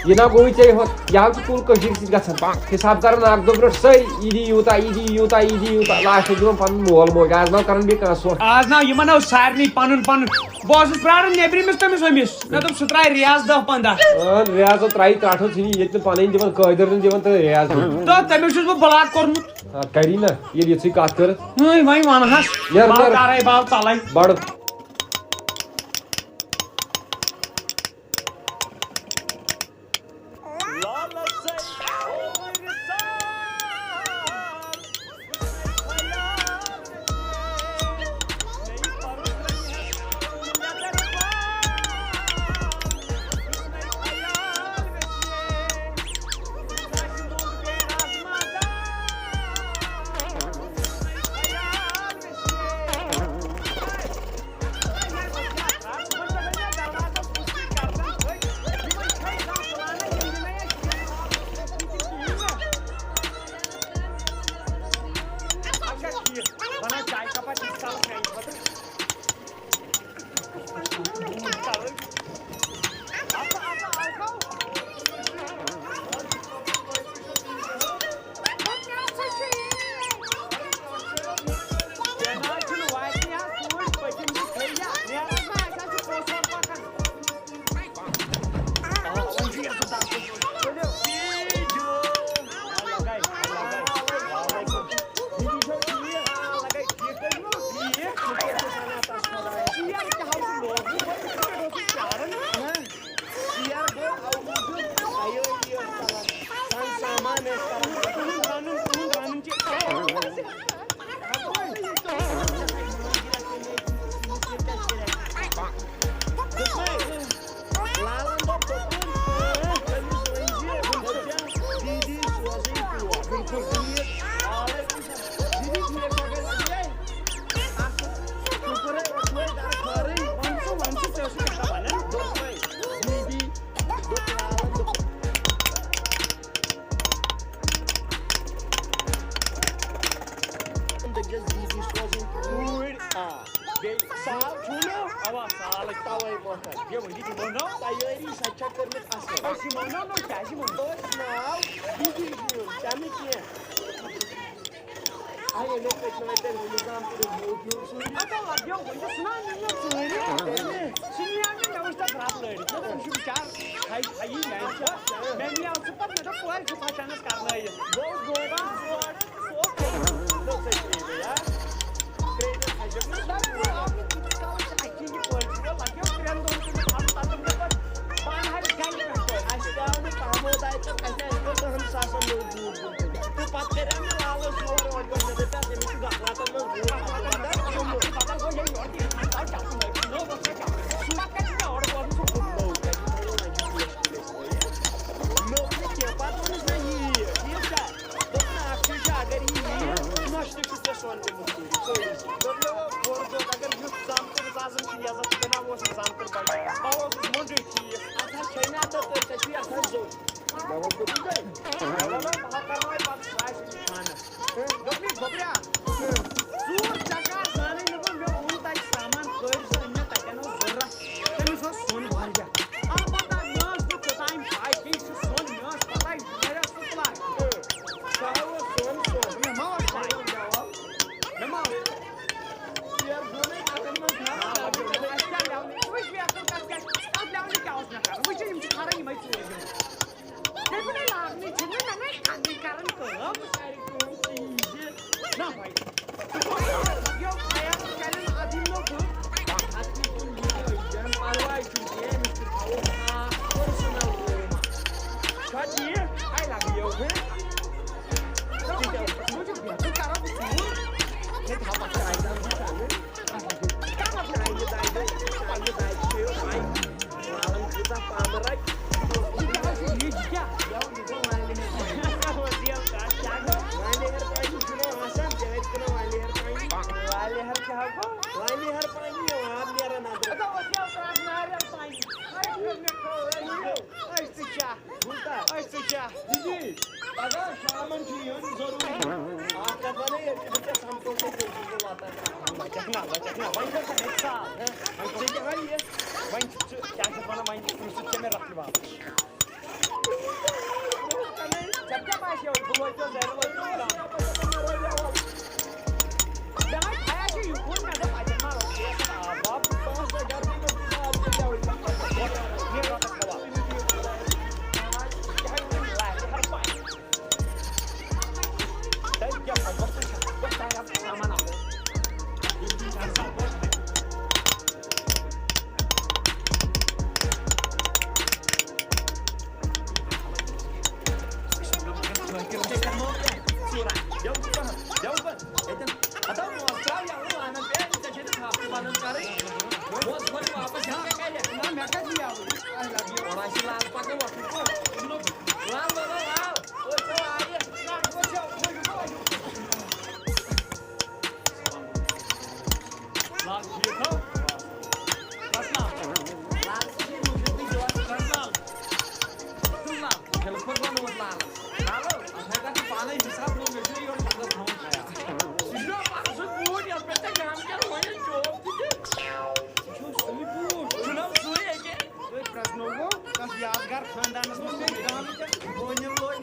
ये ना गोई चाहिए हो यहाँ की कुल कशीर सी गसन हिसाब करना आग दो ब्रश सही इदी यूता लास्ट जो पन मोल मोज आज ना करन भी कासो आज ना ये मनो सारनी पन बॉस प्रारन नेबरी में तमिस होमिस ना तो सत्राय रियाज 10-15 रियाज तो त्राई त्राठो छिनी ये पानी जीवन कइदर जीवन तो रियाज तो तमिस वो ब्लॉक करमुत करी ना ये लिसी काट कर ओय भाई मानहास यार बाल ताराय बाल तालाई बड़ जस दीदी सोजन पूरी बे साल छुनो अवा साल तवे पोता ये वही की बोनो तैयारी सच्चा करने असल सिमोनो नो क्या सिमोनो नाउ दीदी चामी के आये ने पे तेरे निजाम के मोटू सुन आता लग्यो वही सुना नहीं सुने सिनिया में व्यवस्था खराब लड़ी तो शुभ चार हाई हाई मैं नहीं आ सकता मैं तो कोई कुछ अचानक करना है वो गोड़ा तो सही है यार ग्रेट है जब ना आपने एक्टिंग की क्वालिटी वो लगे फ्रेंड दोनों के साथ साथ में पर पान हर गैंग में आजकल में काम होता है तो कैसे इसको तो हम शासन लोग दूर तो बात करें ना लालो शोर और कर देते हैं जब इसको गाना तो लोग दूर पता को यही और की और चाहते हैं लोग बस क्या सुना के और वो तो खूब लोग के बात नहीं ये क्या तो ना अच्छा अगर ये नष्ट किससे सोन में मुझे तो लोग और तो अगर युद्ध शाम को साजन की इजाजत देना वो शाम को पड़ा और मुझे की अच्छा चाइना तो तभी अच्छा जो बाबा को दी गई बाबा बात करना है बात राइस खाना डॉक्टर गोबरिया सूर जगह जाने न को मैं उन तक सामान कोई से अन्य तक न जरा तेरे सो सोन भर गया अब पता नर्स को टाइम आई की सोन नर्स पता है मेरा सुपला चाहे वो सोन मैं मां चाहिए जाओ मैं मां यार बोले आदमी ना अच्छा लाउने कुछ भी आपको क्या अब लाउने क्या होता है मुझे ये खाना ही मैं चाहिए देखो ना लाउने जिन्हें मैंने खाने कारण को हम सारी चीजें ना भाई यो खाया तो चैनल आदमी लोग हाथी को लिए जन पारवाई चुके हैं मिस्टर खाओ पर्सनल शादी आई लव यू मुझे तो करो ये था बात आएगा काम अपना आएंगे दाइदे भाई वालन kita pamerai ini क्या यार itu वाले में वो दिया क्या वाले हर पानी सुनो आसान जवेद को वाले हर क्या हो वाले हर पानी हो आप मेरा नाम तो वो दिया क्रास मार हर पानी अरे मैं को ऐसे क्या बोलता ऐसे क्या दीदी अगर सामान चाहिए जरूर आपका बने ये बच्चा हमको को आता है बचना वहीं से अच्छा हम ठीक है भाई ये वहीं क्या करना वहीं सुच्चे में रख लो जब क्या पास हो वो तो जरूर वो तो jangan kayak sih pun ada aja malu ya bapak bos jadi itu आप क्या हुई ये बात कवा jangan lah हर पाई dan क्या बस saya सामान आओ ini cara bos jauh itu atau mau Australia lu anak dia kita jadi panen kari bos वापस जाके कह दे ना मैं कह दिया orang silang pakai waktu itu lalu oh coba aja nah gua jauh lagi itu pasal lagi mungkin video skandal itulah telepon gua nomor lalu saya kan panen bisa belum jadi orang sudah tahu saya sudah maksud gua dia betul jangan kan banyak job gitu चुनाव सुई है के कोई प्रश्न हो का यादगार खानदान में गांव में बोझल लोग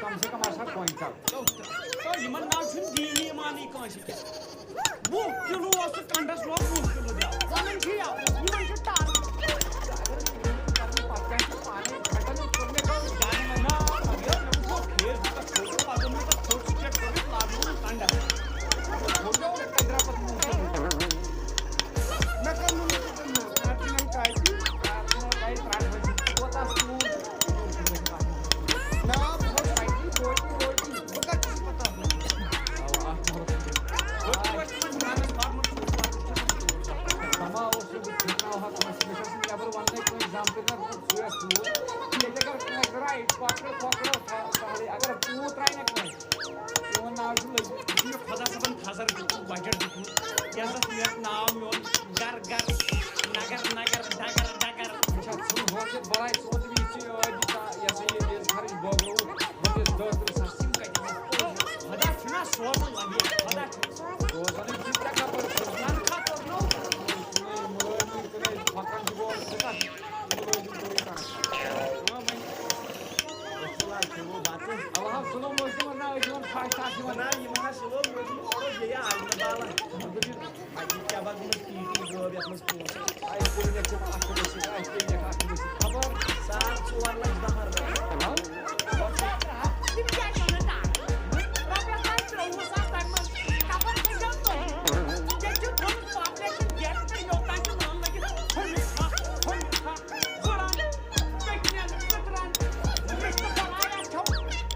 कम से कम आशा क्विंटल यमन नाव छुन दीनी मानी कांसी के 20 किलो ओस कंडस लो 20 किलो दिया वनन छी या यमन छ टार पानी खटन करने का जाने मना अगर हमको खेल का फोटो पादो में तो फोटो चेक कर लागू कंडा फोटो 15 पर मैं कर लूं आपने नहीं काई ट्राई वो ता स्मूथ ना बहुत फाइटी रोटी बका किस पता हो समा और सब कितना हो ट्रांसमिशन से लेवल 1 में कोई एग्जांपल का पूरा स्लो ये जगह राइट क्वार्टर सारे अगर पूरा ट्राई ना करें तो नाव ये खदा सबन खासर बजट दिखू कैसा सियात नाव में गर गर नगर नगर डगर डगर अच्छा सुन हो से बड़ा सोच भी छी और ऐसे ये खर्च बोगरो बस दो सिम का खदा सुना सोच लगे खदा तो सने चिंता का पर प्लान का तो नो मकान की बोल से का वो बातें अब हम सुनो मुझे मरना है जो फास्ट फास्ट बना ये मना सुनो मुझे और ये यार बाला आज क्या बात में टीटी जो अभी अपने को आई कोई ने को आपको से आई कोई ने आपको से खबर 7 लाख बाहर हां दिन क्या करना प्रॉब्लम का ट्रेन साथ तक में खबर नहीं जातो ये जो तुम पॉपुलेशन गैप पे योगदान के नाम लगे हम बड़ा टेक्निकल कतरान क्या